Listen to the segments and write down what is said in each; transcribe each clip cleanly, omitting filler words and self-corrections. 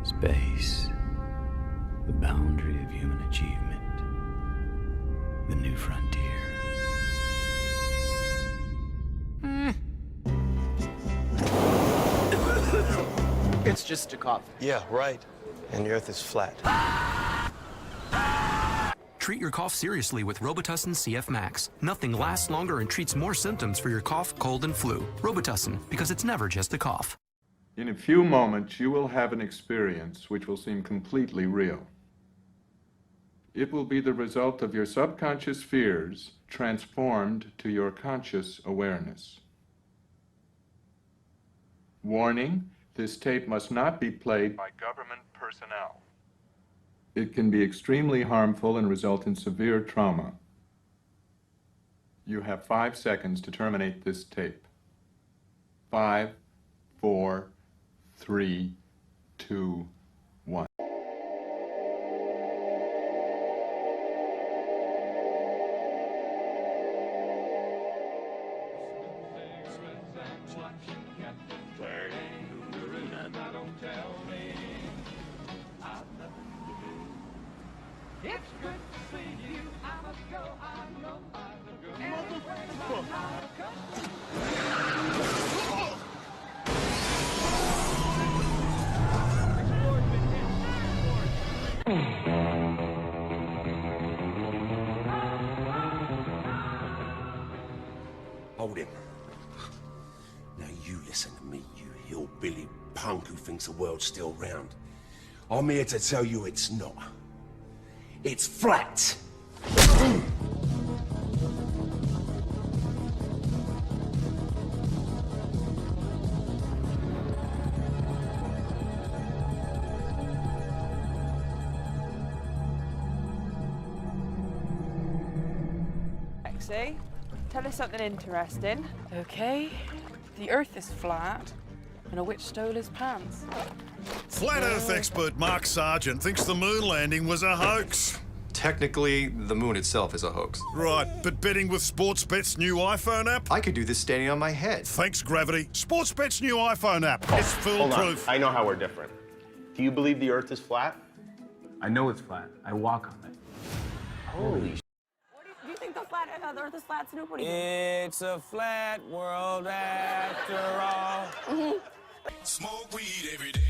Space, the boundary of human achievement, the new frontier. It's just a cough. Yeah, right. And the Earth is flat. Treat your cough seriously with Robitussin CF Max. Nothing lasts longer and treats more symptoms for your cough, cold, and flu. Robitussin, because it's never just a cough. In a few moments, you will have an experience which will seem completely real. It will be the result of your subconscious fears transformed to your conscious awareness. Warning, this tape must not be played by government personnel. It can be extremely harmful and result in severe trauma. You have 5 seconds to terminate this tape. 5, 4, 3, 2, 1. Hold him. Now you listen to me, you hillbilly punk who thinks the world's still round. I'm here to tell you it's not. It's flat. Lexi, tell us something interesting. Okay, the Earth is flat, and a witch stole his pants. Flat Earth expert Mark Sargent thinks the moon landing was a hoax. Technically, the moon itself is a hoax. Right, but betting with Sportsbet's new iPhone app? I could do this standing on my head. Thanks, Gravity. Sportsbet's new iPhone app. It's foolproof. I know how we're different. Do you believe the Earth is flat? I know it's flat. I walk on it. Holy Do you think the Earth is flat, Snoop? What do you It's a flat world after all. Smoke weed every day.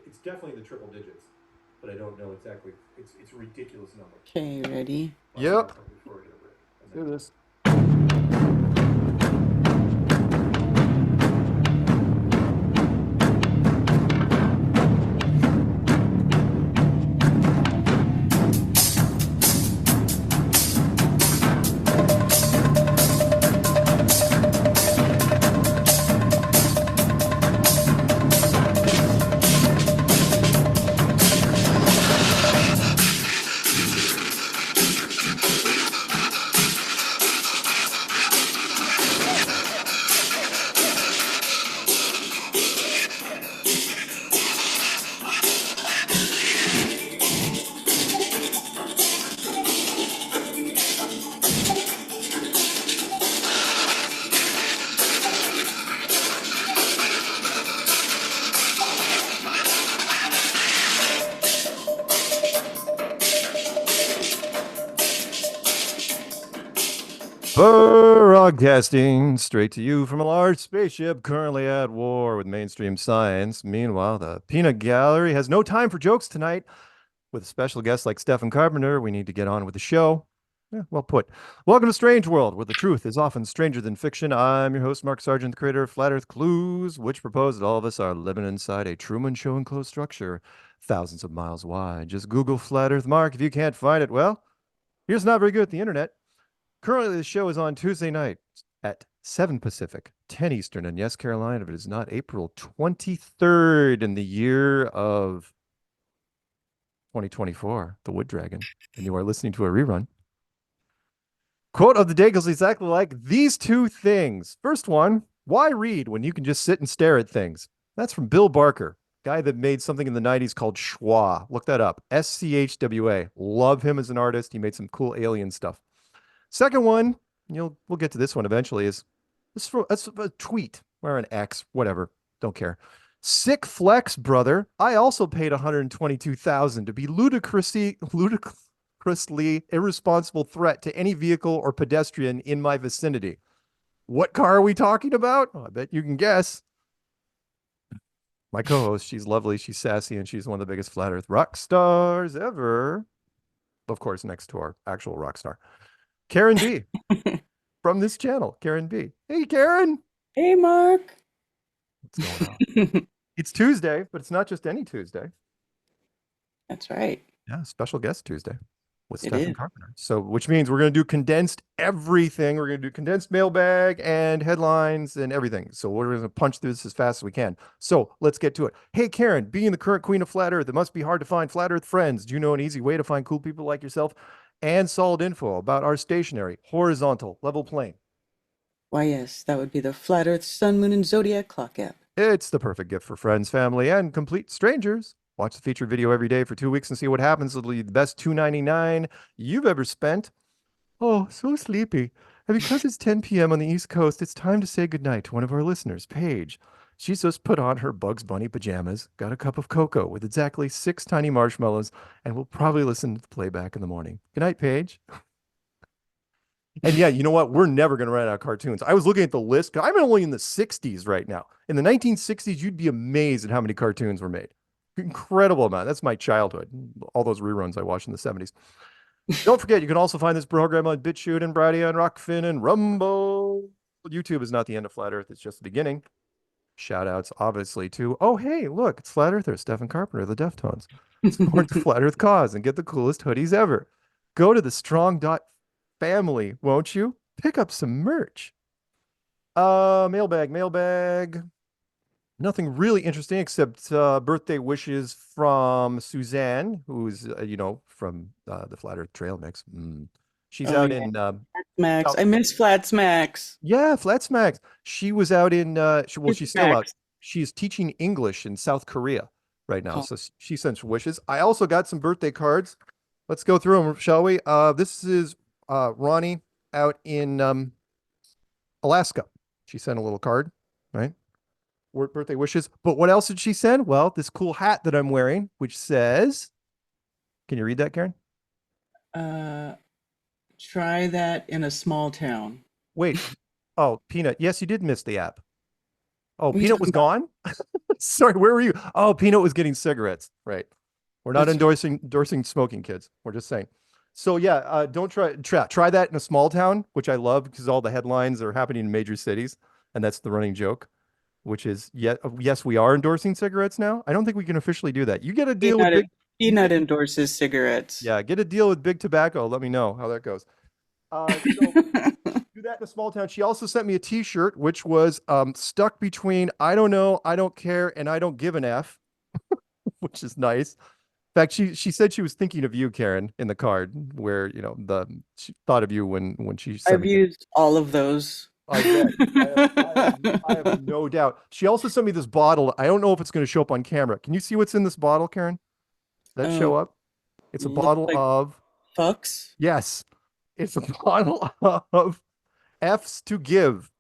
It's definitely the triple digits, but I don't know exactly. It's a ridiculous number. Okay, ready? Yep. Let's do this. Broadcasting straight to you from a large spaceship currently at war with mainstream science. Meanwhile, the Peanut Gallery has no time for jokes tonight. With special guests like Stephen Carpenter, we need to get on with the show. Yeah, well put. Welcome to Strange World, where the truth is often stranger than fiction. I'm your host, Mark Sargent, the creator of Flat Earth Clues, which propose that all of us are living inside a Truman Show enclosed structure thousands of miles wide. Just Google Flat Earth Mark if you can't find it. Well, here's not very good at the internet. Currently, the show is on Tuesday night at 7 Pacific, 10 Eastern, and yes, Carolina, but it is not April 23rd in the year of 2024, The Wood Dragon, and you are listening to a rerun. Quote of the day goes exactly like these two things. First one, why read when you can just sit and stare at things? That's from Bill Barker, guy that made something in the 90s called Schwa. Look that up. SCHWA. Love him as an artist. He made some cool alien stuff. Second one, we'll get to this one eventually, is that's a tweet or an X, whatever. Don't care. Sick flex, brother. I also paid $122,000 to be ludicrously irresponsible threat to any vehicle or pedestrian in my vicinity. What car are we talking about? Oh, I bet you can guess. My co-host, she's lovely, she's sassy, and she's one of the biggest flat earth rock stars ever. Of course, next to our actual rock star, Karen B. from this channel, Karen B. Hey, Karen. Hey, Mark. What's going on? It's Tuesday, but it's not just any Tuesday. That's right. Yeah, special guest Tuesday with It Stephen is. Carpenter. So, which means we're going to do condensed everything. We're going to do condensed mailbag and headlines and everything. So we're going to punch through this as fast as we can. So let's get to it. Hey, Karen, being the current queen of flat earth, it must be hard to find flat earth friends. Do you know an easy way to find cool people like yourself and solid info about our stationary, horizontal, level plane? Why, yes, that would be the Flat Earth Sun, Moon, and Zodiac Clock app. It's the perfect gift for friends, family, and complete strangers. Watch the featured video every day for 2 weeks and see what happens. It'll be the best $2.99 you've ever spent. Oh, so sleepy. And because it's 10 p.m. on the East Coast, it's time to say goodnight to one of our listeners, Paige. She's just put on her Bugs Bunny pajamas, got a cup of cocoa with exactly 6 tiny marshmallows, and will probably listen to the playback in the morning. Good night, Paige. And yeah, you know what? We're never going to run out of cartoons. I was looking at the list. I'm only in the 60s right now. In the 1960s, you'd be amazed at how many cartoons were made. Incredible amount. That's my childhood. All those reruns I watched in the 70s. Don't forget, you can also find this program on BitChute and Brady and Rockfin and Rumble. YouTube is not the end of Flat Earth. It's just the beginning. Shout outs, obviously, to, oh, hey, look, it's Flat Earther, Stephen Carpenter, the Deftones. Support the Flat Earth cause and get the coolest hoodies ever. Go to the strong.family, won't you? Pick up some merch. Mailbag. Nothing really interesting except birthday wishes from Suzanne, who's, from the Flat Earth Trail Mix. She's out in... Max. I miss Flat Smacks. Yeah, Flat Smacks. She was out in... she's still out. She's teaching English in South Korea right now, so she sends wishes. I also got some birthday cards. Let's go through them, shall we? This is Ronnie out in Alaska. She sent a little card, right? Birthday wishes. But what else did she send? Well, this cool hat that I'm wearing, which says, can you read that, Karen? Try that in a small town. Wait. Oh, Peanut. Yes, you did miss the app. Oh, Peanut was gone? Sorry, where were you? Oh, Peanut was getting cigarettes. Right. We're not endorsing smoking, kids. We're just saying. So yeah, don't try that in a small town, which I love because all the headlines are happening in major cities, and that's the running joke. Which is, yes, we are endorsing cigarettes now. I don't think we can officially do that. You get a deal with Peanut endorses cigarettes. Yeah, get a deal with Big Tobacco. Let me know how that goes. So do that in a small town. She also sent me a T-shirt, which was stuck between I don't know, I don't care, and I don't give an F, which is nice. In fact, she said she was thinking of you, Karen, in the card, where she thought of you when she sent I've used all of those. I have no doubt. She also sent me this bottle. I don't know if it's going to show up on camera. Can you see what's in this bottle, Karen? Does that show up? It's a bottle of fucks. Yes, it's a bottle of F's to give.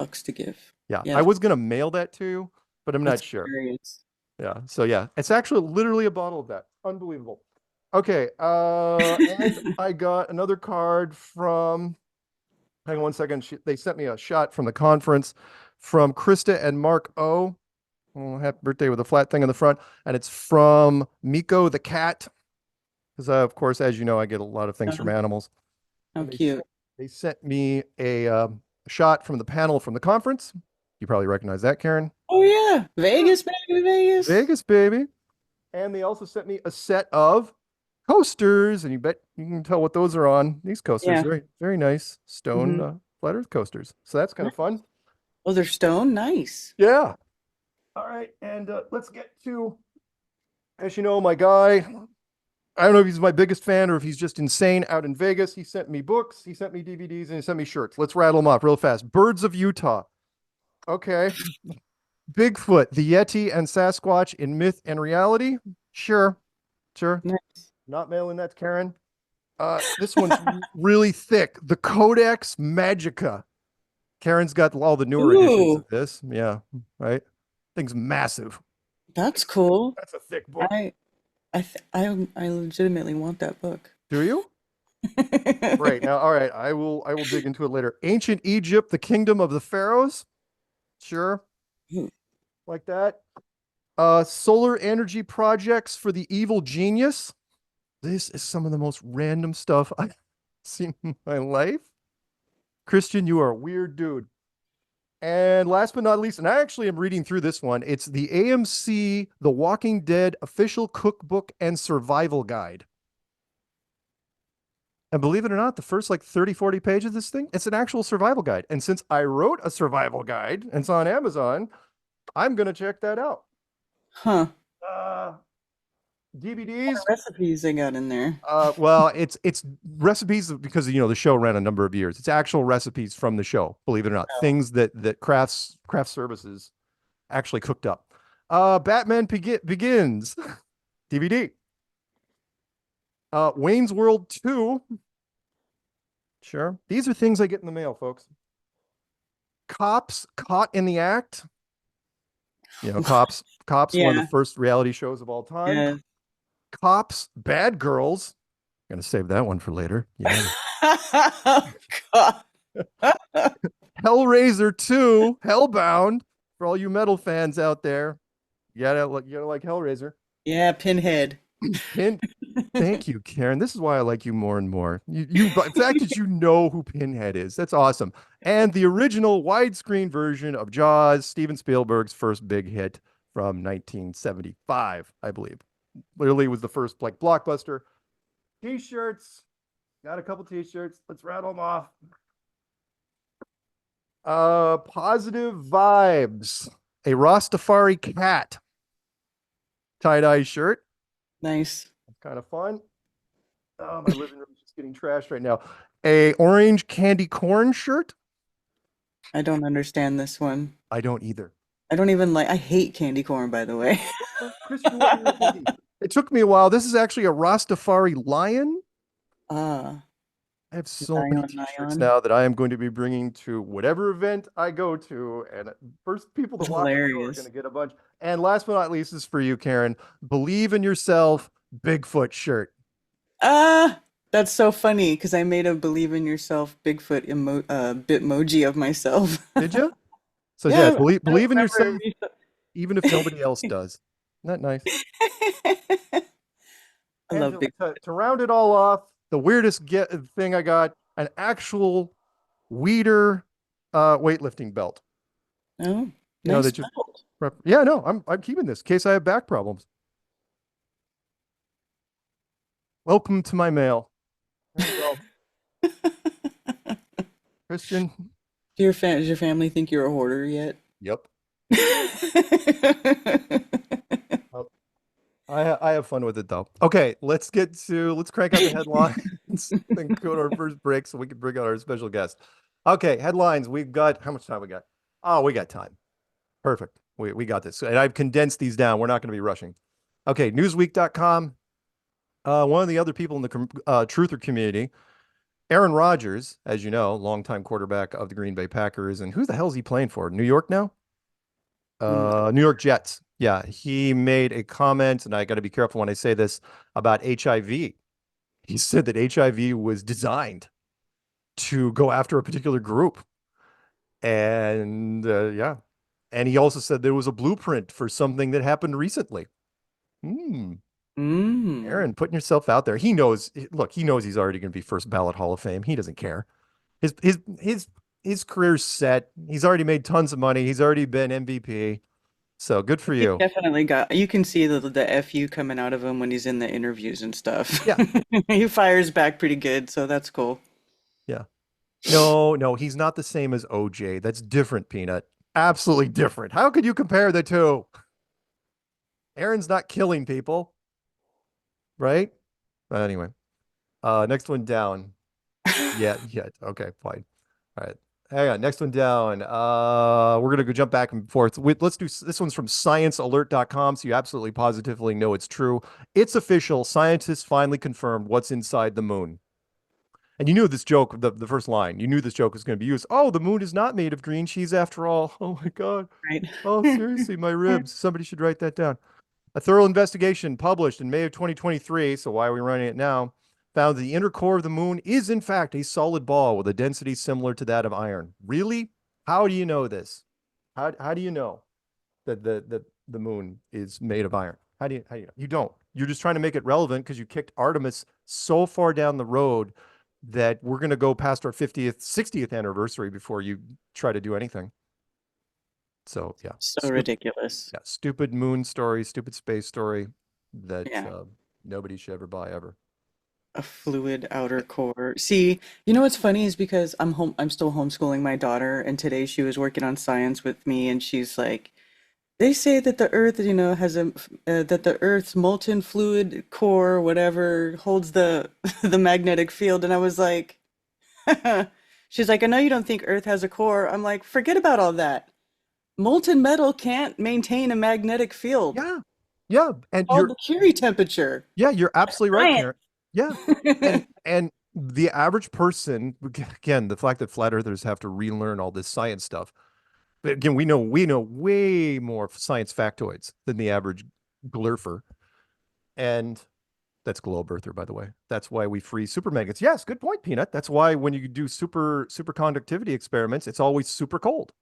Fucks to give. Yeah, I was going to mail that to you, but I'm not sure. Hilarious. Yeah, so yeah, it's actually literally a bottle of that. Unbelievable. Okay, and I got another card from... Hang on one second. They sent me a shot from the conference from Krista and Mark O. Oh, happy birthday with a flat thing in the front. And it's from Miko the cat. Because, of course, as you know, I get a lot of things from animals. How cute. They sent me a shot from the panel from the conference. You probably recognize that, Karen. Oh, yeah. Vegas, baby, Vegas. Vegas, baby. And they also sent me a set of coasters, and you can tell what those are on. These coasters, very, very nice stone flat earth coasters. So that's kind of fun. Oh, they're stone? Nice. Yeah. All right, and let's get to As you know, my guy, I don't know if he's my biggest fan or if he's just insane out in Vegas. He sent me books, he sent me DVDs, and he sent me shirts. Let's rattle them off real fast. Birds of Utah. Okay. Bigfoot, the Yeti, and Sasquatch in Myth and Reality. Sure. Nice. Not mailing that to Karen. This one's really thick. The Codex Magica. Karen's got all the newer editions of this. Yeah, right. Thing's massive. That's cool. That's a thick book. I legitimately want that book. Do you? Great. Now, all right. I will dig into it later. Ancient Egypt, the Kingdom of the Pharaohs. Sure. Like that. Solar energy projects for the evil genius. This is some of the most random stuff I've seen in my life. Christian, you are a weird dude. And last but not least, and I actually am reading through this one, it's the AMC The Walking Dead official cookbook and survival guide. And believe it or not, the first like 30, 40 pages of this thing, it's an actual survival guide. And since I wrote a survival guide and it's on Amazon, I'm going to check that out. Huh. DVDs. What recipes they got in there? Well, it's recipes because the show ran a number of years. It's actual recipes from the show, believe it or not. Things that craft services actually cooked up. Batman Begins DVD. Wayne's World 2. Sure. These are things I get in the mail, folks. Cops Caught in the Act. Cops, Yeah. one of the first reality shows of all time. Yeah. Cops, Bad Girls. I'm going to save that one for later. Yeah. Oh, God. Hellraiser 2, Hellbound. For all you metal fans out there, you gotta like Hellraiser. Yeah, Pinhead. Thank you, Karen. This is why I like you more and more. The fact that you know who Pinhead is, that's awesome. And the original widescreen version of Jaws, Steven Spielberg's first big hit from 1975, I believe. Literally was the first like blockbuster. T-shirts. Got a couple T-shirts. Let's rattle them off. Positive Vibes. A Rastafari cat. Tie-dye shirt. Nice. Kind of fun. Oh, my living room is just getting trashed right now. A orange candy corn shirt. I don't understand this one. I don't either. I don't even I hate candy corn, by the way. Christian, what were you thinking? It took me a while. This is actually a Rastafari lion. I have so many T-shirts now that I am going to be bringing to whatever event I go to, and first people to walk in the door are going to get a bunch. And last but not least, this is for you, Karen. Believe in Yourself Bigfoot shirt. That's so funny because I made a Believe in Yourself Bigfoot bitmoji of myself. Did you? So yeah, believe in yourself, even if nobody else does. Isn't that nice? I love Bigfoot. To round it all off, the weirdest thing I got, an actual Weeder weightlifting belt. Oh, nice belt. Yeah, no, I'm keeping this in case I have back problems. Welcome to my mail. There you go. Christian. Does your family think you're a hoarder yet? Yep. I have fun with it though. Okay, let's crank out the headlines and go to our first break so we can bring out our special guest. Okay, headlines. We've got how much time we got? Oh, we got time. Perfect. We got this. And I've condensed these down. We're not going to be rushing. Okay, newsweek.com. One of the other people in the truther community, Aaron Rodgers, as you know, longtime quarterback of the Green Bay Packers. And who the hell is he playing for? New York now? New York Jets. Yeah, he made a comment, and I got to be careful when I say this, about HIV. He said that HIV was designed to go after a particular group. And yeah. And he also said there was a blueprint for something that happened recently. Aaron, putting yourself out there. He knows he's already going to be first ballot Hall of Fame. He doesn't care. His career's set. He's already made tons of money. He's already been MVP. So good for you. Definitely you can see the FU coming out of him when he's in the interviews and stuff. Yeah. He fires back pretty good, so that's cool. Yeah. No, he's not the same as OJ. That's different, Peanut. Absolutely different. How could you compare the two? Aaron's not killing people, right? But anyway, next one down. Yeah. Okay, fine. All right. Hang on. Next one down. We're gonna go jump back and forth. Let's do this one's from sciencealert.com, so you absolutely positively know it's true. It's official. Scientists finally confirmed what's inside the moon. And you knew this joke, the first line, you knew this joke was going to be used. Oh, the moon is not made of green cheese after all. Oh my God. Right. Oh, seriously, my ribs. Somebody should write that down. A thorough investigation published in May of 2023, so why are we running it now, found the inner core of the moon is in fact a solid ball with a density similar to that of iron. Really? How do you know this? How do you know that the moon is made of iron? How do you know? You don't. You're just trying to make it relevant because you kicked Artemis so far down the road that we're going to go past our 50th, 60th anniversary before you try to do anything. So yeah. So ridiculous. Yeah, stupid moon story, stupid space story that nobody should ever buy ever. A fluid outer core. See, you know what's funny is because I'm still homeschooling my daughter, and today she was working on science with me, and she's like, they say that the Earth, has that the Earth's molten fluid core, whatever, holds the the magnetic field, and I was like, she's like, I know you don't think Earth has a core. I'm like, forget about all that. Molten metal can't maintain a magnetic field. Yeah, and all the Curie temperature. Yeah, you're absolutely right, Karen. Yeah, and the average person, again, the fact that flat earthers have to relearn all this science stuff. But again, we know way more science factoids than the average glurfer, and that's globe earther, by the way. That's why we freeze supermagnets. Yes, good point, Peanut. That's why when you do superconductivity experiments, it's always super cold.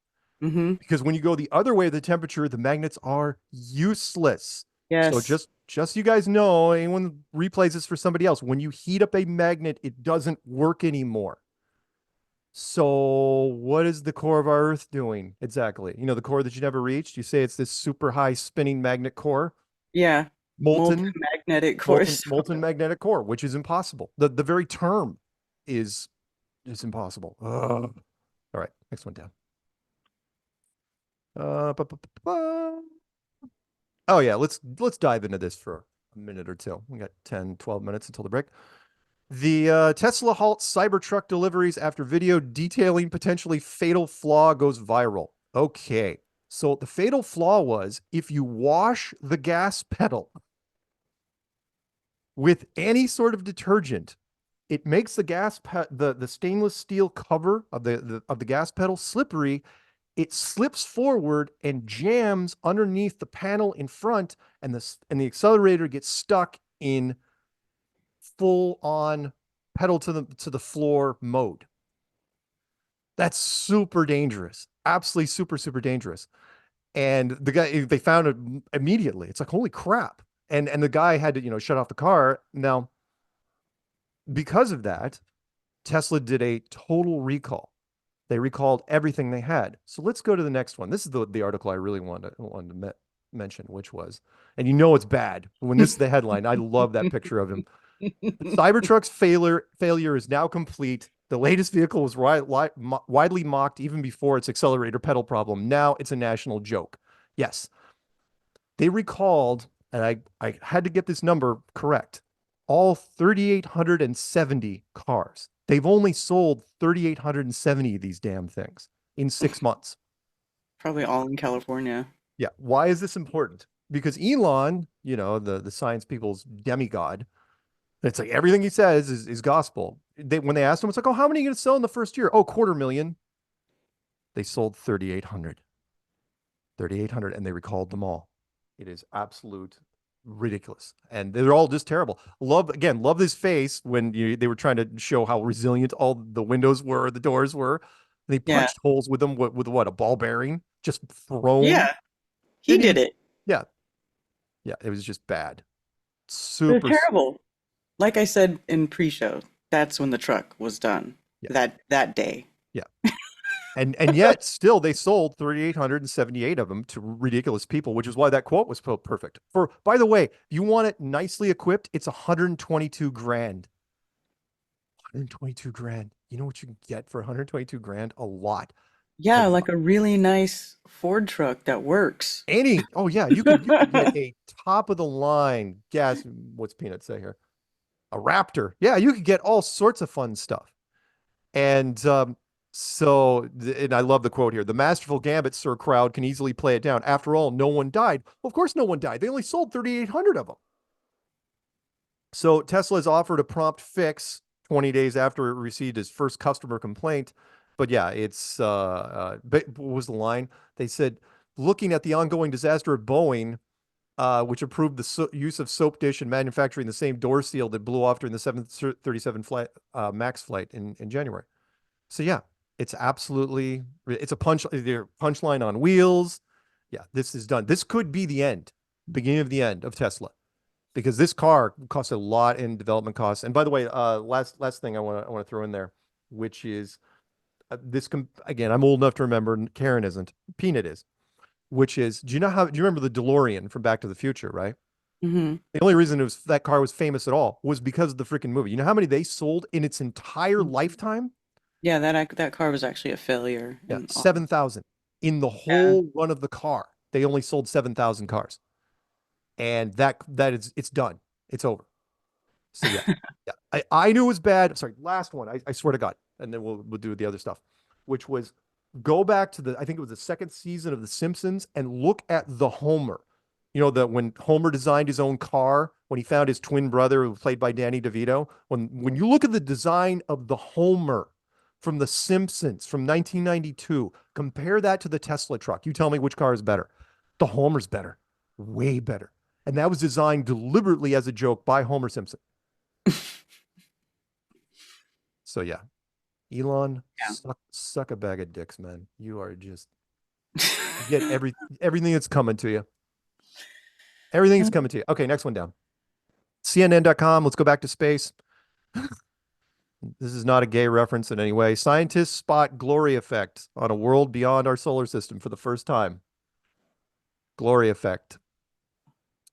Because when you go the other way of the temperature, the magnets are useless. Yes. So just so you guys know, anyone replays this for somebody else, when you heat up a magnet, it doesn't work anymore. So what is the core of our Earth doing exactly? You know, the core that you never reached? You say it's this super high spinning magnet core? Yeah. Molten magnetic core. Molten magnetic core, which is impossible. The very term is impossible. All right, next one down. Oh yeah, let's dive into this for a minute or two. We got 10, 12 minutes until the break. The Tesla halts Cybertruck deliveries after video detailing potentially fatal flaw goes viral. Okay, so the fatal flaw was if you wash the gas pedal with any sort of detergent, it makes the the stainless steel cover of the gas pedal slippery. It slips forward and jams underneath the panel in front, and the accelerator gets stuck in full on pedal to the floor mode. That's super dangerous. Absolutely super dangerous. And the guy, they found it immediately. It's like, holy crap. And the guy had to, shut off the car. Now, because of that, Tesla did a total recall. They recalled everything they had. So let's go to the next one. This is the article I really wanted to mention, which was, and it's bad. When this is the headline, I love that picture of him. Cybertruck's failure is now complete. The latest vehicle was widely mocked even before its accelerator pedal problem. Now it's a national joke. Yes. They recalled, and I had to get this number correct, all 3,870 cars. They've only sold 3,870 of these damn things in 6 months. Probably all in California. Yeah. Why is this important? Because Elon, the science people's demigod, it's like everything he says is gospel. When they asked him, it's like, oh, how many are you going to sell in the first year? Oh, 250,000. They sold 3,800. 3,800, and they recalled them all. It is absolute ridiculous, and they're all just terrible. Love his face when they were trying to show how resilient all the windows were, the doors were. They punched holes with them with what, a ball bearing just thrown. Yeah, he did it. Yeah, it was just bad. They're terrible. Like I said in pre-show, that's when the truck was done. Yeah. That day. Yeah. And yet still they sold 3,878 of them to ridiculous people, which is why that quote was perfect. By the way, you want it nicely equipped, it's 122 grand. 122 grand. You know what you can get for 122 grand? A lot. Yeah, like a really nice Ford truck that works. Oh yeah, you could get a top of the line gas. What's Peanut say here? A Raptor. Yeah, you could get all sorts of fun stuff. And and I love the quote here. The masterful gambit, sir crowd, can easily play it down. After all, no one died. Well, of course, no one died. They only sold 3,800 of them. So Tesla has offered a prompt fix 20 days after it received its first customer complaint. But yeah, what was the line? They said, looking at the ongoing disaster at Boeing, which approved the use of soap dish and manufacturing the same door seal that blew off during the 737 MAX flight in January. So yeah, it's a punchline on wheels. Yeah, this is done. This could be the end, beginning of the end of Tesla, because this car costs a lot in development costs. And by the way, last thing I want to throw in there, which is again, I'm old enough to remember. Karen isn't. Peanut is. Which is, do you remember the DeLorean from Back to the Future, right? Mm-hmm. The only reason that car was famous at all was because of the freaking movie. You know how many they sold in its entire lifetime? Yeah, that car was actually a failure. Yeah, 7,000 in the whole run of the car. They only sold 7,000 cars, and it's done. It's over. So yeah, yeah. I knew it was bad. Sorry, last one. I swear to God, and then we'll do the other stuff, which was go back to I think it was the second season of The Simpsons and look at the Homer. You know, when Homer designed his own car, when he found his twin brother, who was played by Danny DeVito. When you look at the design of the Homer from The Simpsons from 1992, compare that to the Tesla truck. You tell me which car is better. The Homer's better, way better. And that was designed deliberately as a joke by Homer Simpson. So yeah, Elon, suck a bag of dicks, man. You are just you get everything that's coming to you. Everything's coming to you. Okay, next one down. CNN.com. Let's go back to space. This is not a gay reference in any way. Scientists spot glory effect on a world beyond our solar system for the first time. Glory effect.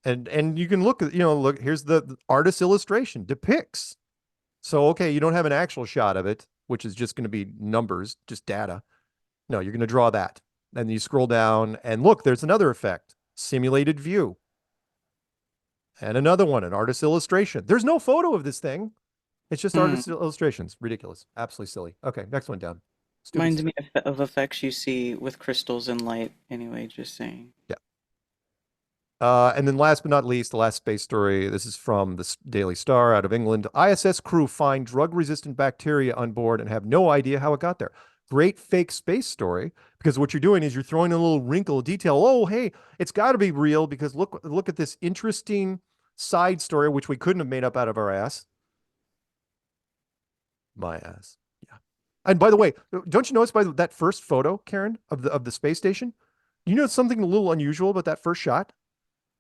And you can look, here's the artist's illustration, depicts. So, okay, you don't have an actual shot of it, which is just going to be numbers, just data. No, you're going to draw that. And you scroll down and look, there's another effect, simulated view. And another one, an artist's illustration. There's no photo of this thing. It's just artist's illustrations. Ridiculous. Absolutely silly. Okay, next one down. Reminds me of effects you see with crystals and light. Anyway, just saying. Yeah. And then last but not least, the last space story. This is from the Daily Star out of England. ISS crew find drug-resistant bacteria on board and have no idea how it got there. Great fake space story, because what you're doing is you're throwing a little wrinkle of detail. Oh, hey, it's got to be real because look at this interesting side story, which we couldn't have made up out of our ass. My ass. Yeah. And by the way, don't you notice by that first photo, Karen, of the space station? You know something a little unusual about that first shot?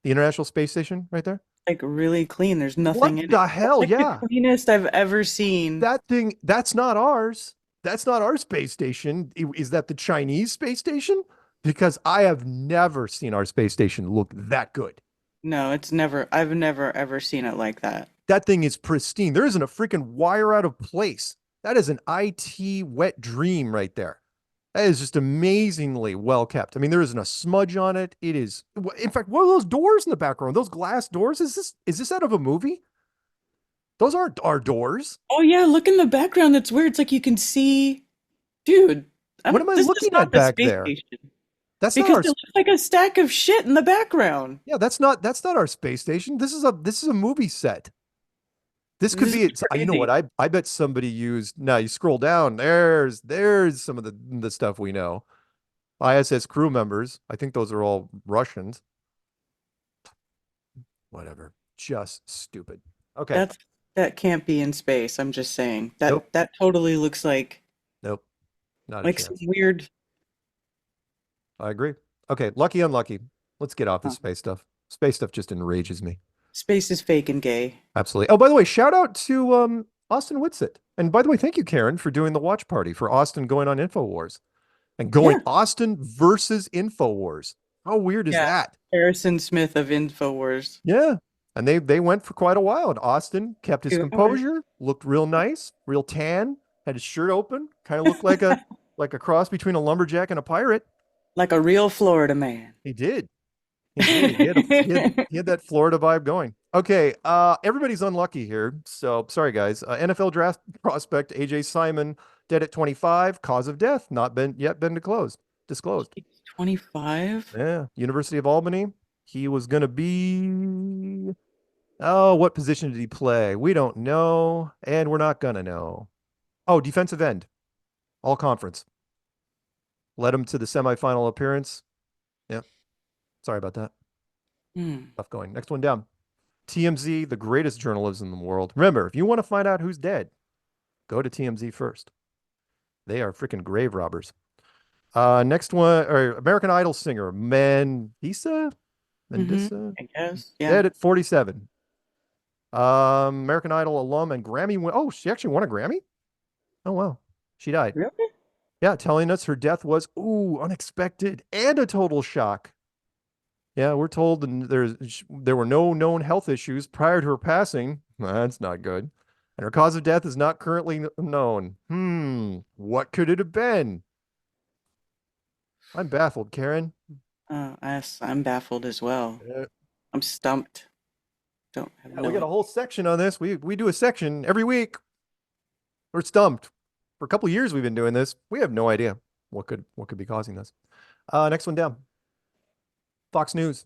The International Space Station right there? Like really clean. There's nothing in it. What the hell? Like Yeah. the cleanest I've ever seen. That thing, that's not ours. That's not our space station. Is that the Chinese space station? Because I have never seen our space station look that good. No, I've never ever seen it like that. That thing is pristine. There isn't a freaking wire out of place. That is an IT wet dream right there. That is just amazingly well kept. I mean, there isn't a smudge on it. It is, in fact, what are those doors in the background? Those glass doors? Is this out of a movie? Those aren't our doors. Oh yeah, look in the background. That's weird. It's like you can see, dude. What am I looking at back there? That's because not our. It looks like a stack of shit in the background. Yeah, that's not our space station. This is a movie set. This could be it. You know what? I bet somebody used. Now you scroll down. There's some of the stuff we know. ISS crew members. I think those are all Russians. Whatever. Just stupid. Okay. That can't be in space. I'm just saying that Nope. that totally looks like Nope. Not like a some chance. weird. I agree. Okay. Lucky, unlucky. Let's get off the space stuff. Space stuff just enrages me. Space is fake and gay. Absolutely. Oh, by the way, shout out to Austin Whitsitt. And by the way, thank you, Karen, for doing the watch party for Austin going on InfoWars and going Austin versus InfoWars. How weird is that? Harrison Smith of InfoWars. Yeah. And they went for quite a while. And Austin kept his composure, looked real nice, real tan, had his shirt open, kind of looked like like a cross between a lumberjack and a pirate. Like a real Florida man. He did. He did. He had that Florida vibe going. Okay, everybody's unlucky here. So sorry, guys. NFL draft prospect AJ Simon dead at 25. Cause of death not been disclosed. 25. Yeah, University of Albany. He was going to be. Oh, what position did he play? We don't know, and we're not going to know. Oh, defensive end, all conference. Led him to the semifinal appearance. Yeah. Sorry about that. Tough going. Next one down. TMZ, the greatest journalism in the world. Remember, if you want to find out who's dead, go to TMZ first. They are freaking grave robbers. Next one, or American Idol singer, Mendisa? I guess. Yeah. Dead at 47. American Idol alum and Grammy oh, she actually won a Grammy? Oh, wow. She died. Really? Yeah, telling us her death was, unexpected and a total shock. Yeah, we're told there were no known health issues prior to her passing. That's not good. And her cause of death is not currently known. What could it have been? I'm baffled, Karen. I'm baffled as well. I'm stumped. Don't have we got a whole section on this. We do a section every week. We're stumped. For a couple of years we've been doing this. We have no idea what could be causing this. Next one down. Fox News.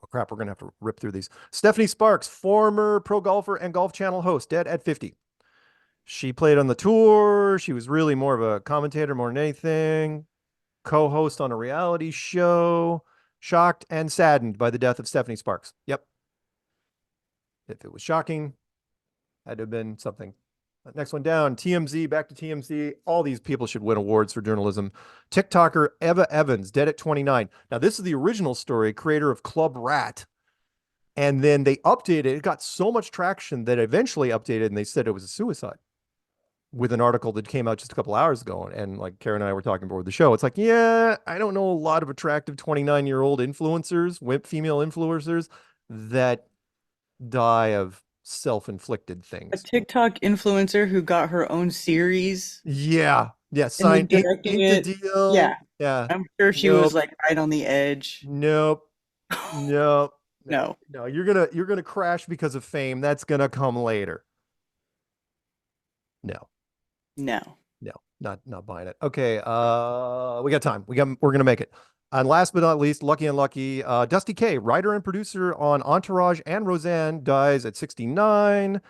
Oh crap, we're gonna have to rip through these. Stephanie Sparks, former pro golfer and Golf Channel host, dead at 50. She played on the tour. She was really more of a commentator more than anything. Co-host on a reality show. Shocked and saddened by the death of Stephanie Sparks. Yep. If it was shocking, had to have been something. Next one down, TMZ, back to TMZ. All these people should win awards for journalism. TikToker Eva Evans, dead at 29. Now, this is the original story, creator of Club Rat. And then they updated it. It got so much traction that eventually updated and they said it was a suicide with an article that came out just a couple hours ago. And like Karen and I were talking before the show, it's like, yeah, I don't know a lot of attractive 29-year-old influencers, female influencers that die of self-inflicted things. A TikTok influencer who got her own series. Yeah. Signed the deal. Yeah. I'm sure she was like right on the edge. Nope. No. No. You're gonna crash because of fame. That's gonna come later. No. Not buying it. Okay. We got time. We're gonna make it. And last but not least, Lucky Unlucky, Dusty K, writer and producer on Entourage and Roseanne, dies at 69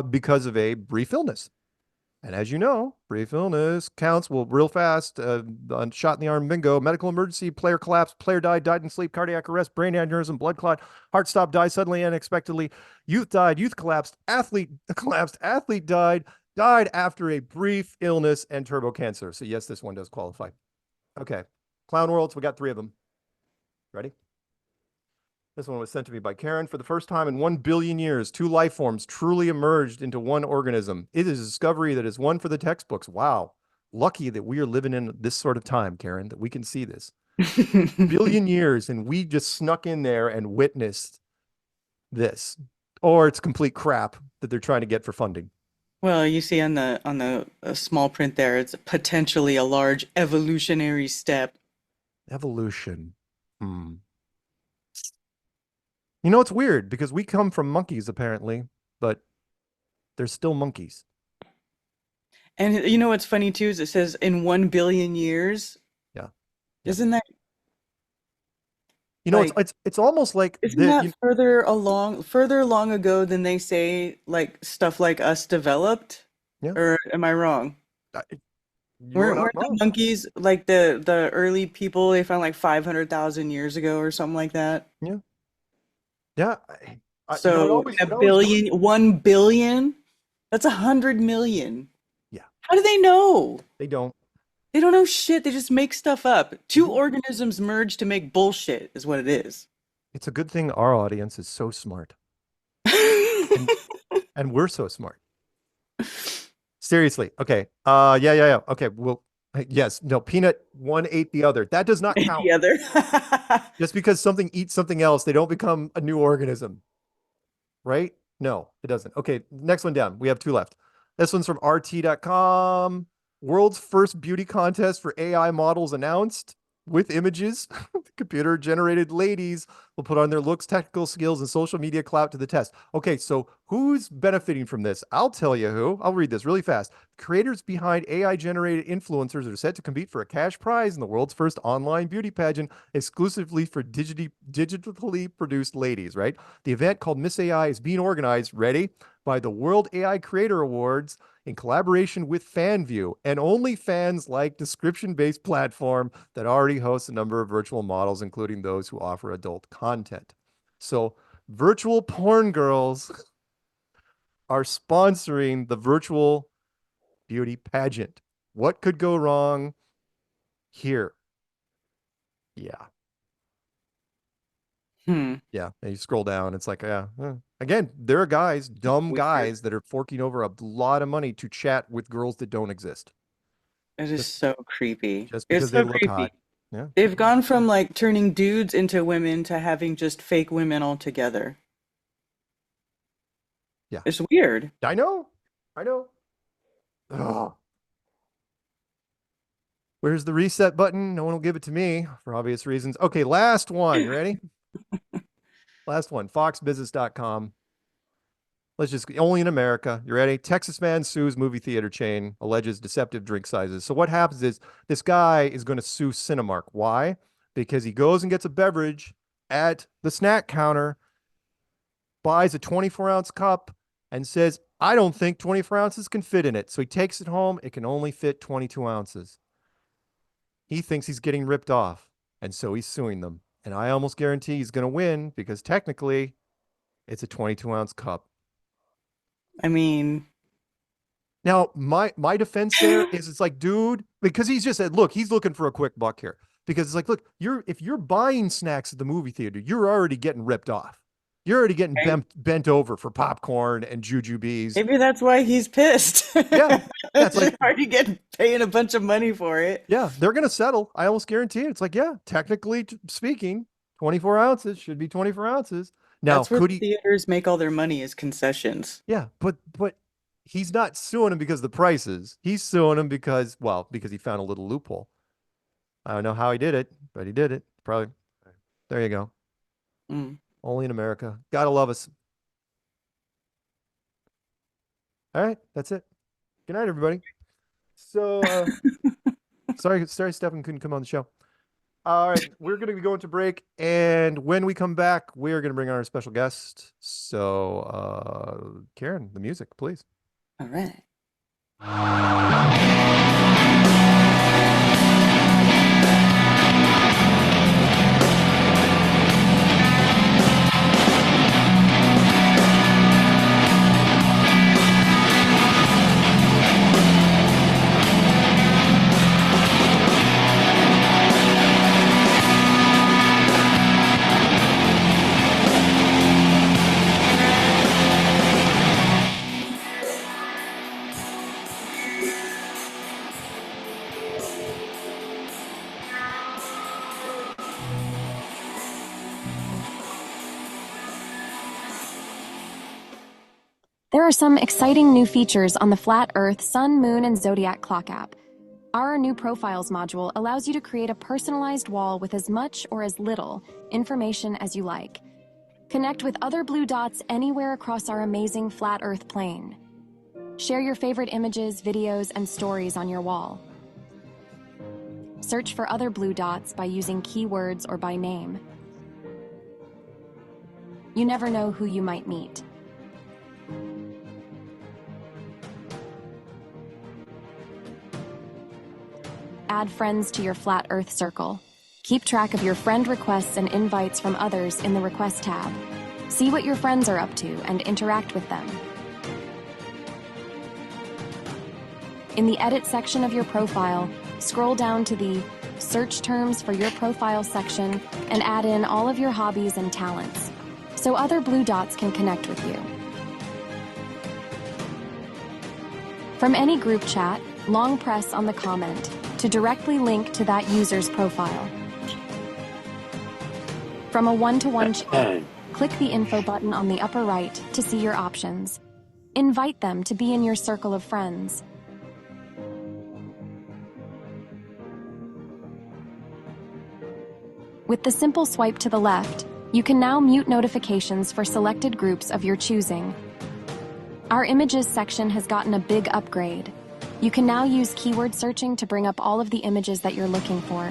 because of a brief illness. And as you know, brief illness counts real fast. Shot in the arm, bingo, medical emergency, player collapsed, player died in sleep, cardiac arrest, brain aneurysm, blood clot, heart stop, died suddenly, unexpectedly. Youth died, youth collapsed, athlete collapsed, athlete died after a brief illness and turbo cancer. So yes, this one does qualify. Okay. Clown Worlds, we got 3 of them. Ready? This one was sent to me by Karen. For the first time in 1 billion years, 2 life forms truly emerged into one organism. It is a discovery that is one for the textbooks. Wow. Lucky that we are living in this sort of time, Karen, that we can see this. Billion years, and we just snuck in there and witnessed this. Or it's complete crap that they're trying to get for funding. Well, you see on the small print there, it's potentially a large evolutionary step. Evolution. You know, it's weird because we come from monkeys apparently, but they're still monkeys. And you know what's funny too is it says in 1 billion years. Yeah. Isn't that? You know, like, it's almost like isn't that further along ago than they say like stuff like us developed? Yeah. Or am I wrong? Weren't the monkeys like the early people they found like 500,000 years ago or something like that? Yeah. Yeah. So a billion, 1 billion, that's 100 million. Yeah. How do they know? They don't. They don't know shit. They just make stuff up. 2 organisms merge to make bullshit is what it is. It's a good thing our audience is so smart. and we're so smart. Seriously. Okay. Yeah. Okay. Well, yes. No, peanut one ate the other. That does not count. The other. Just because something eats something else, they don't become a new organism. Right? No, it doesn't. Okay. Next one down. We have 2 left. This one's from RT.com. World's first beauty contest for AI models announced with images. Computer-generated ladies will put on their looks, technical skills, and social media clout to the test. Okay, so who's benefiting from this? I'll tell you who. I'll read this really fast. Creators behind AI-generated influencers are set to compete for a cash prize in the world's first online beauty pageant exclusively for digitally produced ladies, right? The event called Miss AI is being organized, ready, by the World AI Creator Awards in collaboration with FanView, and OnlyFans-like description-based platform that already hosts a number of virtual models, including those who offer adult content. So virtual porn girls are sponsoring the virtual beauty pageant. What could go wrong here? Yeah. Yeah, and you scroll down, it's like, again, there are guys, dumb guys, that are forking over a lot of money to chat with girls that don't exist. It is so creepy. Just because It's they so look creepy. hot. Yeah. They've gone from like turning dudes into women to having just fake women altogether. Yeah. It's weird. I know. Ugh. Where's the reset button? No one will give it to me for obvious reasons. Okay, last one. You ready? Last one. FoxBusiness.com. Let's just, only in America. You ready? Texas man sues movie theater chain, alleges deceptive drink sizes. So what happens is this guy is going to sue Cinemark. Why? Because he goes and gets a beverage at the snack counter, buys a 24-ounce cup, and says, I don't think 24 ounces can fit in it. So he takes it home. It can only fit 22 ounces. He thinks he's getting ripped off, and so he's suing them. And I almost guarantee he's going to win because technically it's a 22-ounce cup. I mean, now my defense there is it's like, dude, because he's just said, look, he's looking for a quick buck here. Because it's like, look, if you're buying snacks at the movie theater, you're already getting ripped off. You're already getting bent over for popcorn and jujubes. Maybe that's why he's pissed. Yeah, that's like already paying a bunch of money for it. Yeah, they're gonna settle. I almost guarantee it. It's like, yeah, technically speaking, 24 ounces should be 24 ounces. Now, that's where theaters make all their money is concessions. Yeah, but he's not suing him because of the prices. He's suing him because he found a little loophole. I don't know how he did it, but he did it. Probably. There you go. Only in America. Gotta love us. All right, that's it. Good night, everybody. So, sorry, Stefan couldn't come on the show. All right, we're going to be going to break, and when we come back, we're going to bring on our special guest. So, Karen, the music, please. All right. There are some exciting new features on the Flat Earth, Sun, Moon, and Zodiac Clock app. Our new Profiles module allows you to create a personalized wall with as much or as little information as you like. Connect with other blue dots anywhere across our amazing Flat Earth plane. Share your favorite images, videos, and stories on your wall. Search for other blue dots by using keywords or by name. You never know who you might meet. Add friends to your Flat Earth circle. Keep track of your friend requests and invites from others in the Request tab. See what your friends are up to and interact with them. In the Edit section of your profile, scroll down to the Search Terms for Your Profile section and add in all of your hobbies and talents, so other blue dots can connect with you. From any group chat, long press on the comment to directly link to that user's profile. From a one-to-one chat, click the info button on the upper right to see your options. Invite them to be in your circle of friends. With the simple swipe to the left, you can now mute notifications for selected groups of your choosing. Our images section has gotten a big upgrade. You can now use keyword searching to bring up all of the images that you're looking for.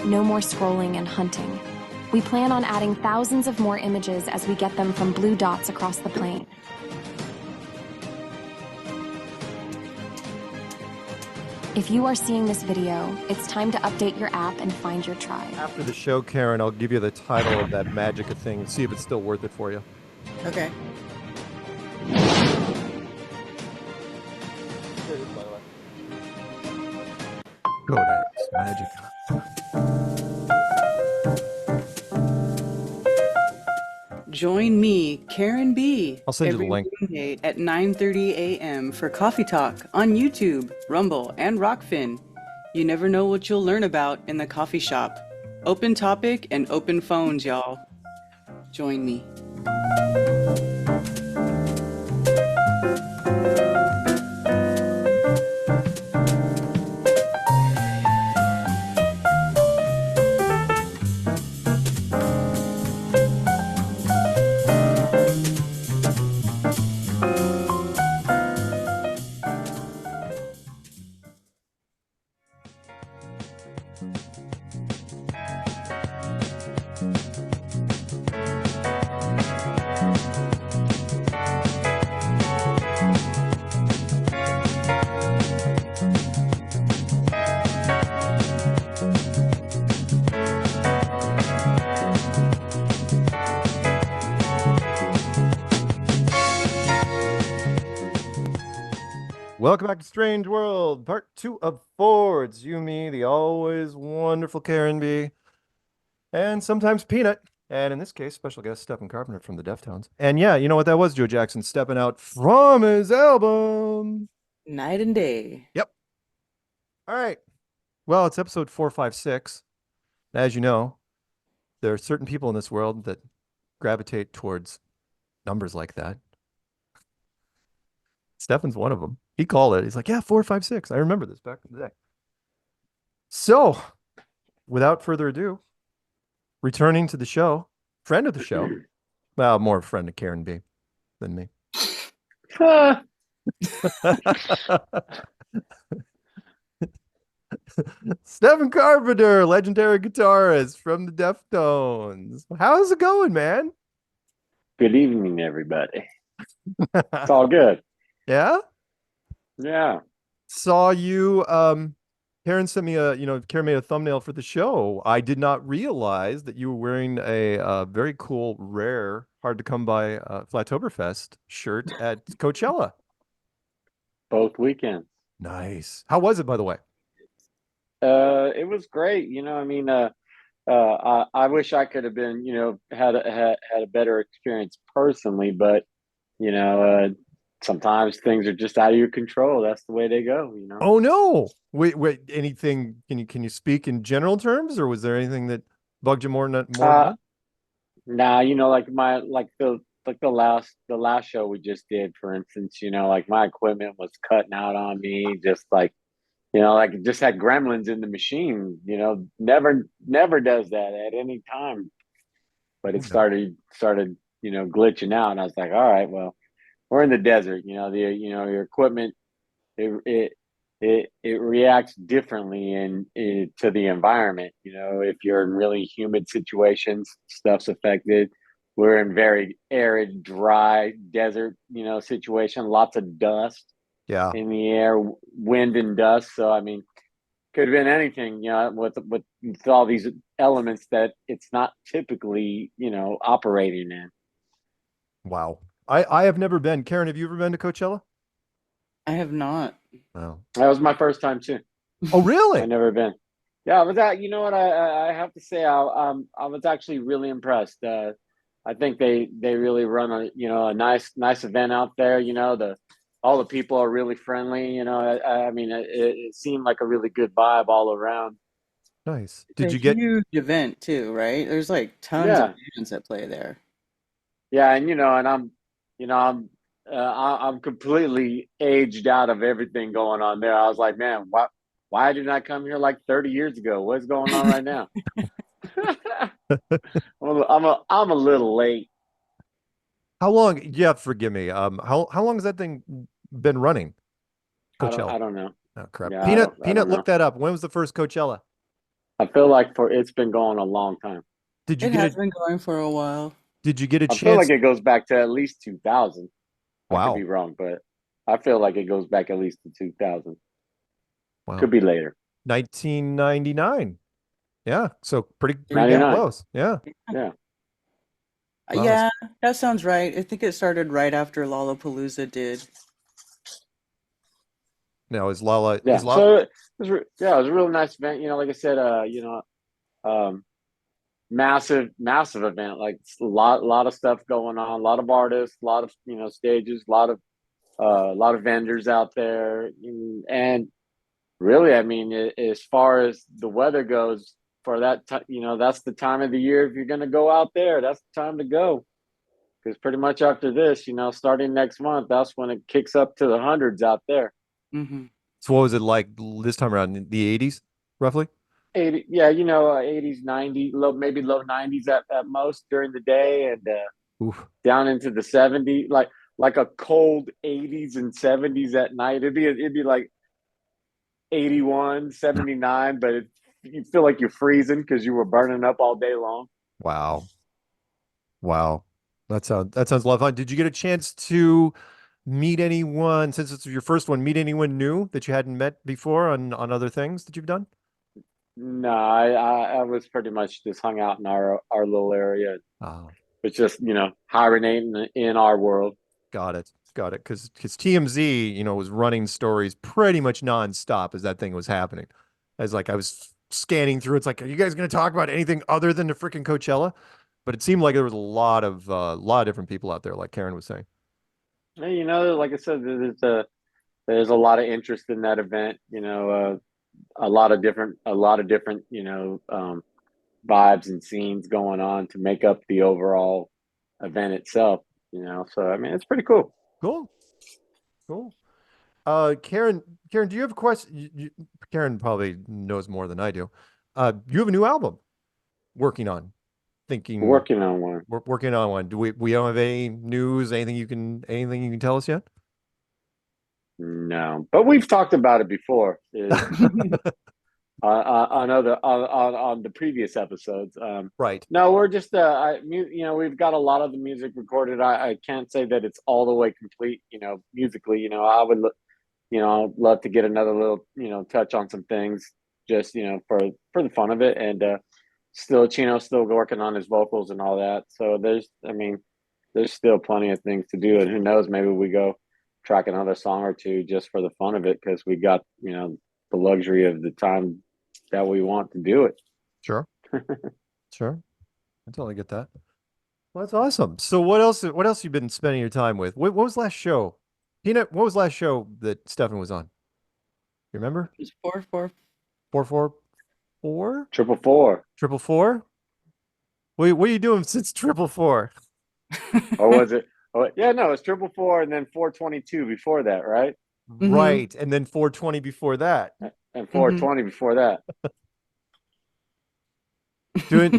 No more scrolling and hunting. We plan on adding thousands of more images as we get them from blue dots across the plane. If you are seeing this video, it's time to update your app and find your tribe. After the show, Karen, I'll give you the title of that Magica thing and see if it's still worth it for you. Okay. Codex Magica. Join me, Karen B. I'll send you the every link. Wednesday at 9:30 a.m. for Coffee Talk on YouTube, Rumble, and Rockfin. You never know what you'll learn about in the coffee shop. Open topic and open phones, y'all. Join me. Welcome back to Strange World, part 2 of 4. It's you, me, the always wonderful Karen B, and sometimes Peanut, and in this case, special guest Stephen Carpenter from the Deftones. And yeah, you know what that was, Joe Jackson stepping out from his album. Night and Day. Yep. All right. Well, it's episode 456. As you know, there are certain people in this world that gravitate towards numbers like that. Stefan's one of them. He called it. He's like, yeah, 456. I remember this back in the day. So, without further ado, returning to the show, friend of the show. Well, more a friend of Karen B than me. Stephen Carpenter, legendary guitarist from the Deftones. How's it going, man? Good evening, everybody. It's all good. Yeah? Yeah. Saw you, Karen sent me Karen made a thumbnail for the show. I did not realize that you were wearing a very cool, rare, hard to come by Flattoberfest shirt at Coachella. Both weekends. Nice. How was it, by the way? It was great. I wish I could have been, had a better experience personally, but sometimes things are just out of your control. That's the way they go, Oh no. Wait, anything, can you speak in general terms, or was there anything that bugged you more than Nah, like the last show we just did, for instance, like my equipment was cutting out on me, just like it just had gremlins in the machine, never does that at any time. But it started, glitching out, and I was like, all right, well, we're in the desert, your equipment, it reacts differently to the environment. If you're in really humid situations, stuff's affected. We're in very arid, dry desert, situation, lots of dust. Yeah. In the air, wind and dust. So could have been anything, with all these elements that it's not typically, operating in. Wow. I have never been. Karen, have you ever been to Coachella? I have not. Wow. That was my first time too. Oh, really? I've never been. Yeah, I was at, I have to say, I was actually really impressed. I think they really run a nice event out there. All the people are really friendly. It seemed like a really good vibe all around. Nice. It's a huge event too, right? There's like tons of bands that play there. Yeah, and I'm completely aged out of everything going on there. I was like, man, why didn't I come here like 30 years ago? What's going on right now? I'm a little late. How long? Yeah, forgive me. How long has that thing been running? Coachella. I don't know. Oh crap. Yeah, I Peanut, don't look know. that up. When was the first Coachella? I feel like it's been going a long time. Did you It get has a been going for a while. Did you get a I feel like chance? it goes back to at least 2000. I could Wow. be wrong, but I feel like it goes back at least to 2000. Wow. Could be later. 1999. Yeah. So pretty damn 99. close. Yeah. Yeah. Wow. Yeah, that sounds right. I think it started right after Lollapalooza did. Now is Lala Yeah. is Lala So it was, it was a real nice event. Like I said, massive event. Like lot of stuff going on, a lot of artists, a lot of stages, a lot of vendors out there, and really, I mean, as far as the weather goes, for that time, that's the time of the year. If you're going to go out there, that's the time to go. Because pretty much after this, starting next month, that's when it kicks up to the hundreds out there. Mm-hmm. So what was it like this time around in the 80s, roughly? 80, yeah, 80s, 90s, maybe low 90s at most during the day, and Oof. down into the 70s, like a cold 80s and 70s at night. It'd be like 81, 79, but you feel like you're freezing because you were burning up all day long. Wow. Wow. That sounds a lot of fun. Did you get a chance to meet anyone, since it's your first one, meet anyone new that you hadn't met before on other things that you've done? No, I was pretty much just hung out in our little area. Oh, It's just, hibernating in our world. got it. Got it. Because TMZ, was running stories pretty much nonstop as that thing was happening. As like I was scanning through, it's like, are you guys going to talk about anything other than the freaking Coachella? But it seemed like there was a lot of different people out there, like Karen was saying. Hey, like I said, there's a lot of interest in that event. A lot of different, vibes and scenes going on to make up the overall event itself. So I mean, it's pretty cool. Cool. Cool. Karen, do you have a question? Karen probably knows more than I do. You have a new album working on, Working on one. We're working on one. Do we don't have any news, anything you can tell us yet? No, but we've talked about it before. On the previous episodes. Right. No, we're just we've got a lot of the music recorded. I can't say that it's all the way complete. Musically, I would love to get another little touch on some things, just for the fun of it, and still Chino's still working on his vocals and all that. So there's still plenty of things to do, and who knows, maybe we go track another song or two just for the fun of it, because we got the luxury of the time that we want to do it. Sure. Sure. I totally get that. Well, that's awesome. So what else you been spending your time with? What was last show? Peanut, what was last show that Stefan was on? You remember? It's 4-4. 444? Triple four. Triple four? What are you doing since triple four? Or was it? Oh, yeah, no, it's 444 and then 422 before that, right? Right. And then 420 before that. And 420 before that. Doing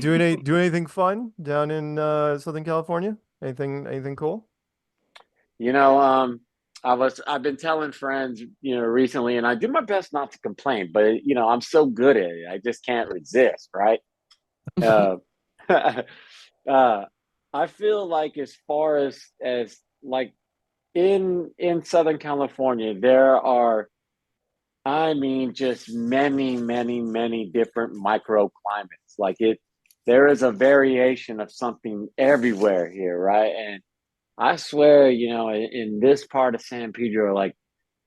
anything fun down in Southern California? Anything cool? I've been telling friends, recently, and I do my best not to complain, but I'm so good at it, I just can't resist, right? I feel like as far as like in Southern California, there are, just many different microclimates. Like there is a variation of something everywhere here, right? And I swear, in this part of San Pedro, like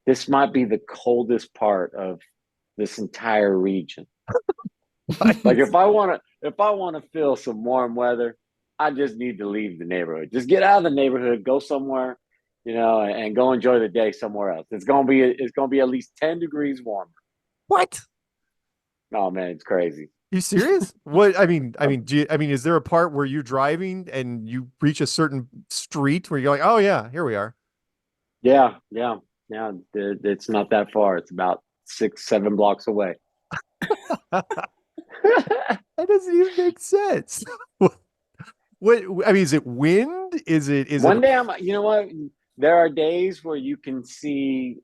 this might be the coldest part of this entire region. Like if I want to feel some warm weather, I just need to leave the neighborhood. Just get out of the neighborhood, go somewhere, and go enjoy the day somewhere else. It's gonna be at least 10 degrees warmer. What? Oh man, it's crazy. You serious? What? Is there a part where you're driving and you reach a certain street where you're like, oh yeah, here we are? Yeah. It's not that far. It's about 6-7 blocks away. I doesn't even make sense. What I mean, is it wind? Is One it day you know what? There are days where you can see,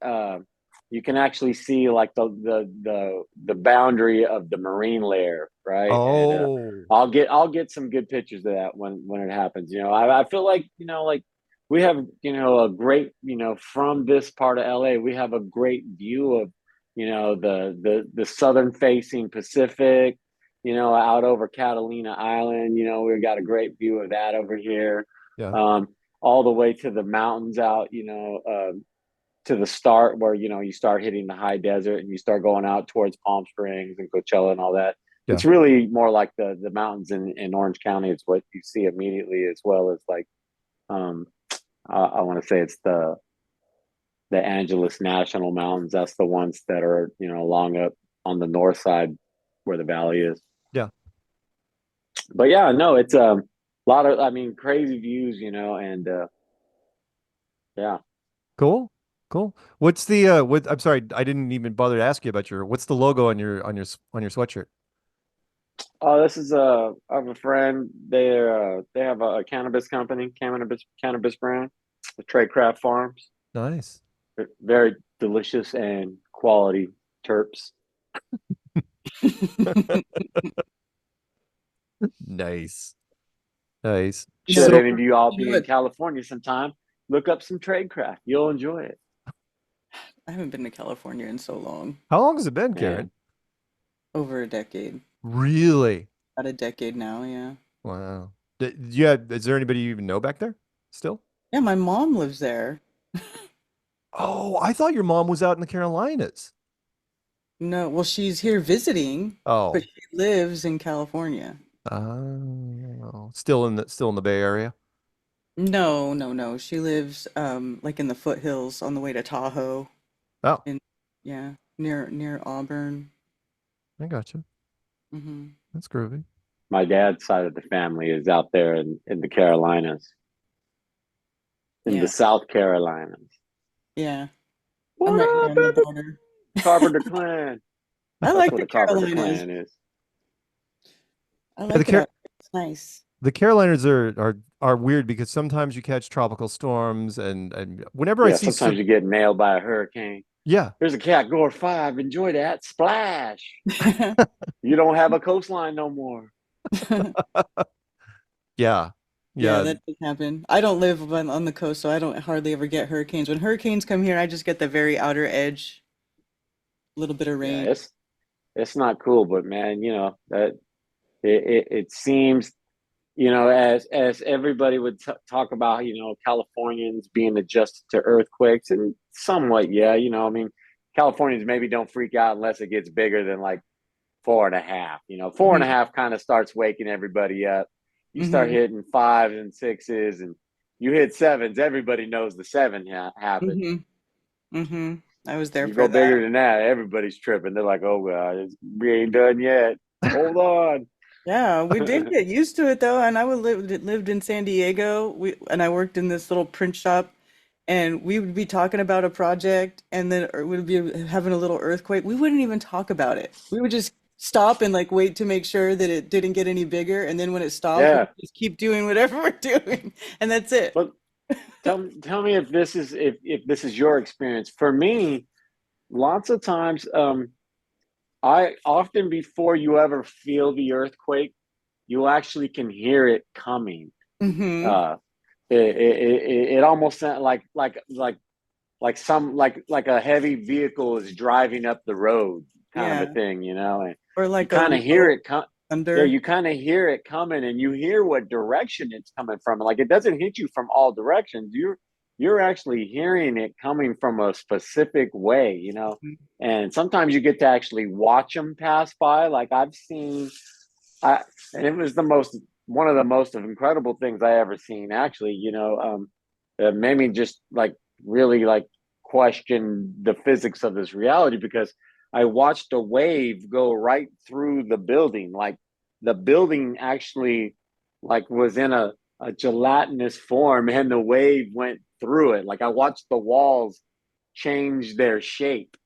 you can actually see like the boundary of the marine layer, right? And oh I'll get some good pictures of that when it happens. You know, I feel like, you know, like we have, you know, a great, you know, from this part of LA, we have a great view of, you know, the southern facing Pacific, you know, out over Catalina Island. You know, we've got a great view of that over here. yeah. All the way to the mountains out, you know, to the start where, you know, you start hitting the high desert and you start going out towards Palm Springs and Coachella and all that. Yeah. It's really more like the mountains in Orange County is what you see immediately, as well as like, I want to say it's the Angeles National Mountains. That's the ones that are, you know, along up on the north side where the valley is. Yeah. But yeah, no, it's a lot of, I mean, crazy views, you know, and yeah. Cool. What's the what I'm sorry, I didn't even bother to ask you about what's the logo on your sweatshirt? Oh, this is I have a friend. They have a cannabis company, cannabis brand, the Tradecraft Farms. Nice. Very delicious and quality terps. Nice. Should any of you all be in California sometime, look up some Tradecraft. You'll enjoy it. I haven't been to California in so long. How long has it been, Karen? Over a decade. Really? About a decade now, yeah. Wow. Yeah, is there anybody you even know back there still? Yeah, my mom lives there. Oh, I thought your mom was out in the Carolinas. No, well, she's here visiting, Oh. but she lives in California. Oh, still in the Bay Area? No. She lives like in the foothills on the way to Tahoe. Oh. Yeah, near Auburn. I gotcha. Mm-hmm. That's groovy. My dad's side of the family is out there in the Carolinas, in the South Carolinas. Yeah. What I'm right up, here on the border. Carpenter clan. I like what the a Carpenter Carolinas. clan is. I like it. It's nice. The Carolinas are weird because sometimes you catch tropical storms and whenever I see sometimes you get nailed by a hurricane. Yeah. There's a Cat Gore 5. Enjoy that. Splash. You don't have a coastline no more. Yeah. Yeah, that does happen. I don't live on the coast, so I don't hardly ever get hurricanes. When hurricanes come here, I just get the very outer edge. A little bit of rain. Yeah, it's not cool, but man, you know, that it seems, you know, as everybody would talk about, you know, Californians being adjusted to earthquakes, and somewhat, yeah, you know, I mean, Californians maybe don't freak out unless it gets bigger than like 4.5. You know, 4.5 kind of starts waking everybody up. You start hitting 5s and 6s, and you hit 7s. Everybody knows the 7 happened. I was there you for go that. bigger than that, everybody's tripping. They're like, "Oh God, we ain't done yet. Hold on." Yeah, we did get used to it though, and I lived in San Diego. And I worked in this little print shop, and we would be talking about a project, and then we'd be having a little earthquake. We wouldn't even talk about it. We would just stop and like wait to make sure that it didn't get any bigger, and then when it stopped, we'd just keep doing whatever we're doing, and that's it. But tell me if this is your experience. For me, lots of times, I often, before you ever feel the earthquake, you actually can hear it coming. It almost sounds like a heavy vehicle is driving up the road, kind of a thing, you know. And or like you kind of hear it thunder. Yeah, you kind of hear it coming, and you hear what direction it's coming from. Like, it doesn't hit you from all directions. You're actually hearing it coming from a specific way, you know. And sometimes you get to actually watch them pass by. Like I've seen, and it was one of the most incredible things I ever seen. Actually, you know, that made me just like really like question the physics of this reality, because I watched a wave go right through the building. Like the building actually like was in a gelatinous form, and the wave went through it. Like I watched the walls change their shape.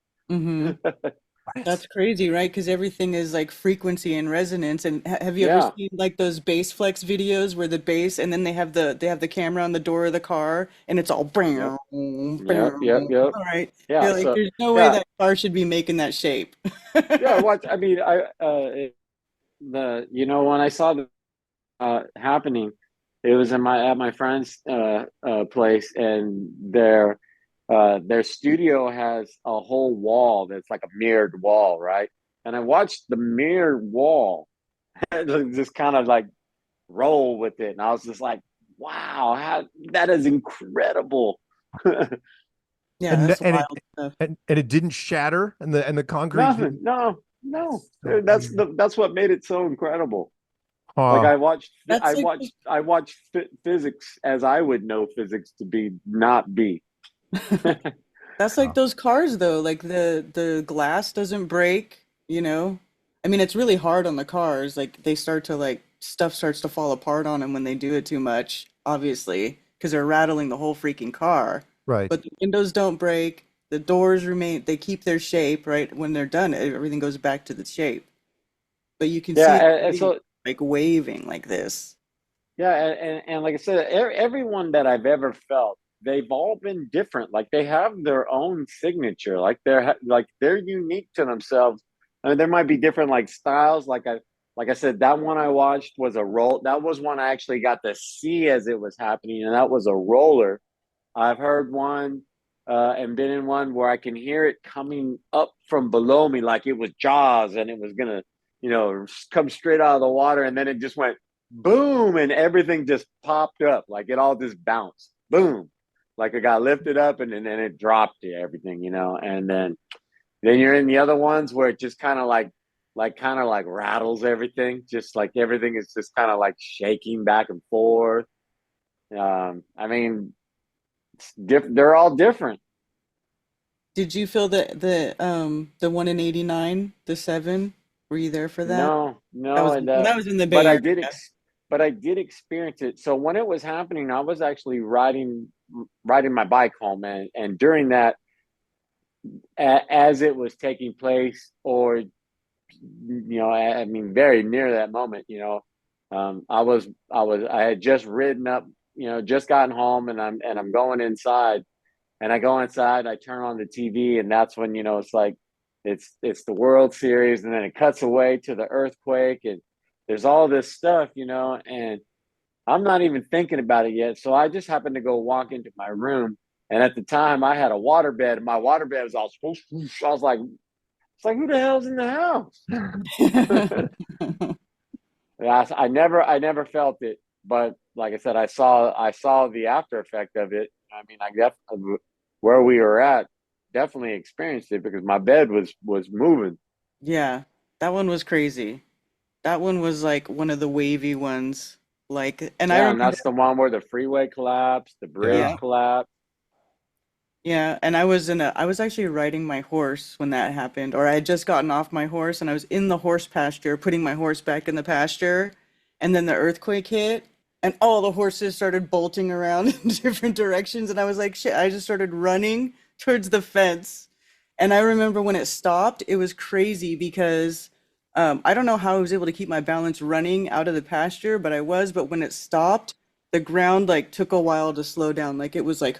That's crazy, right? Because everything is like frequency and resonance. And have you ever Yeah. seen like those bass flex videos where the bass and then they have the camera on the door of the car and it's all Yep. bam, Yep. Yep. bam. Yep. All right. Yeah. You're like, So there's no way yeah. that car should be making that shape. Yeah. What I mean, when I saw the happening, it was at my friend's place, and their studio has a whole wall that's like a mirrored wall, right? And I watched the mirrored wall just kind of like roll with it, and I was just like, "Wow, that is incredible!" Yeah, And that's and wild stuff. and it didn't shatter, and the concrete Nothing, didn't. no. So That's what made it so incredible. Like Huh. That's like I watched physics as I would know physics to be not be. that's like those cars though. Like the glass doesn't break, you know? I mean, it's really hard on the cars. Like they start to like stuff starts to fall apart on them when they do it too much, obviously, because they're rattling the whole freaking car. Right. But the windows don't break, the doors remain, they keep their shape, right? When they're done, everything goes back to the shape. But you can Yeah, see it and so like waving like this. yeah, and like I said, everyone that I've ever felt, they've all been different. Like they have their own signature. Like they're unique to themselves. I mean, there might be different like styles. Like I said, that one I watched was a roll. That was one I actually got to see as it was happening, and that was a roller. I've heard one and been in one where I can hear it coming up from below me, like it was Jaws, and it was gonna, come straight out of the water, and then it just went boom, and everything just popped up, like it all just bounced, boom, like it got lifted up, and then it dropped to everything, and then you're in the other ones where it just kind of like rattles everything, just like everything is just kind of like shaking back and forth. I mean, they're all different. Did you feel the one in '89, the seven? Were you there for that? No, That no, was and that was in the but Bay I Area. did but I did experience it. So when it was happening, I was actually riding my bike home, and during that, as it was taking place, or I mean, very near that moment, I had just ridden up, just gotten home, and I'm going inside, and I go inside, I turn on the TV, and that's when it's like it's the World Series, and then it cuts away to the earthquake, and there's all this stuff, and I'm not even thinking about it yet. So I just happened to go walk into my room, and at the time I had a waterbed, and my waterbed was all swoosh, swoosh. I was like, it's like, who the hell's in the house? Yeah, I never felt it, but like I said, I saw the after effect of it. I mean, I definitely where we were at definitely experienced it because my bed was moving. Yeah, that one was crazy. That one was like one of the wavy ones. Like, and I Yeah, and remember, that's the one where the freeway collapsed, the bridge yeah, collapsed. yeah, and I was actually riding my horse when that happened, or I had just gotten off my horse and I was in the horse pasture, putting my horse back in the pasture, and then the earthquake hit, and all the horses started bolting around in different directions, and I was like, shit, I just started running towards the fence. And I remember when it stopped, it was crazy because I don't know how I was able to keep my balance running out of the pasture, but I was. But when it stopped, the ground like took a while to slow down. Like it was like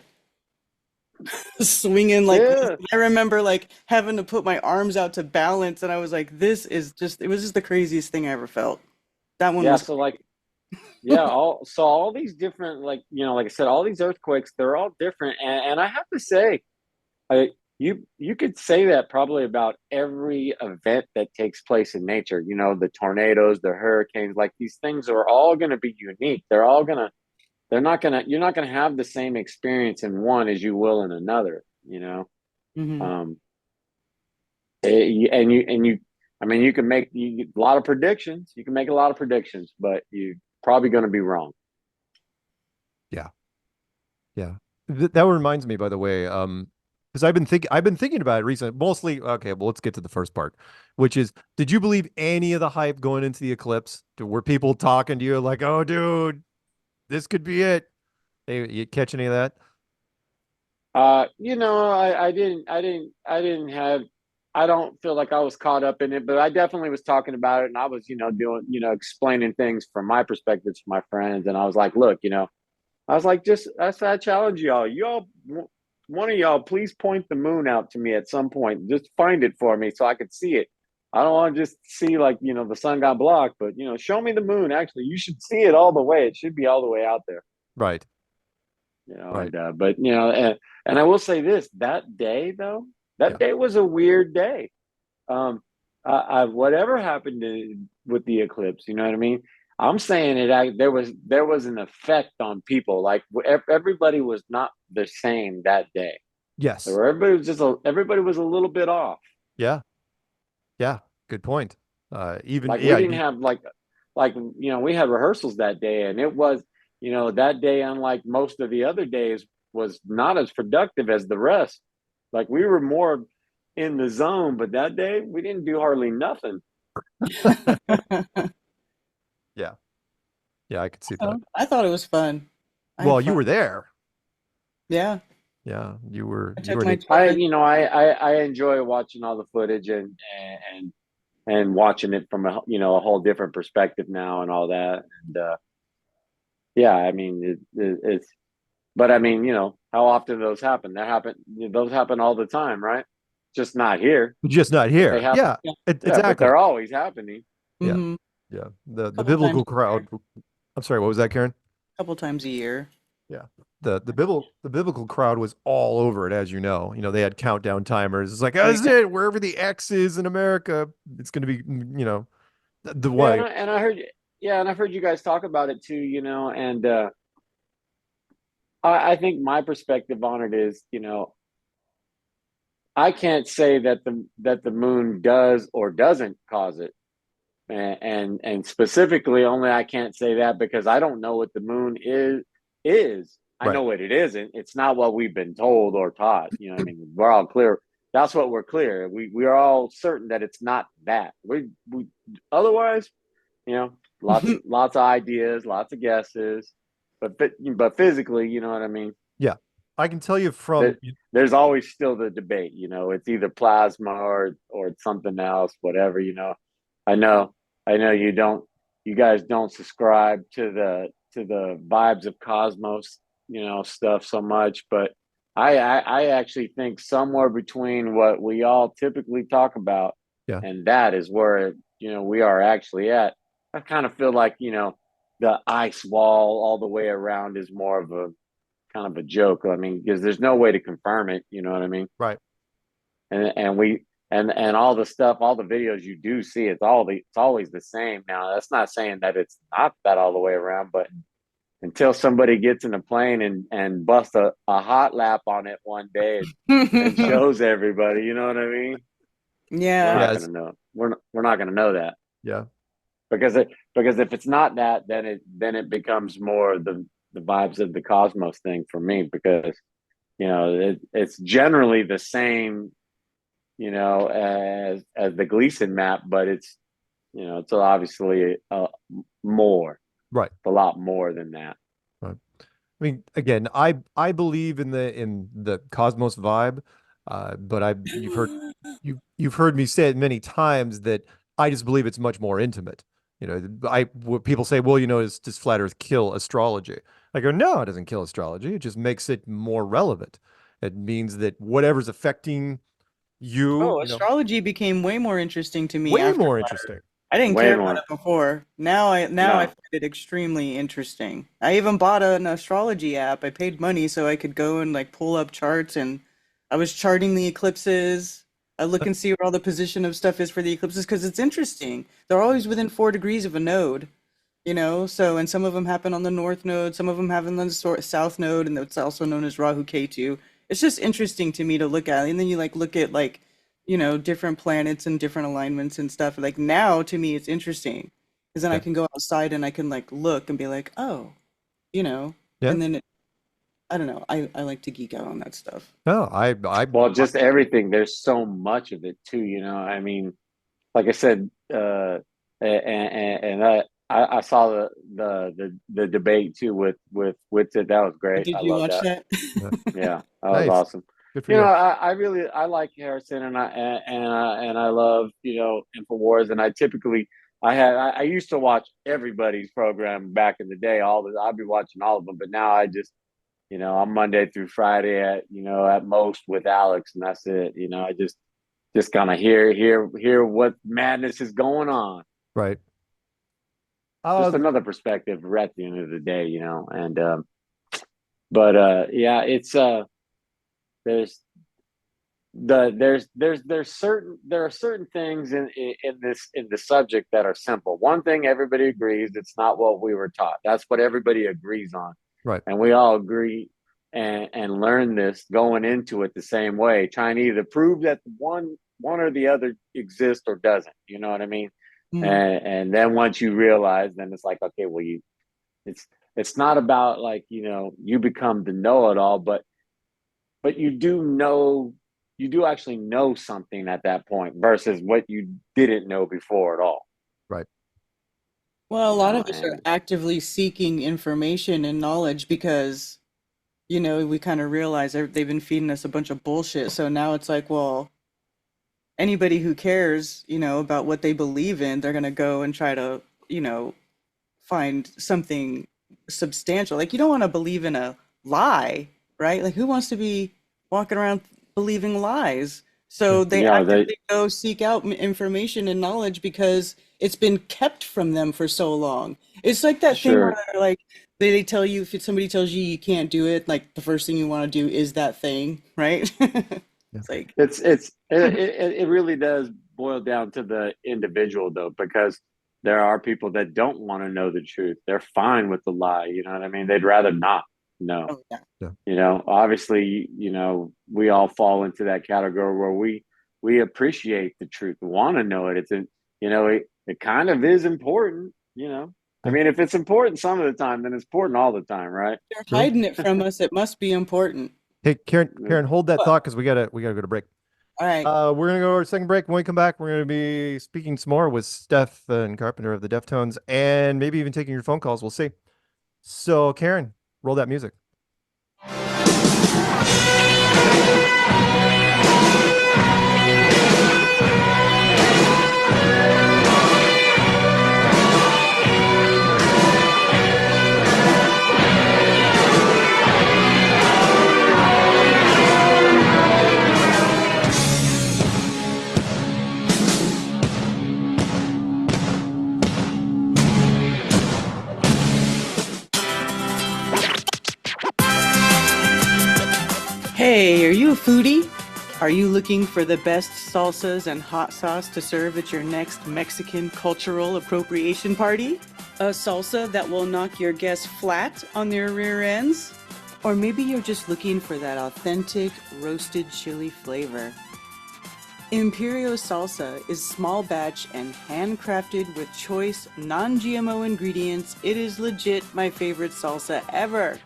swinging like this. Yeah, I remember like having to put my arms out to balance, and I was like, this is just, it was just the craziest thing I ever felt. That one yeah. was, So like, yeah, all these different, like like I said, all these earthquakes, they're all different, and I have to say, you could say that probably about every event that takes place in nature. The tornadoes, the hurricanes, like these things are all going to be unique. You're not gonna have the same experience in one as you will in another. mhm. Um, and you, I mean, you can make a lot of predictions. You can make a lot of predictions, but you're probably going to be wrong. Yeah. Yeah. That reminds me, by the way, because I've been thinking about it recently. Mostly, okay, well, let's get to the first part, which is, did you believe any of the hype going into the eclipse? Were people talking to you like, "Oh, dude, this could be it"? Hey, you catch any of that? I didn't have. I don't feel like I was caught up in it, but I definitely was talking about it, and I was, doing, explaining things from my perspectives to my friends, and I was like, look, I was like, I said, I challenge y'all, one of y'all, please point the moon out to me at some point, just find it for me so I could see it. I don't want to just see like, the sun got blocked, but show me the moon. Actually, you should see it all the way. It should be all the way out there. Right. Right. But and I will say this, that day though, that day was a weird day. Whatever happened with the eclipse, you know what I mean? I'm saying there was an effect on people. Like everybody was not the same that day. Yes. So everybody was a little bit off. Yeah. Yeah. Good point. Even like we didn't have like we had rehearsals that day, and it was that day, unlike most of the other days, was not as productive as the rest. Like we were more in the zone, but that day we didn't do hardly nothing. Yeah. Yeah, I could see that. I thought it was fun. Well, you were there. Yeah. Yeah, you were. I enjoy watching all the footage and watching it from a whole different perspective now and all that. And yeah, I mean it's, but I mean how often those happen? Those happen all the time, right? Just not here. Just not here. Yeah, exactly. But they're always happening. Yeah, yeah. The biblical crowd. I'm sorry. What was that, Karen? A couple times a year. Yeah. The biblical crowd was all over it, as you know. They had countdown timers. It's like, oh, this is it. Wherever the X is in America, it's going to be, the way. Yeah, and I heard you guys talk about it too. And I think my perspective on it is, I can't say that the moon does or doesn't cause it, and specifically, only I can't say that because I don't know what the moon is. I know what it isn't. It's not what we've been told or taught. I mean, we're all clear. That's what we're clear. We are all certain that it's not that. We otherwise, lots of ideas, lots of guesses, but physically, you know what I mean? Yeah, I can tell you from. There's always still the debate. It's either plasma or it's something else, whatever. I know you guys don't subscribe to the vibes of cosmos, stuff so much, but I actually think somewhere between what we all typically talk about, and that is where we are actually at. I kind of feel like the ice wall all the way around is more of a kind of a joke. I mean, because there's no way to confirm it. You know what I mean? Right. And all the stuff, all the videos you do see, it's always the same. Now, that's not saying that it's not that all the way around, but until somebody gets in a plane and busts a hot lap on it one day and shows everybody, you know what I mean? Yeah. We're not gonna know. We're not gonna know that. Yeah. Because if it's not that, then it becomes more the vibes of the cosmos thing for me, because it's generally the same, as the Gleason map, but it's it's obviously more. Right. A lot more than that. Right. I mean, again, I believe in the cosmos vibe, but you've heard me say it many times that I just believe it's much more intimate. People say, well, does flat Earth kill astrology? I go, no, it doesn't kill astrology. It just makes it more relevant. It means that whatever's affecting you. Oh, astrology became way more interesting to me. Way more interesting. I didn't care about it before. Now I find it extremely interesting. I even bought an astrology app. I paid money so I could go and pull up charts, and I was charting the eclipses. I look and see where all the position of stuff is for the eclipses because it's interesting. They're always within 4 degrees of a node, So, and some of them happen on the north node, some of them happen on the south node, and it's also known as Rahu Ketu. It's just interesting to me to look at, and then you look at different planets and different alignments and stuff. Now to me it's interesting because then I can go outside and I can look and be like, oh, and then I don't know. I like to geek out on that stuff. No, well, just everything. There's so much of it too. I mean, like I said, and I saw the debate too with it. That was great. Did you watch that? Yeah, that was awesome. Good for You you. know, I like Harrison, and I love, Infowars, and I used to watch everybody's program back in the day. I'd be watching all of them, but now I just, I'm Monday through Friday at most with Alex, and that's it. I just kind of hear what madness is going on. Right. Just another perspective at the end of the day, and yeah, it's there are certain things in the subject that are simple. One thing everybody agrees, it's not what we were taught. That's what everybody agrees on. Right. And we all agree and learn this going into it the same way, trying to either prove that one or the other exists or doesn't. You know what I mean? Mm. And then once you realize, then it's like, okay, well, it's not about like, you become the know-it-all, but you do actually know something at that point versus what you didn't know before at all. Right. Well, a lot of us are actively seeking information and knowledge because, we kind of realize they've been feeding us a bunch of bullshit. So now it's like, well, anybody who cares, about what they believe in, they're going to go and try to, find something substantial. Like, you don't want to believe in a lie, right? Like, who wants to be walking around believing lies? So they actively go seek out information and knowledge because it's been kept from them for so long. It's like that thing where like they tell you, if somebody tells you you can't do it, like the first thing you want to do is that thing, right? It's like it really does boil down to the individual though, because there are people that don't want to know the truth. They're fine with the lie. You know what I mean? They'd rather not know. Oh, yeah. Obviously, we all fall into that category where we appreciate the truth, want to know it. It kind of is important, I mean, if it's important some of the time, then it's important all the time, right? They're hiding it from us. It must be important. Hey, Karen, hold that thought because we gotta go to break. All right. We're gonna go to our second break. When we come back, we're gonna be speaking some more with Steph and Carpenter of the Deftones, and maybe even taking your phone calls. We'll see. So, Karen, roll that music. Hey, are you a foodie? Are you looking for the best salsas and hot sauce to serve at your next Mexican cultural appropriation party? A salsa that will knock your guests flat on their rear ends? Or maybe you're just looking for that authentic roasted chili flavor. Imperio Salsa is small batch and handcrafted with choice non-GMO ingredients. It is legit my favorite salsa ever.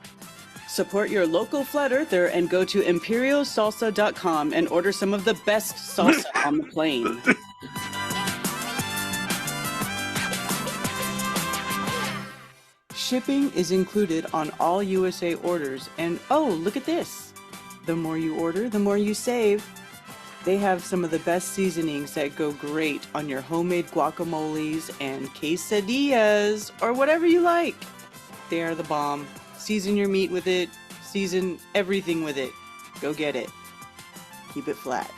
Support your local flat earther and go to imperiosalsa.com and order some of the best salsa on the plane. Shipping is included on all USA orders, and oh, look at this. The more you order, the more you save. They have some of the best seasonings that go great on your homemade guacamoles and quesadillas, or whatever you like. They are the bomb. Season your meat with it. Season everything with it. Go get it. Keep it flat.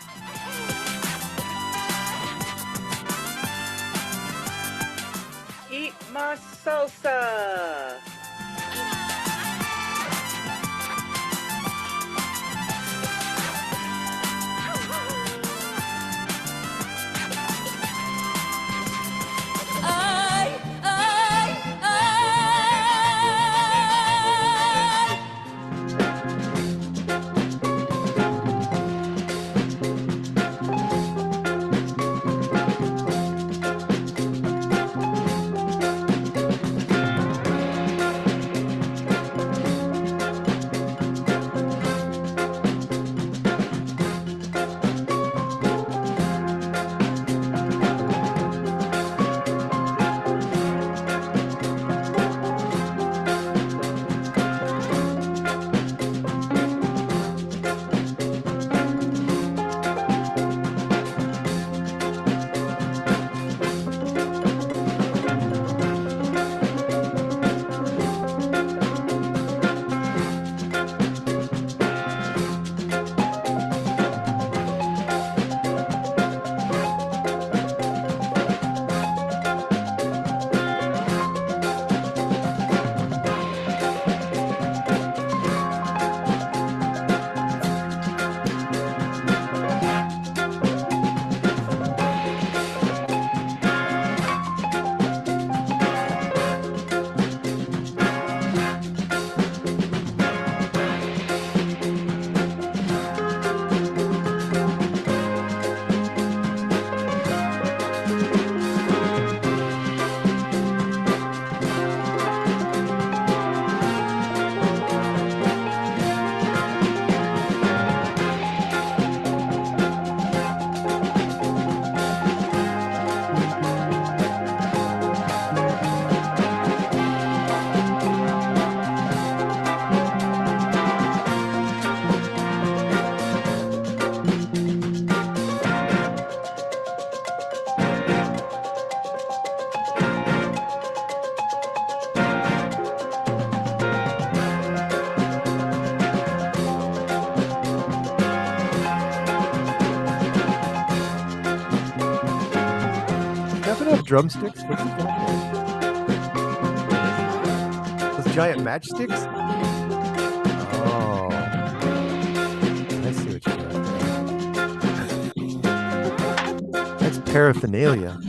Eat my salsa. it have drumsticks? What's he got there? Those giant matchsticks? Oh. I see what you got there. That's paraphernalia.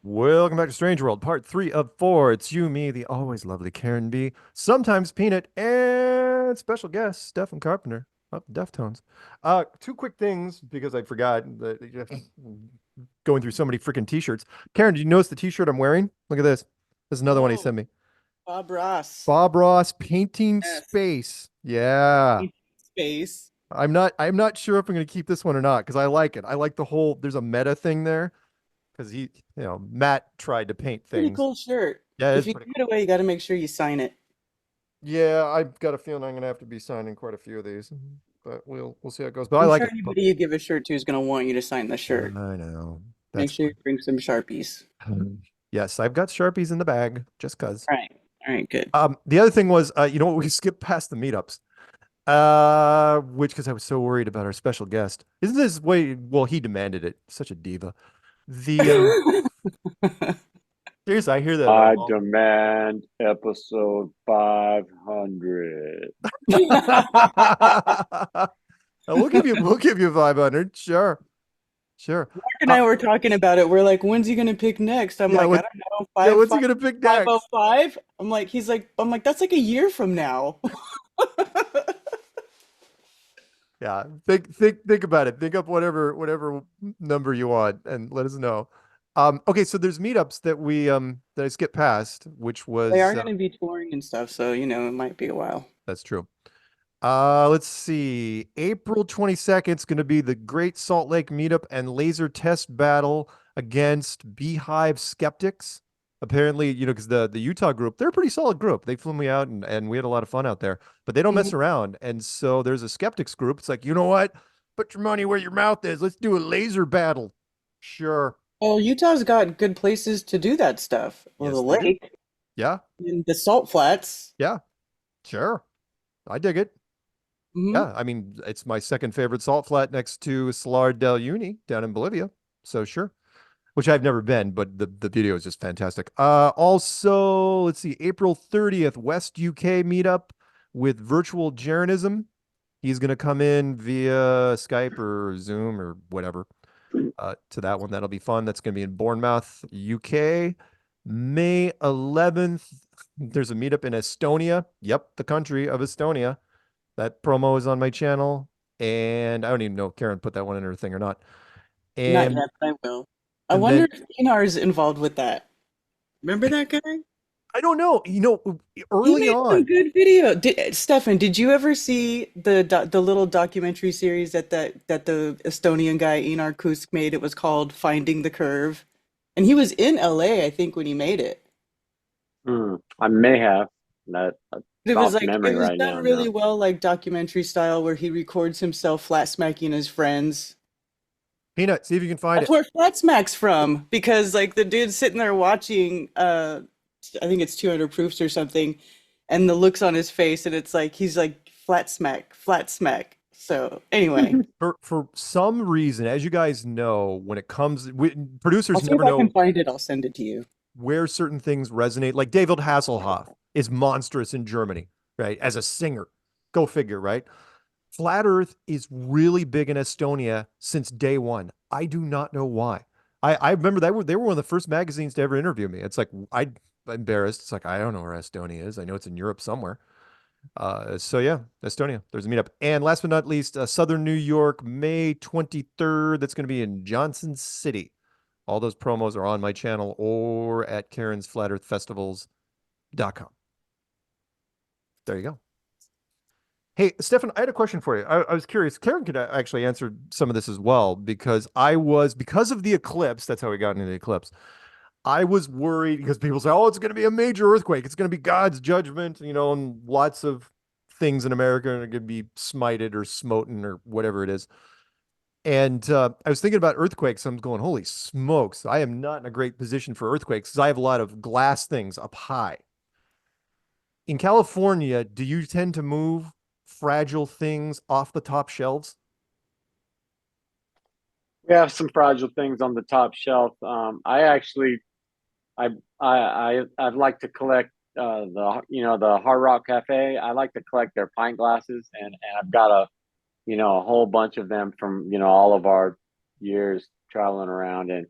Welcome back to Strange World, part 3 of 4. It's you, me, the always lovely Karen B, sometimes Peanut, and special guest, Stephen Carpenter of Deftones. Two quick things, because I forgot that going through so many freaking t-shirts. Karen, did you notice the t-shirt I'm wearing? Look at this. This is another one he sent me. Bob Ross. Bob Ross painting space. Yeah. Space. I'm not sure if I'm going to keep this one or not, because I like it. I like the whole, there's a meta thing there. Because Matt tried to paint things. Pretty cool shirt. Yeah, if you give it away, you got to make sure you sign it. Yeah, I've got a feeling I'm gonna have to be signing quite a few of these, but we'll see how it goes. But I like it. Anybody you give a shirt to is gonna want you to sign the shirt. I know. Make sure you bring some Sharpies. Yes, I've got Sharpies in the bag, just cause. All right, good. The other thing was, we skipped past the meetups. Because I was so worried about our special guest. Isn't this way? Well, he demanded it. Such a diva. Seriously, I hear that. I demand episode 500. We'll give you 500. Sure. Mark and I were talking about it. We're like, when's he gonna pick next? I'm like, I don't know. What's he gonna pick next? 505. I'm like, that's like a year from now. Yeah, think about it. Think up whatever number you want, and let us know. Okay, so there's meetups that I skipped past, which was they are going to be touring and stuff, so it might be a while. That's true. Let's see. April 22nd is going to be the Great Salt Lake meetup and laser test battle against Beehive Skeptics. Apparently, because the Utah group, they're a pretty solid group. They flew me out and we had a lot of fun out there, but they don't mess around. And so there's a skeptics group. It's like, you know what? Put your money where your mouth is. Let's do a laser battle. Sure. Well, Utah's got good places to do that stuff. Well, the lake. Yeah. And the salt flats. Yeah. Sure. I dig it. Yeah. I mean, it's my second favorite salt flat next to Salar del Uyuni down in Bolivia. So sure. Which I've never been, but the video is just fantastic. Also, let's see, April 30th, West UK meetup with Virtual Jeranism. He's going to come in via Skype or Zoom or whatever to that one. That'll be fun. That's going to be in Bournemouth, UK. May 11th, there's a meetup in Estonia. Yep, the country of Estonia. That promo is on my channel. And I don't even know if Karen put that one in her thing or not. And not yet, but I will. I wonder if Inar's involved with that. Remember that guy? I don't know. Early on, some good video. Stefan, did you ever see the little documentary series that the Estonian guy Inar Kusk made? It was called Finding the Curve, and he was in LA, I think, when he made it. I may have that. It was done really well, like documentary style, where he records himself flat smacking his friends. Peanut, see if you can find That's where Flat Smack's from, because the dude's sitting there watching, I think it's 200 Proofs or something, and the looks on his face, and it's like, he's like, flat smack. So anyway. For some reason, as you guys know, when it comes, producers I'll never know. If I can find it, I'll send it to you. Where certain things resonate. Like David Hasselhoff is monstrous in Germany, right? As a singer. Go figure, right? Flat Earth is really big in Estonia since day one. I do not know why. I remember they were one of the first magazines to ever interview me. It's like, I'm embarrassed. It's like, I don't know where Estonia is. I know it's in Europe somewhere. So yeah, Estonia, there's a meetup. And last but not least, Southern New York, May 23rd. That's going to be in Johnson City. All those promos are on my channel or at KarensFlatEarthFestivals.com. There you go. Hey, Stefan, I had a question for you. I was curious. Karen could actually answer some of this as well because because of the eclipse, that's how we got into the eclipse. I was worried because people say, oh, it's going to be a major earthquake. It's going to be God's judgment, and lots of things in America are going to be smited or smoten or whatever it is. And I was thinking about earthquakes. I'm going, holy smokes. I am not in a great position for earthquakes because I have a lot of glass things up high. In California, do you tend to move fragile things off the top shelves? We have some fragile things on the top shelf. I actually, I'd like to collect the Hard Rock Cafe. I like to collect their pint glasses, and I've got a whole bunch of them from all of our years traveling around. And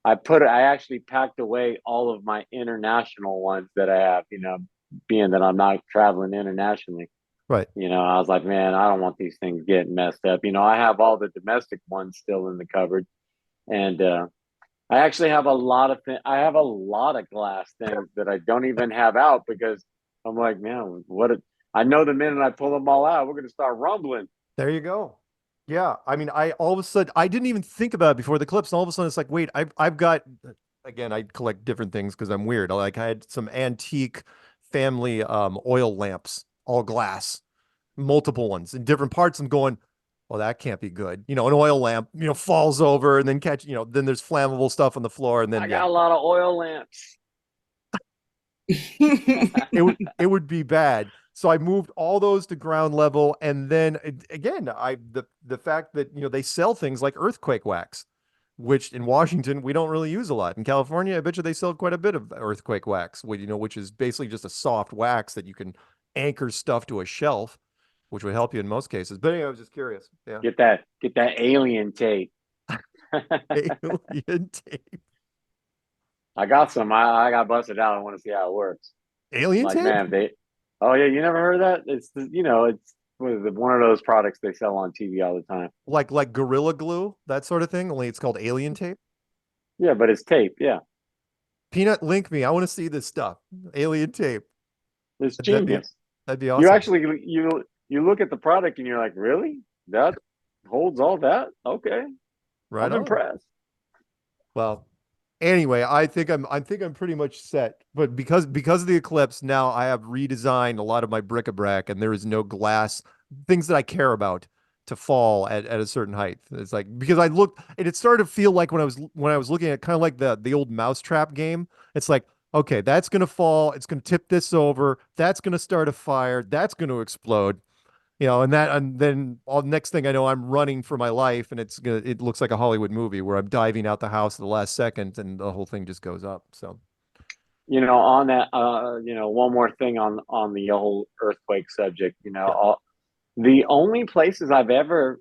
I actually packed away all of my international ones that I have. Being that I'm not traveling internationally. Right. I was like, man, I don't want these things getting messed up. I have all the domestic ones still in the cupboard, and I actually have a lot of I have a lot of glass things that I don't even have out because I'm like, man, I know the minute I pull them all out, we're going to start rumbling. There you go. Yeah, I mean, I all of a sudden I didn't even think about it before the clips, and all of a sudden it's like, wait, I've got again, I collect different things because I'm weird. I had some antique family oil lamps, all glass, multiple ones in different parts. I'm going, well, that can't be good. An oil lamp, falls over and then then there's flammable stuff on the floor, and then I got a lot of oil lamps. it would be bad. So I moved all those to ground level, and then again, the fact that they sell things like earthquake wax, which in Washington we don't really use a lot. In California, I bet you they sell quite a bit of earthquake wax, which is basically just a soft wax that you can anchor stuff to a shelf, which would help you in most cases. But anyway, I was just curious. Yeah. Get that alien tape. Alien tape. I got some. I got busted out. I want to see how it works. Alien tape? Man, oh yeah, you never heard of that? It's one of those products they sell on TV all the time. Like Gorilla Glue, that sort of thing. Only it's called alien tape. Yeah, but it's tape. Yeah. Peanut, link me. I want to see this stuff. Alien tape. It's genius. That'd be awesome. You actually you look at the product and you're like, really? That holds all that? Okay. Right. I'm impressed. Well, anyway, I think I'm pretty much set. But because of the eclipse, now I have redesigned a lot of my bric-a-brac, and there is no glass things that I care about to fall at a certain height. It's like because I looked and it started to feel like when I was looking at kind of like the old mousetrap game. It's like, okay, that's gonna fall, it's gonna tip this over, that's gonna start a fire, that's gonna explode. And then all next thing I know, I'm running for my life, and it looks like a Hollywood movie where I'm diving out the house at the last second, and the whole thing just goes up. So, on that, one more thing on the whole earthquake subject. The only places I've ever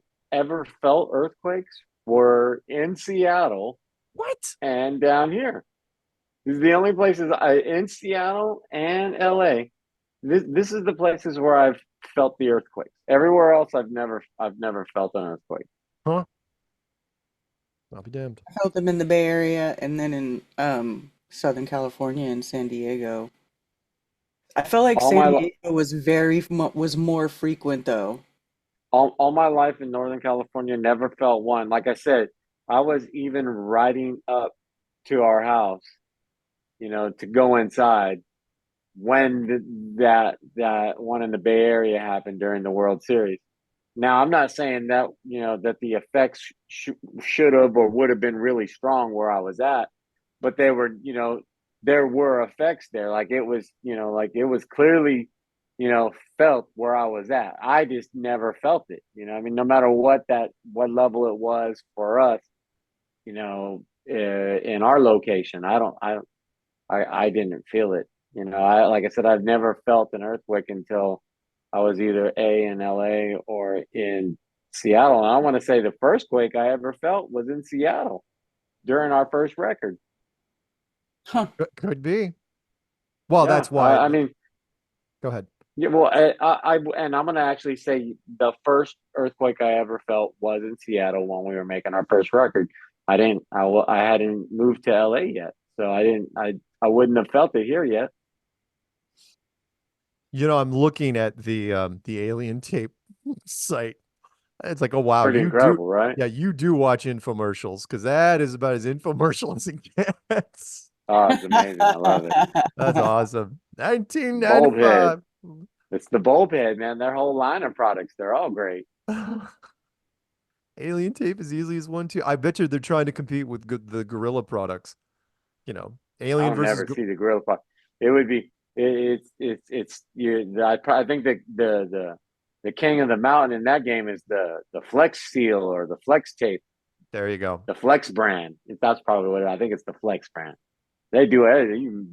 felt earthquakes were in Seattle. What? And down here. These are the only places in Seattle and LA. This is the places where I've felt the earthquakes. Everywhere else, I've never felt an earthquake. Huh? I'll be damned. I felt them in the Bay Area and then in Southern California and San Diego. I felt like San Diego was more frequent though. All my life in Northern California, never felt one. Like I said, I was even riding up to our house, to go inside when that one in the Bay Area happened during the World Series. Now, I'm not saying that that the effects should have or would have been really strong where I was at, but they were there were effects there. Like it was it was clearly felt where I was at. I just never felt it. I mean, no matter what level it was for us, in our location, I didn't feel it. Like I said, I've never felt an earthquake until I was either in LA or in Seattle. And I want to say the first quake I ever felt was in Seattle during our first record. Huh. Could be. Well, Yeah, that's why. I mean, go ahead. Yeah, well, and I'm gonna actually say the first earthquake I ever felt was in Seattle when we were making our first record. I hadn't moved to LA yet, so I wouldn't have felt it here yet. I'm looking at the alien tape site. It's like, oh wow, Pretty incredible, right? yeah, you do watch infomercials because that is about as infomercial as it gets. Oh, it's amazing. I love it. That's awesome. Bulb head. 1995. It's the bulb head, man. Their whole line of products, they're all great. Alien tape as easily as 1, 2. I bet you they're trying to compete with the Gorilla products. Alien I'll versus. never see the gorilla part. It would be it's you. I think the king of the mountain in that game is the Flex Seal or the Flex Tape. There you go. The Flex brand. That's probably what I think. It's the Flex brand. They do it. You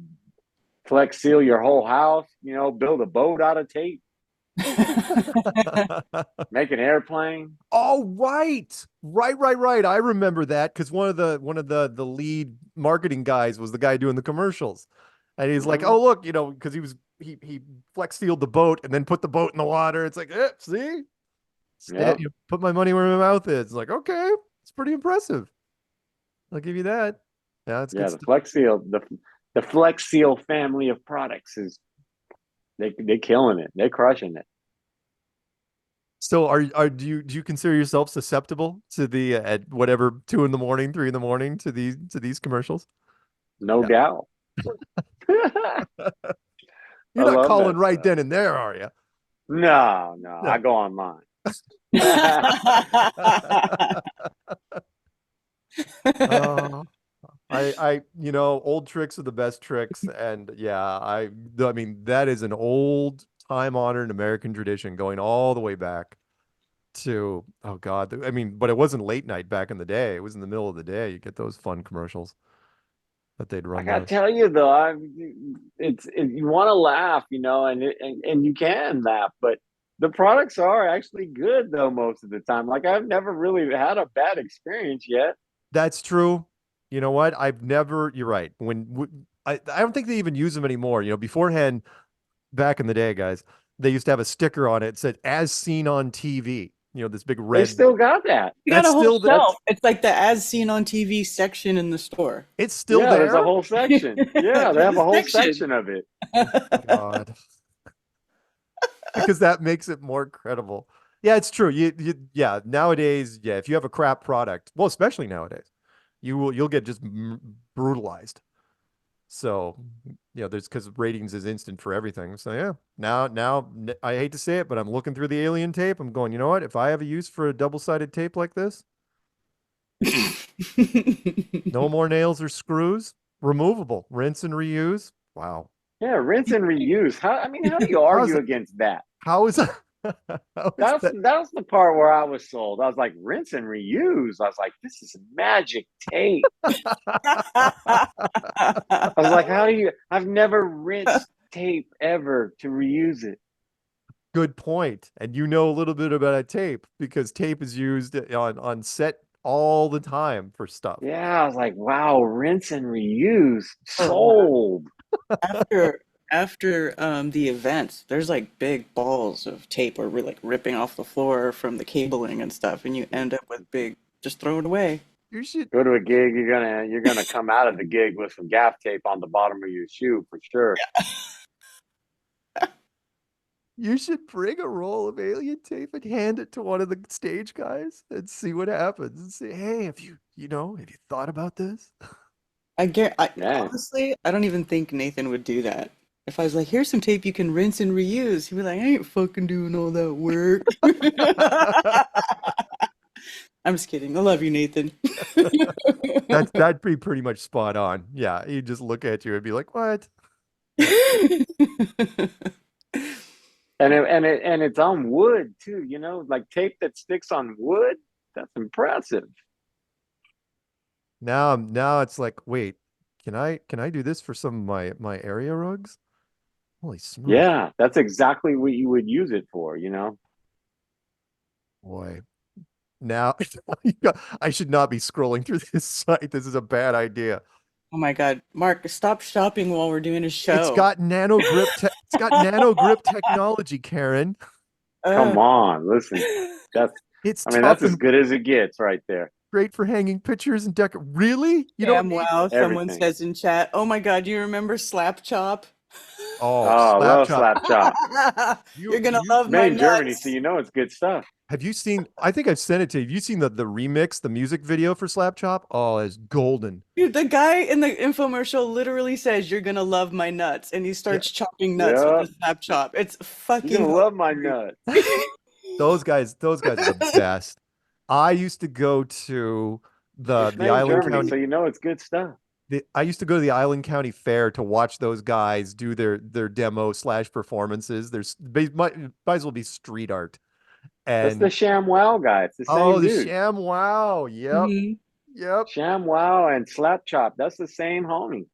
Flex Seal your whole house. Build a boat out of tape. Make an airplane. Oh, right. I remember that because one of the lead marketing guys was the guy doing the commercials, and he's like, "Oh, look, because he flex sealed the boat and then put the boat in the water." It's like, see, you put my money where my mouth is. It's like, okay, it's pretty impressive. I'll give you that. Yeah, it's good the Flex Seal, the Flex Seal family of products is they killing it. They're crushing it. So do you consider yourself susceptible to the at whatever 2 in the morning, 3 in the morning to these commercials? No doubt. You're not calling right then and there, are you? No. I go online. Old tricks are the best tricks, and yeah, I mean that is an old time-honored American tradition going all the way back to, oh God, I mean, but it wasn't late night back in the day. It was in the middle of the day. You get those fun commercials that they'd run. I gotta tell you though, you want to laugh, and you can laugh, but the products are actually good though most of the time. Like I've never really had a bad experience yet. That's true. You know what? You're right. I don't think they even use them anymore. Beforehand, back in the day, guys, they used to have a sticker on it that said "as seen on TV." This big red. They still got that. You got a whole shelf. It's like the "as seen on TV" section in the store. It's still there. There's a whole section. Yeah, they have a whole section of it. God. Because that makes it more credible. Yeah, it's true. Nowadays, if you have a crap product, well, especially nowadays, you'll get just brutalized. So, there's because ratings is instant for everything. So yeah, now I hate to say it, but I'm looking through the alien tape. I'm going, you know what? If I have a use for a double-sided tape like this, no more nails or screws, removable, rinse and reuse. Wow. Yeah, rinse and reuse. How do you argue against that? How is that? That was the part where I was sold. I was like, rinse and reuse. I was like, this is magic tape. I was like, I've never rinsed tape ever to reuse it. Good point. And you know a little bit about a tape because tape is used on set all the time for stuff. Yeah, I was like, wow, rinse and reuse. Sold. After the events, there's like big balls of tape where we're like ripping off the floor from the cabling and stuff, and you end up with just throw it away. You should go to a gig. You're gonna come out of the gig with some gaff tape on the bottom of your shoe for sure. Yeah. You should bring a roll of alien tape and hand it to one of the stage guys and see what happens. And say, hey, have you thought about this? Honestly, I don't even think Nathan would do that. If I was like, here's some tape you can rinse and reuse, he'd be like, I ain't fucking doing all that work. I'm just kidding. I love you, Nathan. That'd be pretty much spot on. Yeah, he'd just look at you and be like, what? And it's on wood too, like tape that sticks on wood. That's impressive. Now it's like, wait, can I do this for some of my area rugs? Holy smokes. Yeah, that's exactly what you would use it for, Boy. Now I should not be scrolling through this site. This is a bad idea. Oh my God, Mark, stop shopping while we're doing a show. It's got nano grip technology, Karen. Come on, listen. That's as good as it gets right there. Great for hanging pictures and Really? Someone says in chat, oh my God, do you remember Slap Chop? Oh, I slap love chop. slap chop. You're gonna love my Made in Germany, nuts. so you know it's good stuff. Have you seen? I think I've sent it to you. Have you seen the remix, the music video for Slap Chop? Oh, it's golden. Dude, the guy in the infomercial literally says, "You're gonna love my nuts," and he starts chopping nuts with Yeah. a snap chop. It's You're fucking gonna love my hilarious. nuts. Those guys are the best. I used to go to It's the made in Island Germany, County. so you know it's good stuff. I used to go to the Island County Fair to watch those guys do their demo / performances. Might as well be street art. That's the And ShamWow guy. It's the oh, same the dude. ShamWow. Yep. Mhm. Yep. ShamWow and Slap Chop. That's the same homie.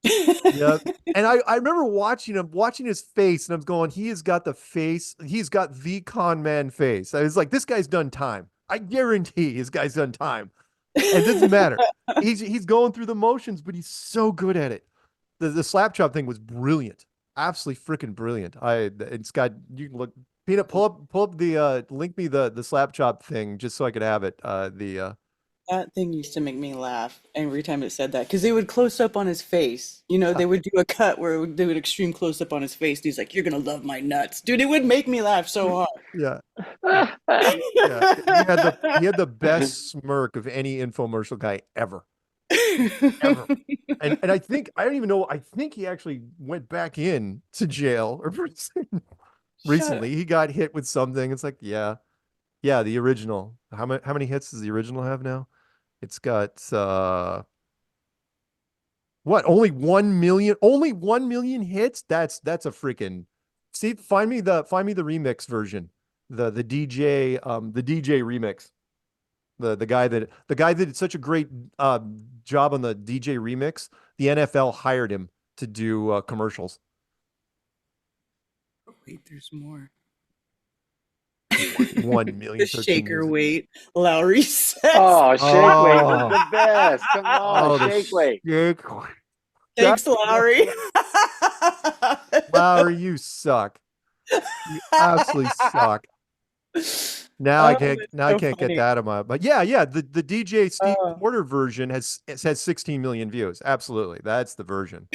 Yep. And I remember watching his face, and I'm going, he has got the face, he's got the con man face. I was like, this guy's done time. I guarantee this guy's done time. It doesn't matter. He's going through the motions, but he's so good at it. The slap chop thing was brilliant. Absolutely freaking brilliant. It's got, you can look, Peanut, pull up the link me the slap chop thing just so I could have it. That thing used to make me laugh every time it said that because they would close up on his face. You know, they would do a cut where they would extreme close up on his face. And he's like, "You're gonna love my nuts, dude." It would make me laugh so hard. Yeah. Yeah. He had the best smirk of any infomercial guy ever. Ever. And I don't even know, I think he actually went back in to jail or prison recently. He got hit with something. It's like, yeah, the original. How many hits does the original have now? It's got what? Only 1 million? Only 1 million hits? That's a freaking. See, find me the remix version. The DJ remix. The guy that did such a great job on the DJ remix. The NFL hired him to do commercials. Oh, wait, there's more. 1 million. The shaker weight, Lowry says. Oh, shake weight was the best. Come on, the shake weight. Thanks, Lowry. Lowry, you suck. You absolutely suck. Now I can't get that out of my. But yeah. The DJ Steve Porter version has 16 million views. Absolutely, that's the version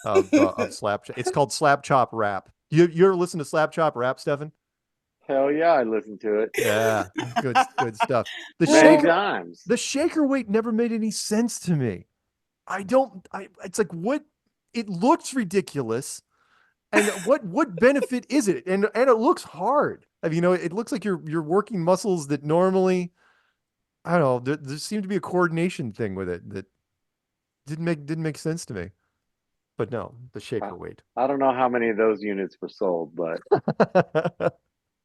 of Slap. It's called Slap Chop Rap. You ever listen to Slap Chop Rap, Stefan? Hell yeah, I listened to it. Yeah, good stuff. Many times. The shaker weight never made any sense to me. It's like, what? It looks ridiculous, and what benefit is it? And it looks hard. I mean, it looks like you're working muscles that normally, I don't know. There seemed to be a coordination thing with it that didn't make sense to me. But no, the shaker weight. I don't know how many of those units were sold, but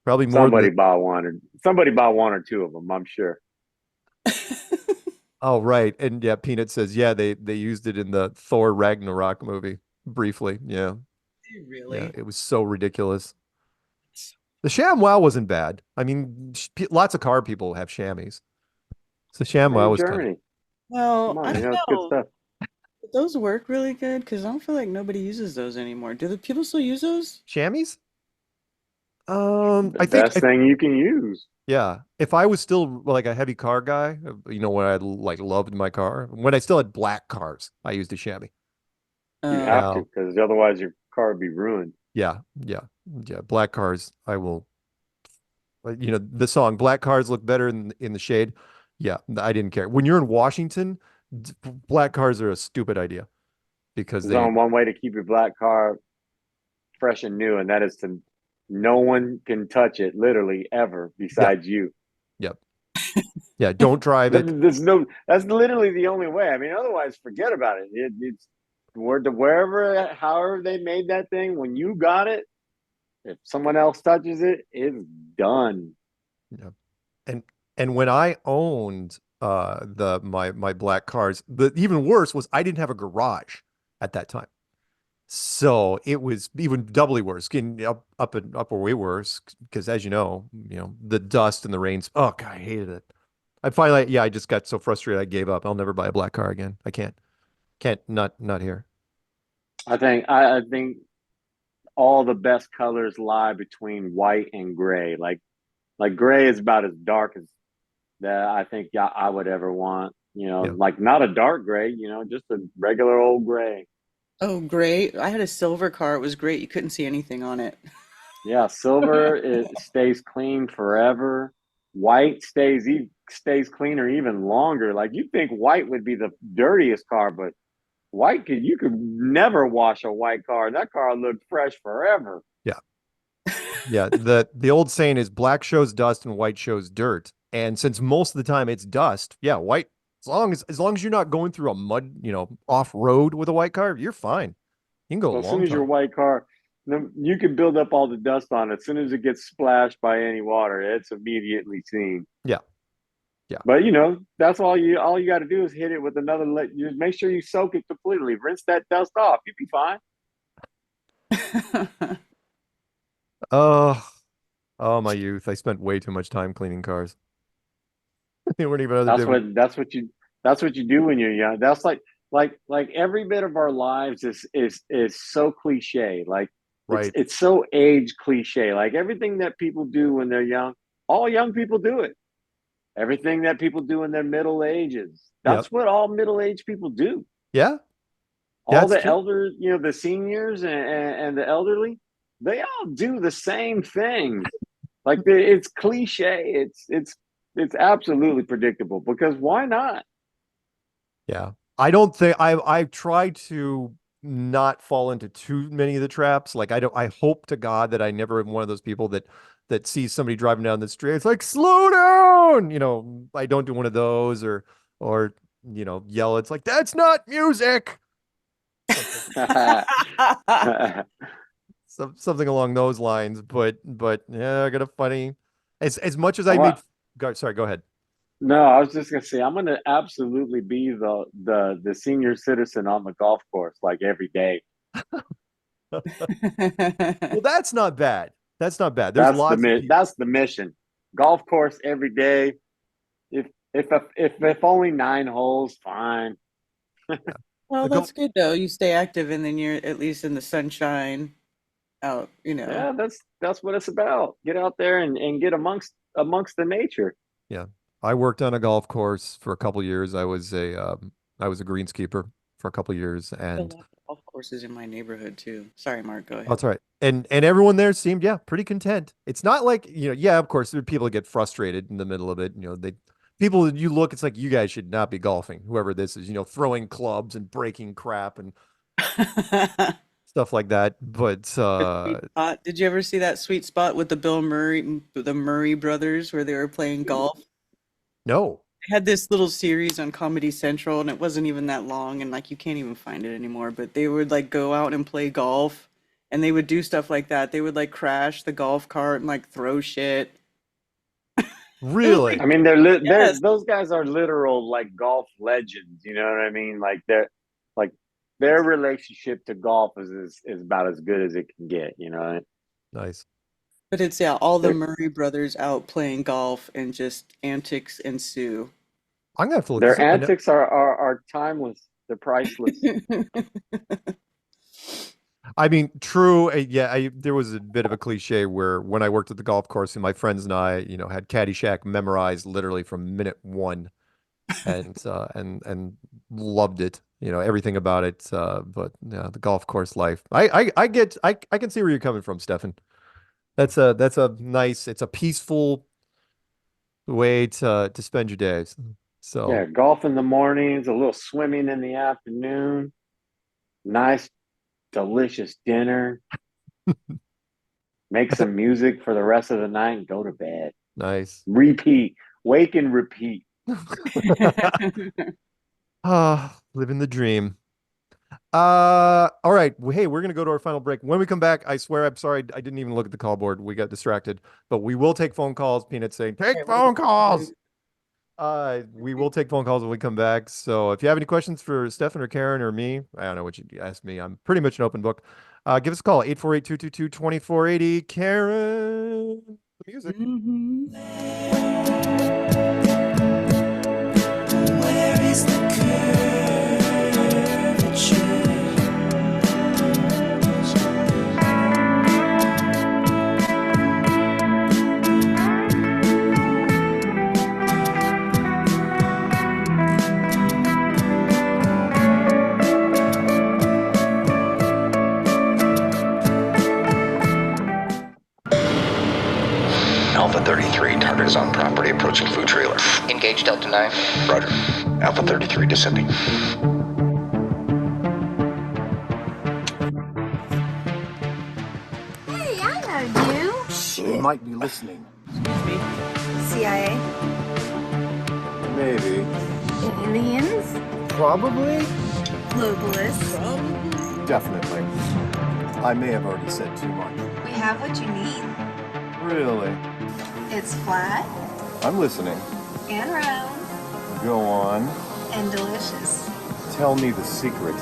probably more. Somebody bought one or two of them, I'm sure. Oh, right. And yeah, Peanut says, yeah, they used it in the Thor Ragnarok movie briefly. Yeah. Really? Yeah, it was so ridiculous. The ShamWow wasn't bad. I mean, lots of car people have chamois. So ShamWow was kind of. Well, on, I don't it's good know. stuff. Those work really good because I don't feel like nobody uses those anymore. Do the people still use those? Chamois? The I think best thing you can use. Yeah. If I was still like a heavy car guy, when I like loved my car, when I still had black cars, I used a chamois. You have to, because otherwise your car would be ruined. Yeah. Black cars, I will. The song "Black Cars Look Better in the Shade." Yeah, I didn't care. When you're in Washington, black cars are a stupid idea because There's only one way to keep your black car fresh and new, and that is to no one can touch it literally ever besides you. Yep. Yeah, don't drive it. That's literally the only way. I mean, otherwise, forget about it. It's however they made that thing. When you got it, if someone else touches it, it's done. Yeah. And when I owned my black cars, the even worse was I didn't have a garage at that time. So it was even doubly worse, getting up where we were, because as you know, the dust and the rains. Oh God, I hated it. I just got so frustrated I gave up. I'll never buy a black car again. I can't, not here. I think all the best colors lie between white and gray. Like gray is about as dark as that I think I would ever want. Like not a dark gray, just a regular old gray. Oh, great. I had a silver car. It was great. You couldn't see anything on it. Yeah, silver it stays clean forever. White stays cleaner even longer. Like you think white would be the dirtiest car, but you could never wash a white car. That car looked fresh forever. Yeah. Yeah. The old saying is black shows dust and white shows dirt. And since most of the time it's dust, yeah, white, as long as you're not going through a mud, off road with a white car, you're fine. You can go So a as soon long as your time. white car, you can build up all the dust on it. As soon as it gets splashed by any water, it's immediately seen. Yeah. Yeah. But that's all you got to do is hit it with another. Just make sure you soak it completely. Rinse that dust off. You'll be fine. Oh, my youth. I spent way too much time cleaning cars. They weren't even other different. That's what you do when you're young. That's like every bit of our lives is so cliche. Like Right. it's so age cliche. Like everything that people do when they're young, all young people do it. Everything that people do in their middle ages. That's what all middle-aged people do. Yeah. All the elders, the seniors and the elderly, they all do the same things. Like it's cliche. It's absolutely predictable because why not? Yeah. I don't think I've tried to not fall into too many of the traps. Like I hope to God that I never am one of those people that sees somebody driving down the street. It's like, slow down. I don't do one of those or yell. It's like, that's not music. Something along those lines. But yeah, I got a funny as much as I made. Sorry, go ahead. No, I was just gonna say I'm gonna absolutely be the senior citizen on the golf course like every day. Well, that's not bad. That's not bad. There's That's the mission. Golf course every day. If only 9 holes, fine. Well, that's good though. You stay active and then you're at least in the sunshine out, Yeah, that's what it's about. Get out there and get amongst the nature. Yeah. I worked on a golf course for a couple years. I was a greenskeeper for a couple years, and golf courses in my neighborhood too. Sorry, Mark, go ahead. that's right. And everyone there seemed pretty content. It's not like, yeah, of course there are people that get frustrated in the middle of it. People you look, it's like you guys should not be golfing, whoever this is, throwing clubs and breaking crap and stuff like that. But did you ever see that sweet spot with the Murray brothers where they were playing golf? No. They had this little series on Comedy Central and it wasn't even that long and you can't even find it anymore, but they would go out and play golf and they would do stuff like that. They would crash the golf cart and throw shit. Really? I mean, those guys are literal golf legends. You know what I mean? Their relationship to golf is about as good as it can get. Nice. But it's all the Murray brothers out playing golf and just antics ensue. I'm gonna have to look. Their antics are timeless. They're priceless. I mean, true. Yeah, there was a bit of a cliche where when I worked at the golf course, and my friends and I, had Caddyshack memorized literally from minute one, and loved it. Everything about it. But yeah, the golf course life. I can see where you're coming from, Stefan. That's a nice. It's a peaceful way to spend your days. So yeah, golf in the mornings, a little swimming in the afternoon, nice, delicious dinner. Make some music for the rest of the night and go to bed. Nice. Repeat. Wake and repeat. Living the dream. All right. Hey, we're gonna go to our final break. When we come back, I swear, I'm sorry, I didn't even look at the call board. We got distracted, but we will take phone calls. Peanut's saying, take phone calls. We will take phone calls when we come back. So if you have any questions for Stefan or Karen or me, I don't know what you ask me. I'm pretty much an open book. Give us a call, 848-222-2480. Karen, the music. Where is the Alpha 33, target is on property, approaching food trailer. Engage Delta 9. Roger. Alpha 33 descending. Hey, I know you. They might be listening. Excuse me. CIA? Maybe. Aliens? Probably. Globalists? Definitely. I may have already said too much. We have what you need. Really? It's flat I'm listening. and round Go on. and delicious. Tell me the secret.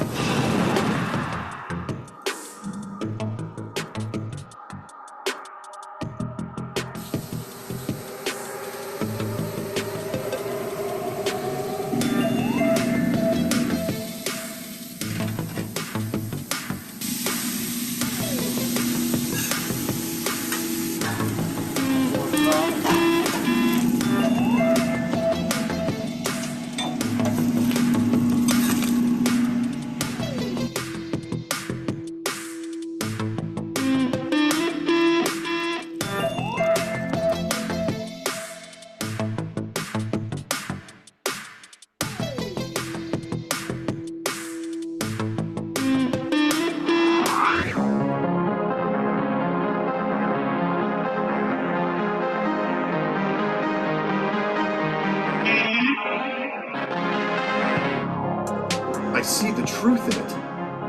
I see the truth in it.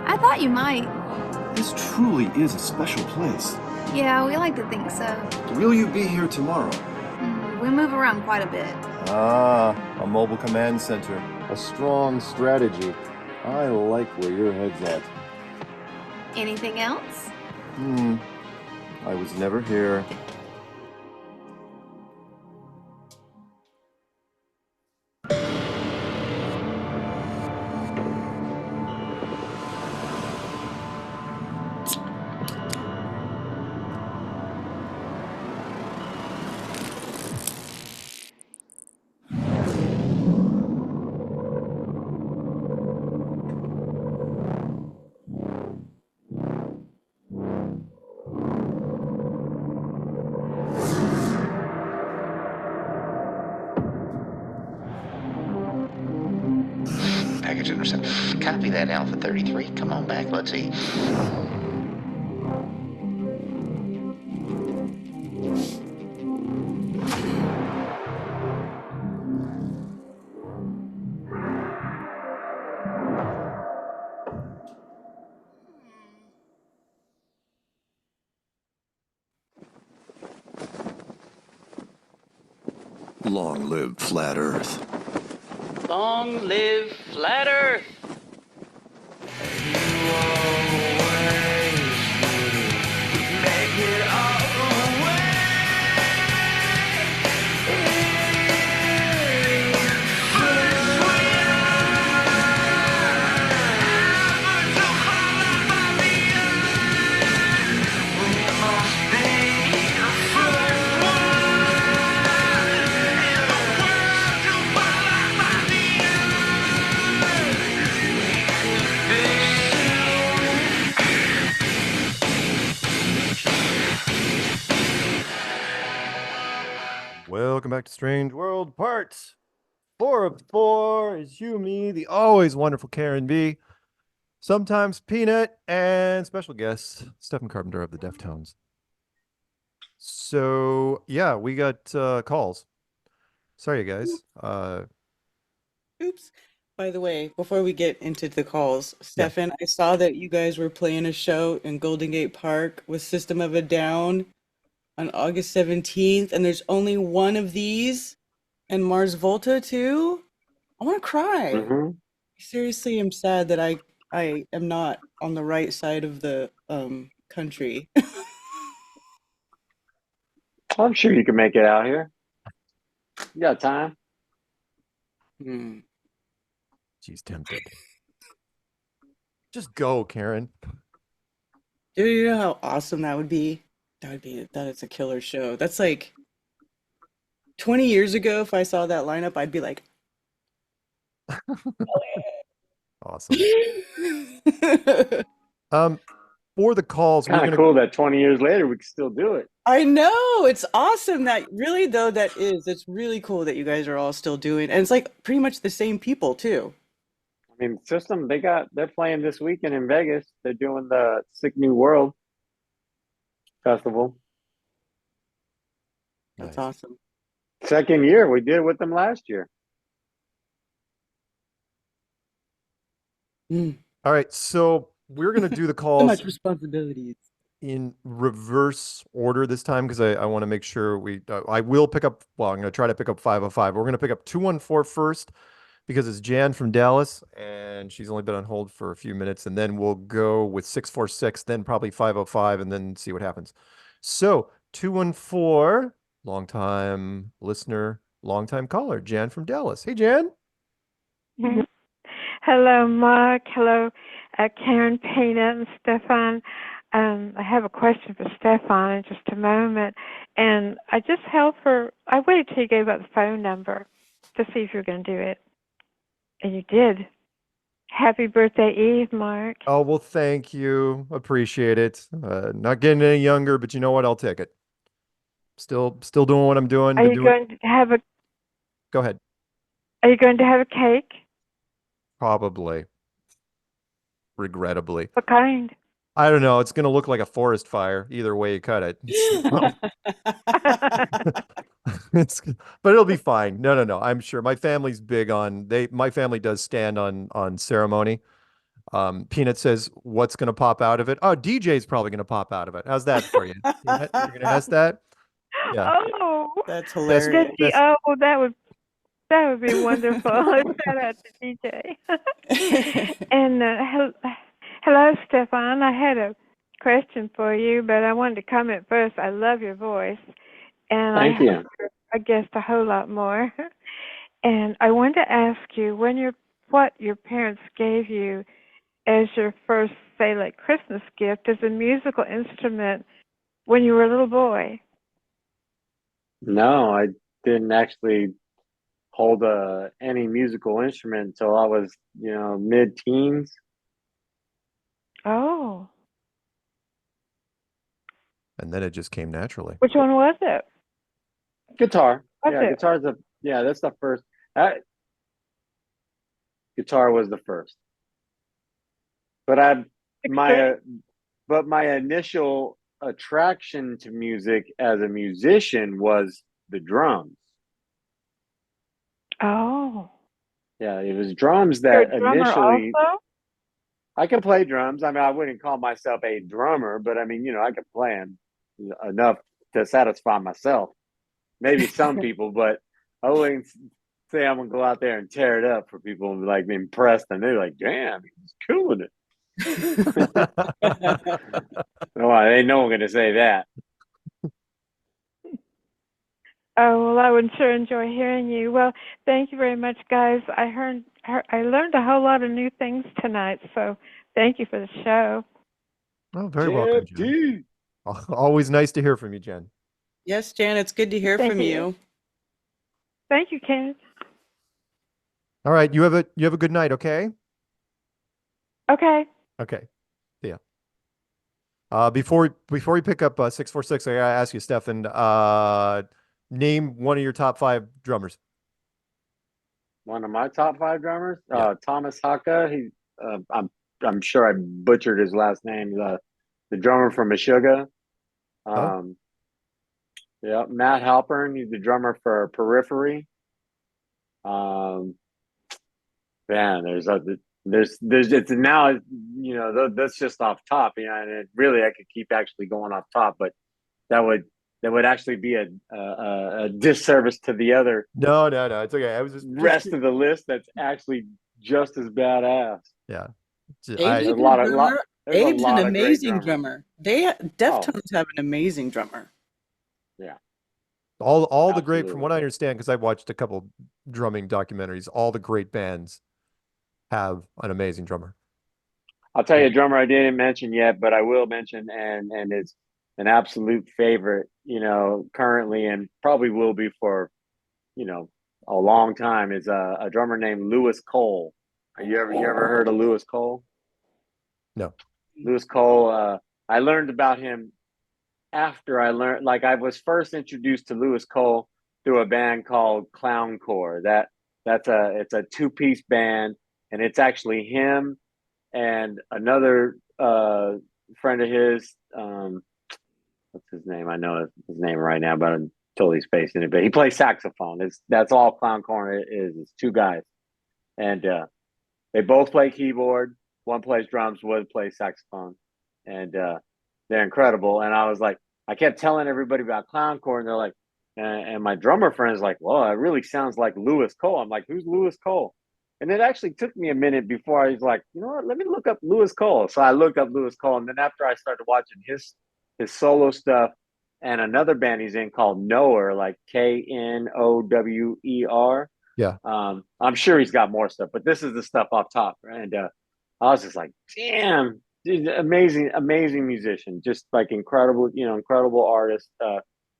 I thought you might. This truly is a special place. Yeah, we like to think so. Will you be here tomorrow? We move around quite a bit. Ah, a mobile command center. A strong strategy. I like where your head's at. Anything else? I was never here. Package intercept. Copy that, Alpha 33. Come on back, let's eat. Long live Flat Earth. Long live Flat Earth! Welcome back to Strange World Parts 4 of 4 is you, me, the always wonderful Karen B, sometimes Peanut, and special guest Stephen Carpenter of the Deftones. So yeah, we got calls. Sorry, guys. Oops. By the way, before we get into the calls, Stefan, I saw that you guys were playing a show in Golden Gate Park with System of a Down on August 17th, and there's only one of these, and Mars Volta too. I want to cry. Seriously, I'm sad that I am not on the right side of the country. I'm sure you can make it out here. You got time. She's tempted. Just go, Karen. Do you know how awesome that would be? That is a killer show. That's like 20 years ago. If I saw that lineup, I'd be like, awesome. for the calls, we're Kind going of to cool that 20 years later we can still do it. I know, it's awesome that really though it's really cool that you guys are all still doing, and it's like pretty much the same people too. I mean, System, they're playing this weekend in Vegas. They're doing the Sick New World Festival. That's awesome. Second year. We did it with them last year. All right, so we're going to do the So calls much responsibilities. in reverse order this time because I want to make sure I will pick up, well, I'm going to try to pick up 505. We're going to pick up 214 first because it's Jan from Dallas and she's only been on hold for a few minutes, and then we'll go with 646, then probably 505, and then see what happens. So 214, longtime listener, longtime caller, Jan from Dallas. Hey, Jan. Hello, Mark. Hello, Karen, Peanut, and Stefan. I have a question for Stefan in just a moment. And I just held for, I waited till you gave out the phone number to see if you were going to do it. And you did. Happy birthday Eve, Mark. Oh, well, thank you. Appreciate it. Not getting any younger, but you know what? I'll take it. Still doing what I'm doing. Are you going to have a, Go ahead. are you going to have a cake? Probably. Regrettably. What kind? I don't know. It's going to look like a forest fire either way you cut it. But it'll be fine. No. I'm sure my family's big on my family does stand on ceremony. Peanut says, what's going to pop out of it? Oh, DJ's probably going to pop out of it. How's that for you? You're going to ask that? Yeah. Oh, that's hilarious. Oh, that would be wonderful. Shout out to DJ. And hello, Stefan. I had a question for you, but I wanted to comment first. I love your voice, and Thank you. I guessed a whole lot more. And I wanted to ask you what your parents gave you as your first, say, like Christmas gift as a musical instrument when you were a little boy. No, I didn't actually hold any musical instrument until I was, mid-teens. Oh. And then it just came naturally. Which one was it? Guitar. What's it? Guitar's that's the first. Guitar was the first. But my initial attraction to music as a musician was the drums. Oh. Yeah, it was drums You're that a drummer initially. also? I can play drums. I mean, I wouldn't call myself a drummer, but I mean, I can play them enough to satisfy myself. Maybe some people, but I wouldn't say I'm gonna go out there and tear it up for people and be like impressed, and they're like, "Damn, he's killing it." No, ain't no one gonna say that. Oh, well, I would sure enjoy hearing you. Well, thank you very much, guys. I learned a whole lot of new things tonight, so thank you for the show. Oh, very welcome, Jen. Always nice to hear from you, Jen. Yes, Jan, it's good to hear Thank from you. you. Thank you, Ken. All right, you have a good night, okay? Okay. Okay. See ya. Before we pick up 646, I gotta ask you, Stefan, name one of your top 5 drummers. One of my top 5 drummers, Yeah. Thomas Huckle. He, I'm sure I butchered his last name. The drummer from Meshuggah. Yeah, Matt Halpern. He's the drummer for Periphery. Man, there's it's now, that's just off top, and it really, I could keep actually going off top, but that would actually be a disservice to the other. No, it's okay. I was just rest of the list that's actually just as badass. Yeah, Abe's an amazing drummer. Deftones have an amazing drummer. Yeah. All the great, from what I understand, because I've watched a couple drumming documentaries, all the great bands have an amazing drummer. I'll tell you a drummer I didn't mention yet, but I will mention, and it's an absolute favorite, currently, and probably will be for, a long time, is a drummer named Lewis Cole. You ever heard of Lewis Cole? No. Lewis Cole. I learned about him after I learned. Like I was first introduced to Lewis Cole through a band called Clowncore. It's a two-piece band, and it's actually him and another friend of his. What's his name? I know his name right now, but I'm totally spacing it. But he plays saxophone. That's all Clowncore is. It's two guys, and they both play keyboard. One plays drums, one plays saxophone, and they're incredible. And I was like, I kept telling everybody about Clowncore, and they're like, and my drummer friend's like, well, it really sounds like Lewis Cole. I'm like, who's Lewis Cole? And it actually took me a minute before I was like, you know what? Let me look up Lewis Cole. So I looked up Lewis Cole, and then after I started watching his solo stuff and another band he's in called Knower, like Knower. Yeah. I'm sure he's got more stuff, but this is the stuff off top. And I was just like, damn, dude, amazing musician, just like incredible artist,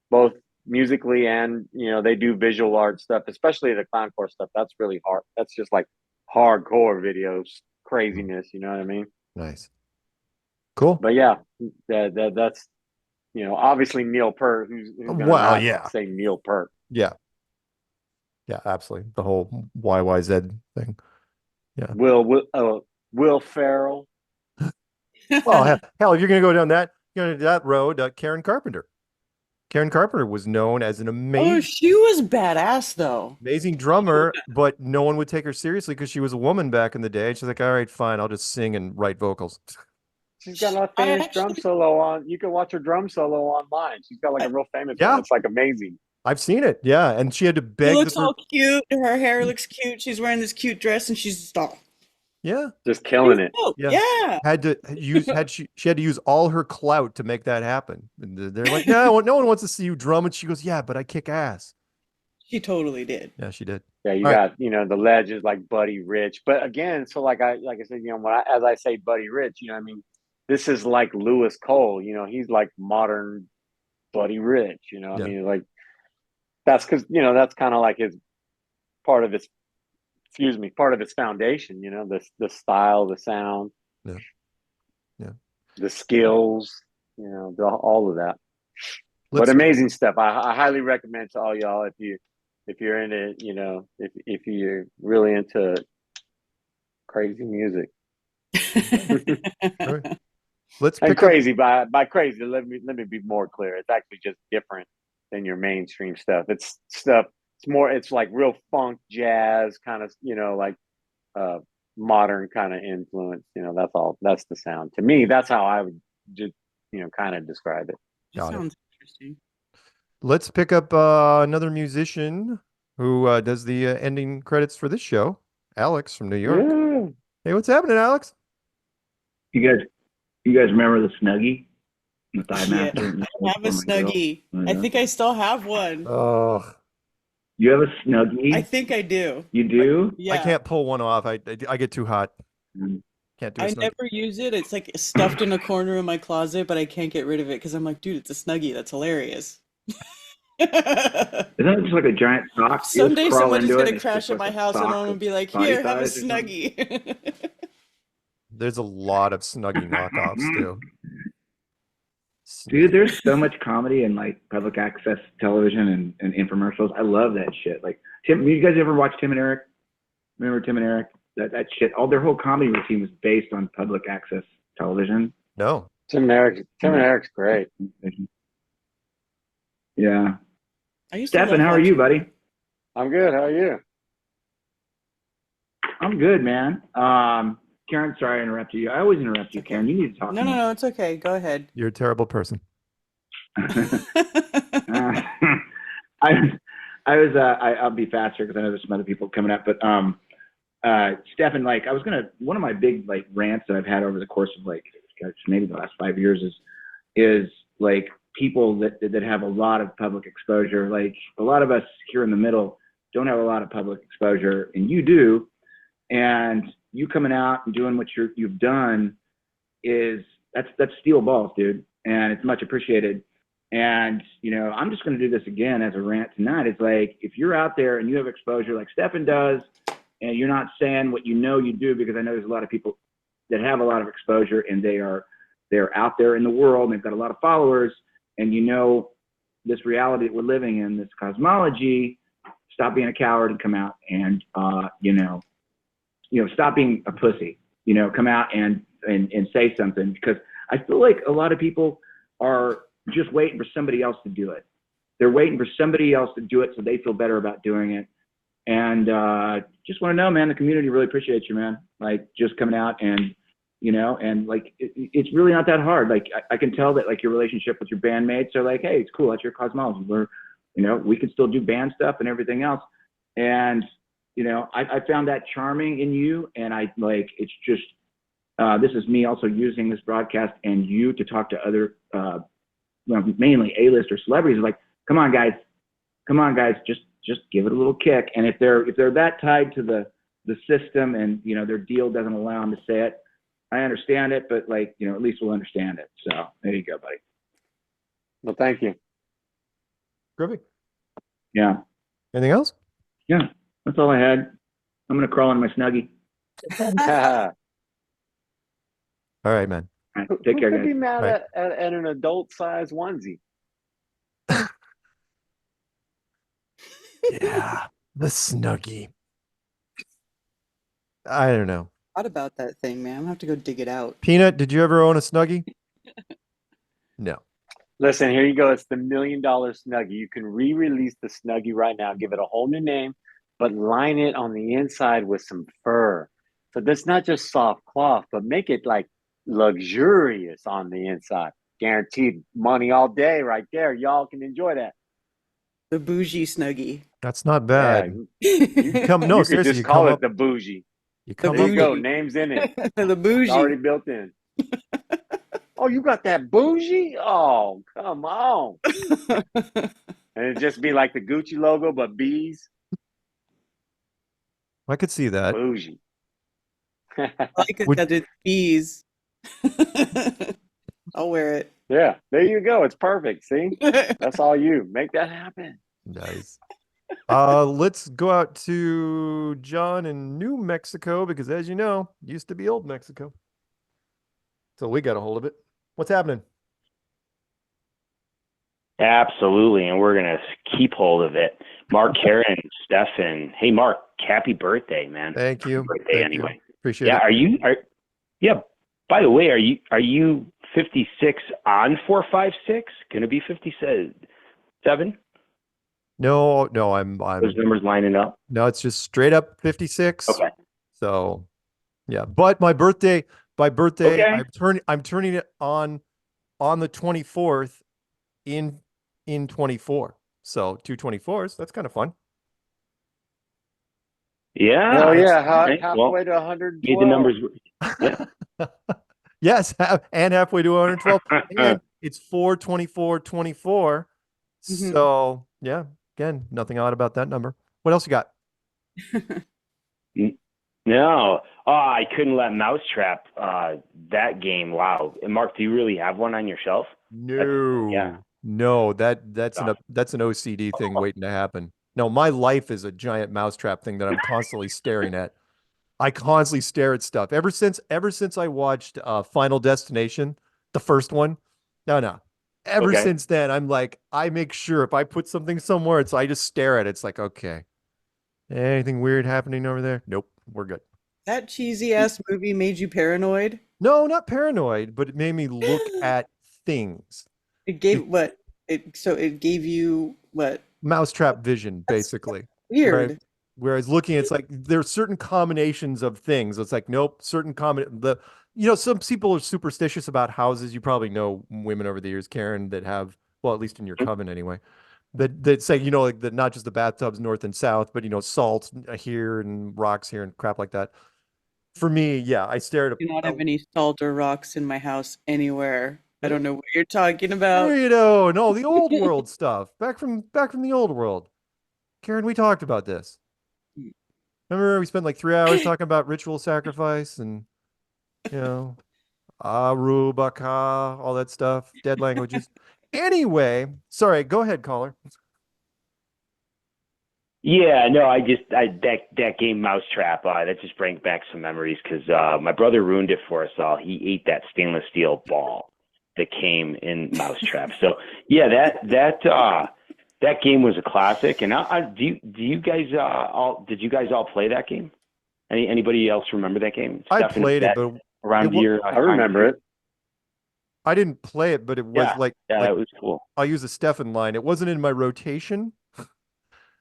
both musically and, they do visual art stuff, especially the Clowncore stuff. That's really hard. That's just like hardcore videos, craziness. You know what I mean? Nice. Cool. But yeah, that's, obviously Neil Peart, who's gonna not say Neil Peart. Yeah. Yeah, absolutely. The whole YYZ thing. Yeah. Will Ferrell. Well, hell, if you're going to go down that road, Karen Carpenter. Karen Carpenter was known as an amazing. Oh, she was badass though. Amazing drummer, but no one would take her seriously because she was a woman back in the day. She's like, all right, fine, I'll just sing and write vocals. She's got a famous drum solo on. You can watch her drum solo online. She's got like a real famous one. It's like amazing. I've seen it, yeah. And she had to beg. She looks all cute. Her hair looks cute. She's wearing this cute dress, and she's just all. Yeah, just killing it. Yeah. She had to use all her clout to make that happen. And they're like, no one wants to see you drum. And she goes, yeah, but I kick ass. She totally did. Yeah, she did. Yeah, you got the legends like Buddy Rich. But again, so like I said, as I say Buddy Rich, I mean, this is like Lewis Cole. He's like modern Buddy Rich. I mean, like that's because that's kind of like part of his foundation. The style, the sound, the skills, all of that. But amazing stuff. I highly recommend to all y'all if you're into if you're really into crazy music. All right. Let's and pick crazy by crazy. Let me be more clear. It's actually just different than your mainstream stuff. It's stuff. It's more. It's like real funk, jazz kind of. Like modern kind of influence. That's all. That's the sound. To me, that's how I would just kind of describe it. Sounds interesting. Let's pick up another musician who does the ending credits for this show. Alex from New York. Yeah. Hey, what's happening, Alex? You guys remember the Snuggie? The Thigh Master? I have a Snuggie. Oh, yeah. I think I still have one. Oh. You have a Snuggie? I think I do. You do? Yeah. I can't pull one off. I get too hot. Can't do a I Snuggie. never use it. It's like stuffed in a corner of my closet, but I can't get rid of it because I'm like, dude, it's a Snuggie. That's hilarious. Isn't it just like a giant sock? Someday someone's going to crash at my house and I'm going to be like, here, have a Snuggie. There's a lot of Snuggie knockoffs, too. Dude, there's so much comedy in like public access television and infomercials. I love that shit. Like Tim, you guys ever watch Tim and Eric? Remember Tim and Eric? That shit. All their whole comedy routine was based on public access television. No. Tim and Eric's great. Yeah. Stefan, how are you, buddy? I'm good. How are you? I'm good, man. Karen, sorry I interrupted you. I always interrupt you, Karen. You need to talk to me. No, it's okay. Go ahead. You're a terrible person. I'll be faster because I know there's some other people coming up. But Stefan, like one of my big like rants that I've had over the course of like maybe the last 5 years is like people that have a lot of public exposure. Like a lot of us here in the middle don't have a lot of public exposure, and you do. And you coming out and doing what you've done that's steel balls, dude, and it's much appreciated. And I'm just going to do this again as a rant tonight. It's like if you're out there and you have exposure like Stefan does, and you're not saying what you do, because I know there's a lot of people that have a lot of exposure, and they're out there in the world, and they've got a lot of followers, and this reality that we're living in, this cosmology, stop being a coward and come out and stop being a pussy, come out and say something, because I feel like a lot of people are just waiting for somebody else to do it. They're waiting for somebody else to do it so they feel better about doing it. And just want to know, man, the community really appreciates you, man. Like, just coming out and, and like, it's really not that hard. Like, I can tell that, like, your relationship with your bandmates are like, hey, it's cool. That's your cosmology. We can still do band stuff and everything else. And, I found that charming in you. And it's just, this is me also using this broadcast and you to talk to other, mainly A-list or celebrities. Like, come on, guys, just give it a little kick. And if they're that tied to the system and, their deal doesn't allow them to say it, I understand it, but at least we'll understand it. So there you go, buddy. Well, thank you. Groovy. Yeah. Anything else? Yeah, that's all I had. I'm going to crawl in my Snuggie. All right, man. All right, take care, Who guys. could be mad Right. at an adult-sized onesie? Yeah, the Snuggie. I don't know. Thought about that thing, man. I'm gonna have to go dig it out. Peanut, did you ever own a Snuggie? No. Listen, here you go. It's the $1 million Snuggie. You can re-release the Snuggie right now, give it a whole new name, but line it on the inside with some fur. So that's not just soft cloth, but make it like luxurious on the inside. Guaranteed money all day right there. Y'all can enjoy that. The bougie Snuggie. That's not bad. You could seriously, just you call come it up- the bougie. You There come you go. Name's in it. The bougie. It's already built in. Oh, you got that bougie? Oh, come on. And it'd just be like the Gucci logo, but bees. I could see that. Bougie. I like it that it's bees. I'll wear it. Yeah, there you go. It's perfect. See? That's all you. Make that happen. Nice. Let's go out to John in New Mexico, because as you know, used to be old Mexico. So we got a hold of it. What's happening? Absolutely, and we're gonna keep hold of it. Mark, Karen, Stefan. Hey, Mark, happy birthday, man! Thank you. Happy birthday, Thank anyway. you. Appreciate Yeah, it. yeah. By the way, are you 56 on 456? Gonna be 57? No, I'm Those numbers lining up. No, it's just straight up 56. Okay. So yeah, but my birthday, Okay. I'm turning it on the 24th in 24. So 2/24s, that's kind of fun. Yeah. Oh yeah, Right. halfway Well, to 112. made the numbers. Yeah. Yes, and halfway to 112. And it's 4/24/24. So yeah, again, nothing odd about that number. What else you got? No. Oh, I couldn't let Mousetrap, that game. Wow. And Mark, do you really have one on your shelf? No. Yeah. No, that's an OCD thing waiting to happen. No, my life is a giant mousetrap thing that I'm constantly staring at. I constantly stare at stuff. Ever since I watched Final Destination, the first one. No. Ever since then, I'm like, I make sure if I put something somewhere, I just stare at it. It's like, okay. Anything weird happening over there? Nope, we're good. That cheesy ass movie made you paranoid? No, not paranoid, but it made me look at things. It gave what? It gave you what? Mousetrap vision, basically. Weird. Whereas looking, it's like there's certain combinations of things. It's like, nope, some people are superstitious about houses. You probably know women over the years, Karen, that have, well, at least in your coven anyway, that say, like that not just the bathtubs north and south, but salt here and rocks here and crap like that. For me, yeah, I stare at I do not have any salt or rocks in my house anywhere. I don't know what you're talking about. No, the old world stuff. Back from the old world. Karen, we talked about this. Remember we spent like 3 hours talking about ritual sacrifice and Arubaka, all that stuff, dead languages. Anyway, sorry, go ahead, caller. Yeah, no, that game Mousetrap, that just brings back some memories because my brother ruined it for us all. He ate that stainless steel ball that came in Mousetrap. So yeah, that game was a classic. And did you guys all play that game? Anybody else remember that game? I played it, but around your I remember it. I didn't play it, but it was it was cool. I'll use the Stefan line. It wasn't in my rotation.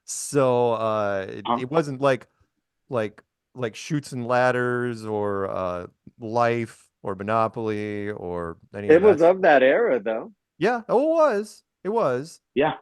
So it wasn't like Shoots and Ladders or Life or Monopoly or any It of was that. of that era, though. Yeah, it was. Yeah.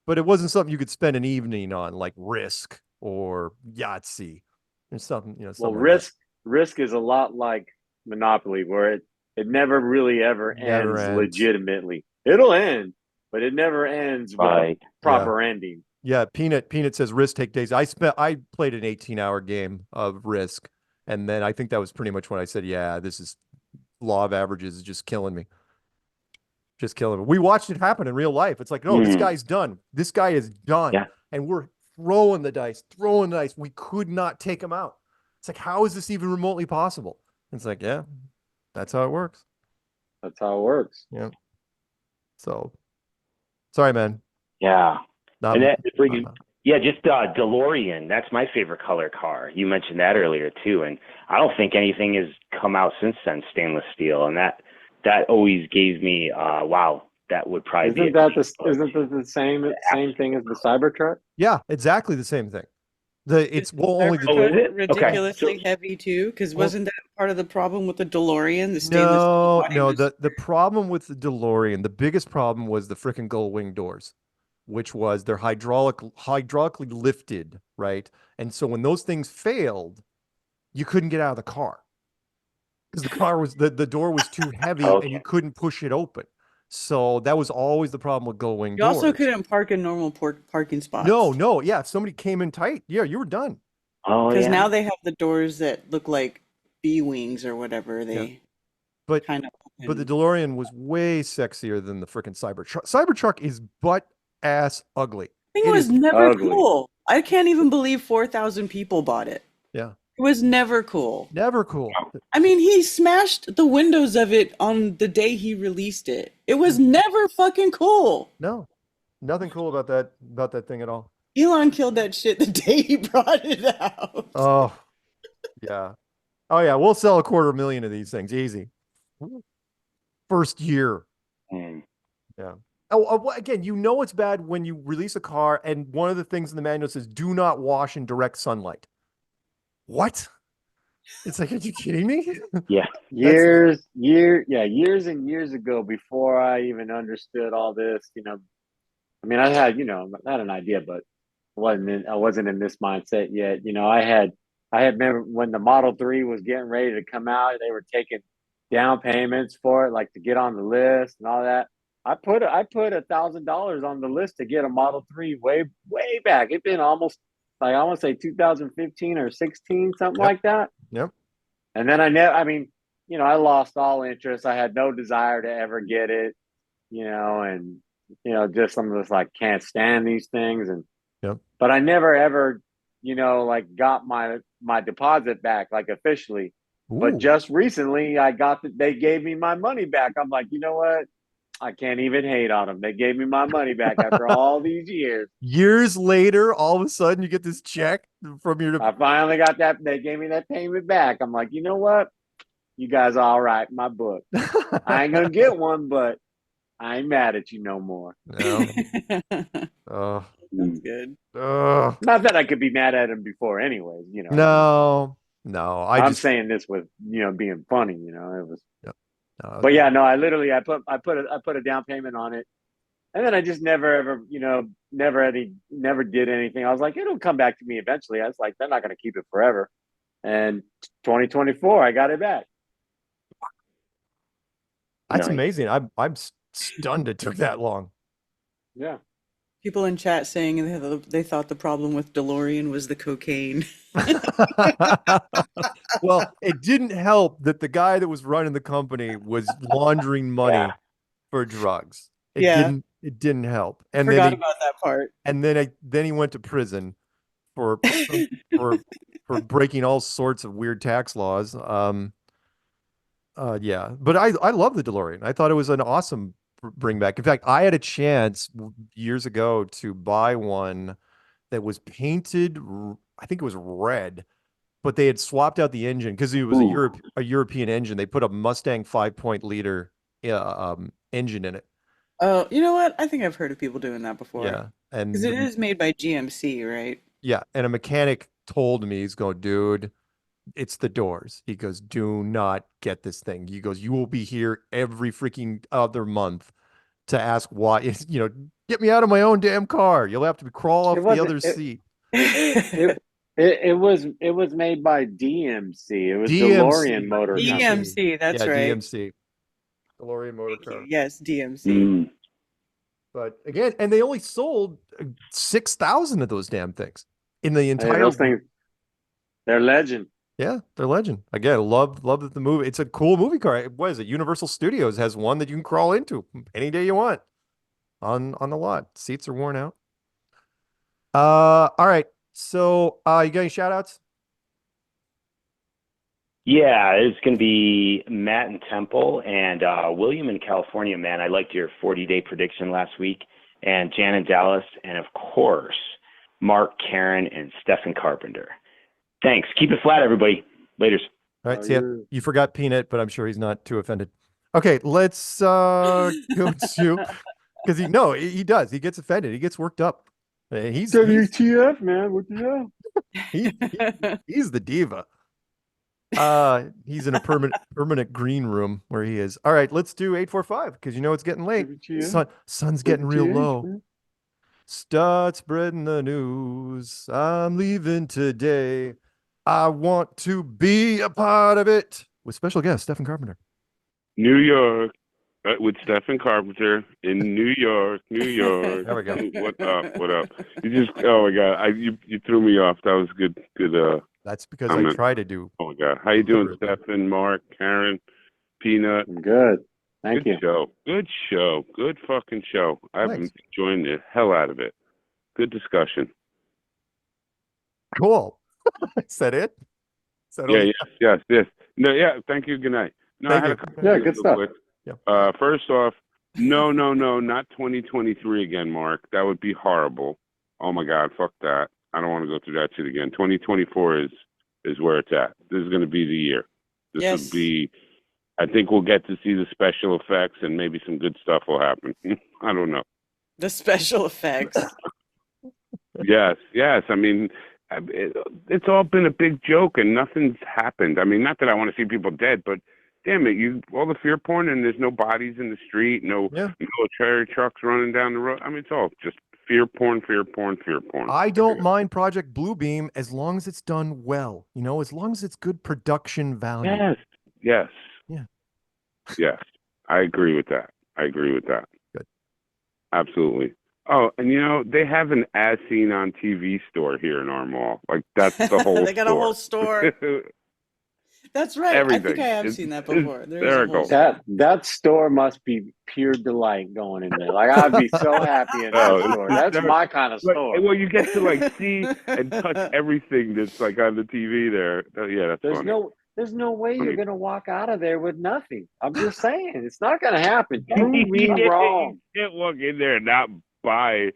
But it wasn't something you could spend an evening on, like Risk or Yahtzee or something, Well, something like Risk is a lot like Monopoly, where it never really ever Never ends ends. legitimately. It'll end, but it never ends with a proper ending. Yeah, Peanut says Risk take days. I played an 18-hour game of Risk, and then I think that was pretty much when I said, yeah, this is law of averages is just killing me. Just killing me. We watched it happen in real life. It's like, no, this guy's done. This guy is done. Yeah. And we're throwing the dice. We could not take him out. It's like, how is this even remotely possible? It's like, yeah, that's how it works. That's how it works. Yeah. So, sorry, man. Yeah. Not- And just DeLorean. That's my favorite color car. You mentioned that earlier too, and I don't think anything has come out since then, stainless steel, and that always gave me wow. That would probably Isn't that the same thing as the Cybertruck? Yeah, exactly the same thing. It's only the Cybertruck ridiculously heavy too, because wasn't that part of the problem with the DeLorean? The stainless steel body was- the problem with the DeLorean, the biggest problem was the frickin' gull wing doors, which was they're hydraulically lifted, right? And so when those things failed, you couldn't get out of the car because the car was the door was too heavy and you couldn't push it open. So that was always the problem with gull wing You doors. also couldn't park in normal parking spots. No, yeah. If somebody came in tight, yeah, you were done. Oh, Because now they have the doors that look like bee wings or whatever. They But kind of. But the DeLorean was way sexier than the freaking Cybertruck. Cybertruck is butt ass ugly. It was never cool. I can't even believe 4,000 people bought it. Yeah. It was never cool. Never cool. I mean, he smashed the windows of it on the day he released it. It was never fucking cool. No, nothing cool about that thing at all. Elon killed that shit the day he brought it out. Oh, yeah. Oh, yeah. We'll sell 250,000 of these things. Easy. First year. Yeah. Oh, again, it's bad when you release a car and one of the things in the manual says, do not wash in direct sunlight. What? It's like, are you kidding me? Yeah. Years and years ago, before I even understood all this, I mean, I had an idea, but I wasn't in this mindset yet. I remember when the Model 3 was getting ready to come out, they were taking down payments for it, like to get on the list and all that. I put $1,000 on the list to get a Model 3 way back. It's been almost, like, I want to say 2015 or 16, something like that. Yep. And then I lost all interest. I had no desire to ever get it, and just some of us like can't stand these things. And but I never ever, got my deposit back, like, officially. Ooh. But just recently they gave me my money back. I'm like, you know what? I can't even hate on them. They gave me my money back after all these years. Years later, all of a sudden you get this check from your... I finally got that. They gave me that payment back. I'm like, you know what? You guys are all right in my book. I ain't going to get one, but I ain't mad at you no more. No. That's good. Not that I could be mad at him before anyways, No. I'm saying this with, being funny, it was... No, but yeah, no, I put a down payment on it, and then I just never ever, never did anything. I was like, it'll come back to me eventually. I was like, they're not going to keep it forever. And 2024, I got it back. That's amazing. I'm stunned it took that long. Yeah. People in chat saying they thought the problem with DeLorean was the cocaine. Well, it didn't help that the guy that was running the company was laundering money for drugs. It didn't help. And forgot about that part. And then he went to prison for for for breaking all sorts of weird tax laws. Yeah, but I love the DeLorean. I thought it was an awesome bring back. In fact, I had a chance years ago to buy one that was painted, I think it was red, but they had swapped out the engine because it was a European engine. They put a Mustang 5.0 engine in it. Oh, you know what? I think I've heard of people doing that before. Yeah, and Because it is made by GMC, right? yeah, and a mechanic told me, he's going, dude, it's the doors. He goes, do not get this thing. He goes, you will be here every freaking other month to ask why. Get me out of my own damn car. You'll have to crawl off the other seat. It was made by DMC. It was DMC. DeLorean Motor Company. DMC, that's right. DMC. DeLorean Motor Car. Yes, DMC. But again, and they only sold 6,000 of those damn things in the entire. Those things, they're legend. Yeah, they're legend. Again, love that the movie. It's a cool movie car. What is it? Universal Studios has one that you can crawl into any day you want on the lot. Seats are worn out. All right. So, you got any shout outs? Yeah, it's going to be Matt in Temple and William in California, man. I liked your 40-day prediction last week. And Jan in Dallas. And, of course, Mark, Karen, and Stephen Carpenter. Thanks. Keep it flat, everybody. Laters. All right. See, you forgot Peanut, but I'm sure he's not too offended. Okay, let's go to, because he does. He gets offended. He gets worked up. He's WTF, man. What the hell? He's the diva. He's in a permanent green room where he is. All right, let's do 845 because it's getting late. Sun's getting real low. Start spreading the news. I'm leaving today. I want to be a part of it. With special guest Stephen Carpenter. New York with Stephen Carpenter in New York, New York. There we go. What up? What up? You just oh my god, you threw me off. That was good. That's because comment. I try to do. Oh my god, how you doing, Stephen, Mark, Karen, Peanut? I'm good. Thank you. Good show. Good fucking show. I've been enjoying the hell out of it. Good discussion. Cool. Is that it? Yes. No, yeah. Thank you. Good night. No, I had a couple good stuff. Quick. First off, no, not 2023 again, Mark. That would be horrible. Oh my God, fuck that. I don't want to go through that shit again. 2024 is where it's at. This is going to be the year. This would be. I think we'll get to see the special effects and maybe some good stuff will happen. I don't know. The special effects. Yes. I mean, it's all been a big joke and nothing's happened. I mean, not that I want to see people dead, but damn it, all the fear porn and there's no bodies in the street, no military trucks running down the road. I mean, it's all just fear porn. I don't mind Project Bluebeam as long as it's done well. As long as it's good production value. Yes. Yeah. Yes. I agree with that. Good. Absolutely. Oh, and they have an as seen on TV store here in our mall. Like that's the whole They got a whole store. That's right. Everything. I think I have seen that before. That store must be pure delight going in there. Like I'd be so happy in that store. That's my kind of store. Well, you get to see and touch everything that's like on the TV there. Yeah, that's funny. There's no way you're gonna walk out of there with nothing. I'm just saying, it's not gonna happen. Prove me wrong. You can't walk in there and not buy.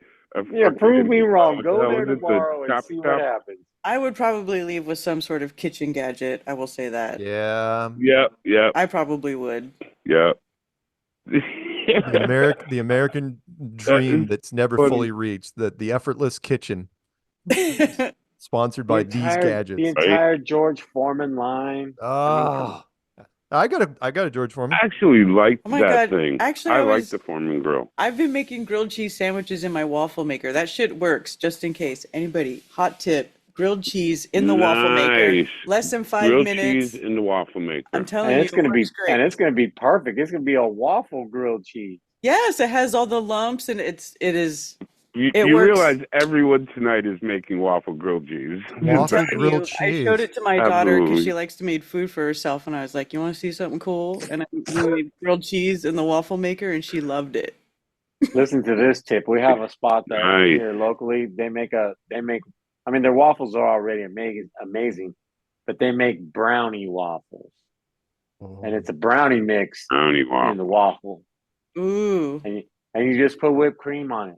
Prove me wrong. Go there tomorrow and see what happens. I would probably leave with some sort of kitchen gadget. I will say that. Yeah. Yep. I probably would. Yep. The American dream that's never fully reached. The effortless kitchen. Sponsored by these gadgets. The entire George Foreman line. Oh. I got a George Foreman. I actually liked Oh my that God. thing. Actually, I like the Foreman grill. I've been making grilled cheese sandwiches in my waffle maker. That shit works, just in case. Anybody, hot tip, grilled cheese in the waffle maker. Less than 5 grilled minutes. Cheese in the waffle maker. I'm telling you, it's gonna be perfect. It's gonna be a waffle grilled cheese. Yes, it has all the lumps and it is. You works. realize everyone tonight is making waffle grilled cheese. Waffle grilled cheese. I showed it to my daughter because Absolutely. she likes to make food for herself, and I was like, "You want to see something cool?" And I made grilled cheese in the waffle maker, and she loved it. Listen to this tip. We have a spot that Nice. here locally. They make I mean, their waffles are already amazing, but they make brownie waffles, and it's a brownie mix Brownie waffle. in the waffle. Ooh. And you just put whipped cream on it.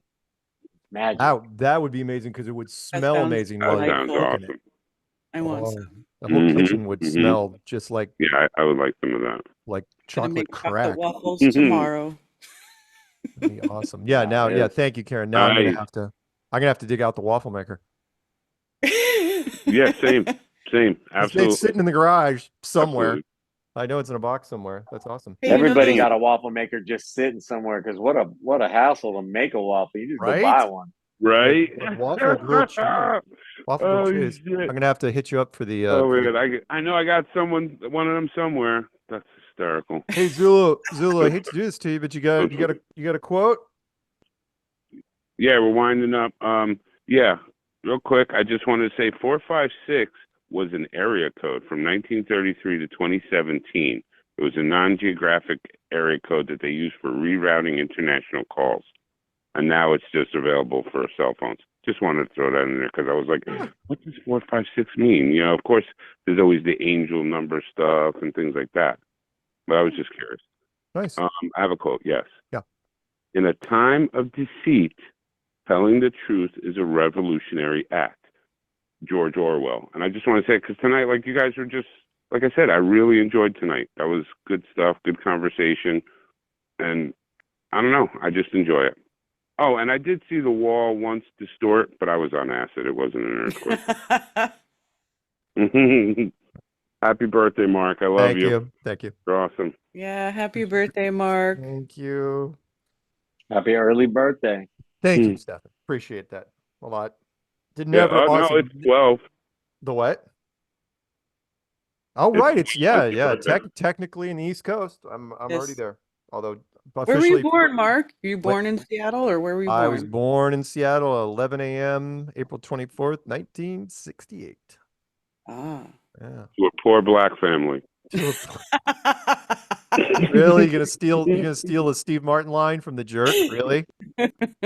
Magic. That would be amazing because it would smell sounds amazing. That while you're sounds cooking awesome. it. I want Oh, some. the whole kitchen would smell just like I would like some of that. like Gonna chocolate make crack. chocolate waffles tomorrow. That'd be awesome. Yeah, now, yeah. thank you, Karen. Now I'm gonna have to dig out the waffle maker. Yeah, same. Absolutely. It's sitting in the garage somewhere. Absolutely. I know it's in a box somewhere. That's awesome. Hey, Everybody got a waffle maker just sitting somewhere because what a hassle to make a waffle. You just go buy one. Right? Like waffle grilled cheese. Waffle grilled cheese. Shit. I'm gonna have to hit you up for the. Man, I know I got one of them somewhere. That's hysterical. Hey Zulu, I hate to do this to you, but you got a quote? Yeah, we're winding up. Yeah, real quick, I just wanted to say 456 was an area code from 1933 to 2017. It was a non-geographic area code that they used for rerouting international calls. And now it's just available for cell phones. Just wanted to throw that in there because I was like, what does 456 mean? You know, of course, there's always the angel number stuff and things like that. But I was just curious. Nice. I have a quote, yes. Yeah. In a time of deceit, telling the truth is a revolutionary act. George Orwell. And I just want to say, because tonight, like, you guys were just, like I said, I really enjoyed tonight. That was good stuff, good conversation. And I don't know, I just enjoy it. Oh, and I did see the wall once distort, but I was on acid. It wasn't an earthquake. Happy birthday, Mark. I love you. Thank you. You're awesome. Yeah, happy birthday, Mark. Thank you. Happy early birthday. Thank you, Stefan. Appreciate that a lot. No, it's 12. The what? Oh, right. It's technically in the East Coast. I'm already there. Although where were you born, Mark? Were you born in Seattle or where were you born? I was born in Seattle, 11 a.m., April 24th, 1968. Ah. Yeah. To a poor black family. Really? You're gonna steal a Steve Martin line from The Jerk? Really?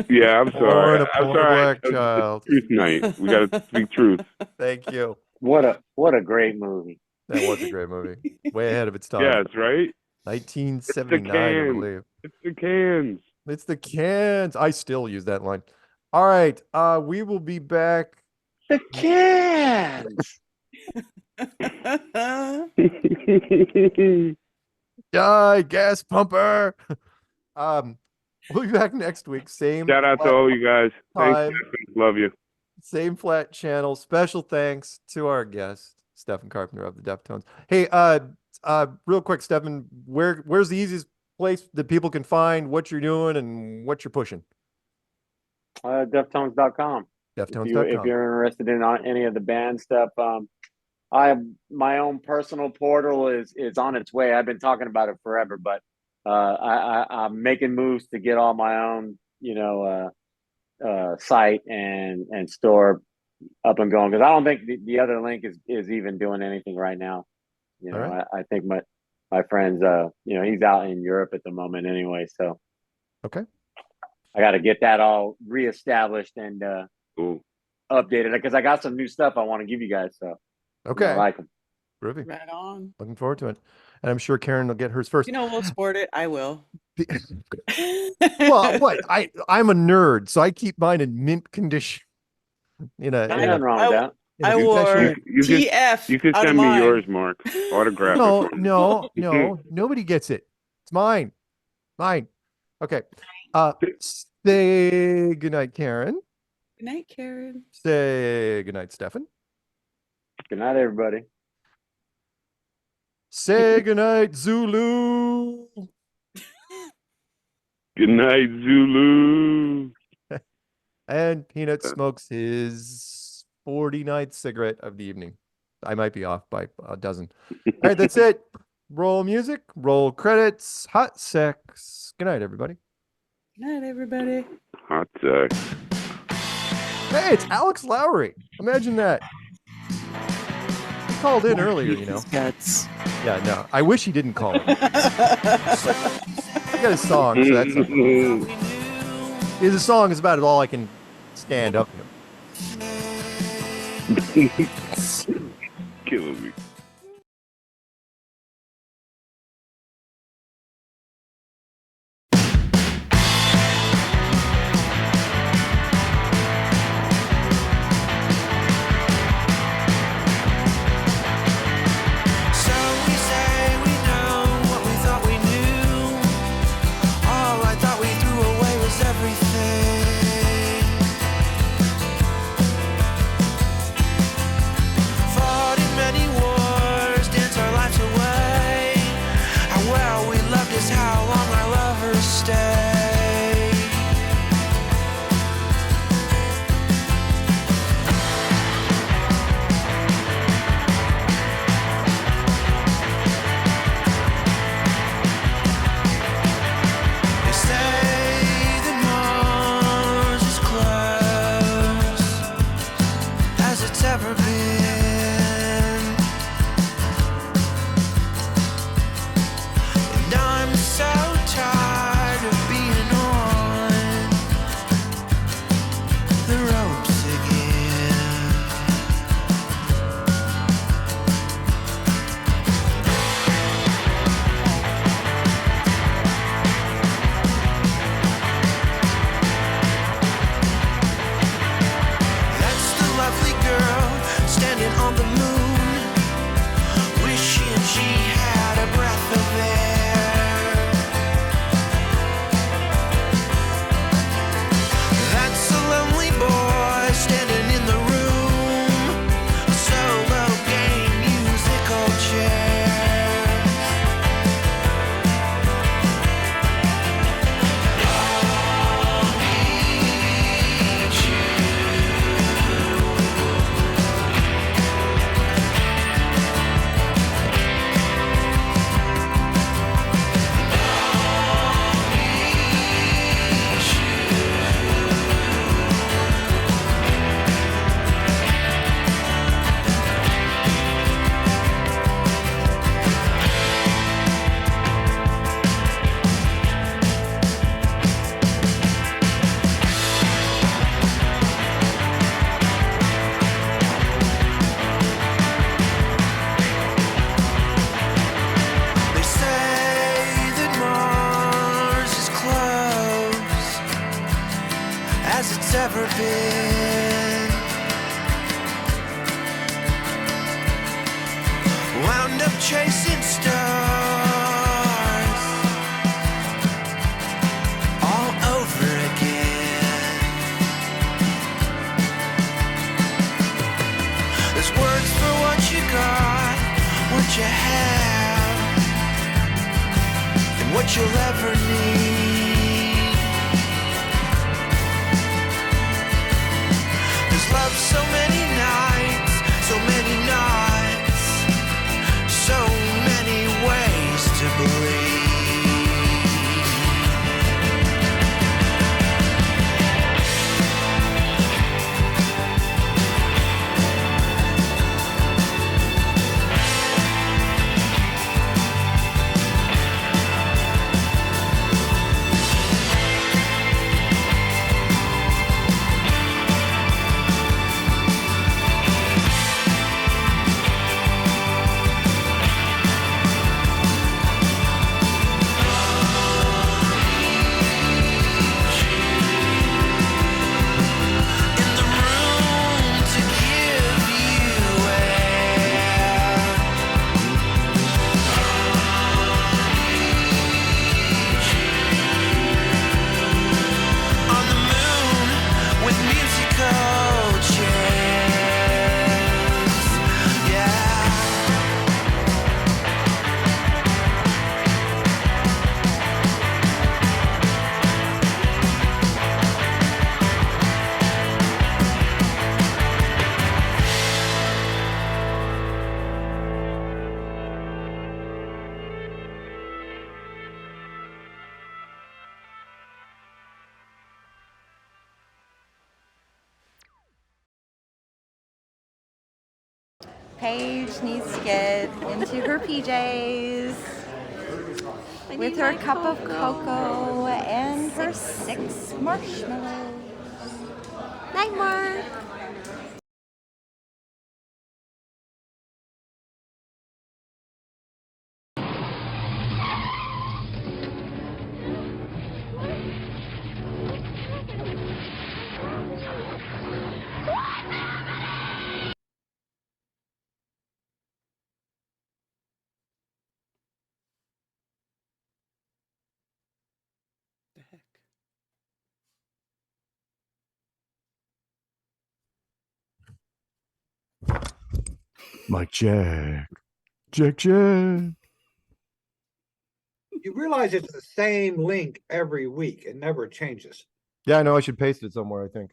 Yeah, I'm sorry. A poor black child. Truth night. We gotta speak truth. Thank you. What a great movie. That was a great movie. Way ahead of its time. Yes, right? 1979, I believe. It's the cans. It's the cans. I still use that line. All right. We will be back. The cans. Die, gas pumper. We'll be back next week. Same. Shout out to all you guys. Thanks, love you. Same flat channel. Special thanks to our guest, Stefan Carpenter of the Deftones. Hey, real quick, Stefan, where's the easiest place that people can find what you're doing and what you're pushing? Deftones.com. Deftones.com. If you're interested in any of the band stuff, my own personal portal is on its way. I've been talking about it forever, but I'm making moves to get all my own, site and store up and going, because I don't think the other link is even doing anything right now. Right. I think my friend's he's out in Europe at the moment anyway, so okay, I got to get that all reestablished and updated, because I got some new stuff I want to give you guys. So okay, I like them. Groovy. Right on. Looking forward to it, and I'm sure Karen will get hers first. We'll sport it. I will. Well, what? I'm a nerd, so I keep mine in mint condition. Nothing wrong with that. I wore TF. You could send me yours, Mark. Autograph. No. Nobody gets it. It's mine. Okay. Say goodnight, Karen. Good night, Karen. Say goodnight, Stefan. Good night, everybody. Say goodnight, Zulu. Good night, Zulu. And Peanut smokes his 49th cigarette of the evening. I might be off by a dozen. All right, that's it. Roll music, roll credits, hot sex. Good night, everybody. Good night, everybody. Hot sex. Hey, it's Alex Lowry. Imagine that. He called in earlier, Guts. Yeah, no. I wish he didn't call in. I got a song, so that's his song is about all I can stand up to. Killing me. So we say we know what we thought we knew. All I thought we threw away was everything. Fought in many wars, danced our lives away. How well we loved is how long our lovers stay. They say that Mars is close as it's ever been, and I'm so tired of being on the ropes again. That's the lovely girl standing on the moon, wishing she had a breath of air. That's a lonely boy standing in the room, a solo game musical chair. They say that Mars is close as it's ever been. Wound up chasing stars all over again. There's words for what you got, what you have, and what you'll ever need. There's love so many nights, so many nights, so many ways to believe. Paige needs to get into her PJs with her cup of cocoa and her 6 marshmallows. Night, Mark. Mike check. Check, check. You realize it's the same link every week. It never changes. Yeah, I know. I should paste it somewhere, I think.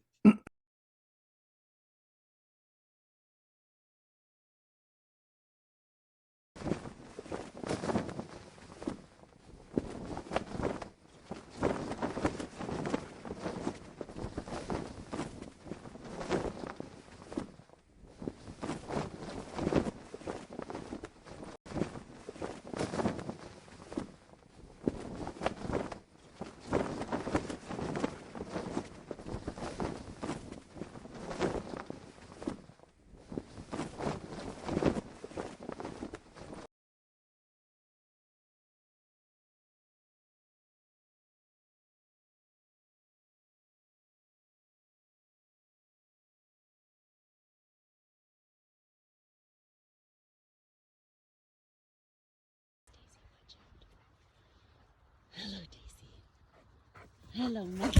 Hello, Daisy. Hello,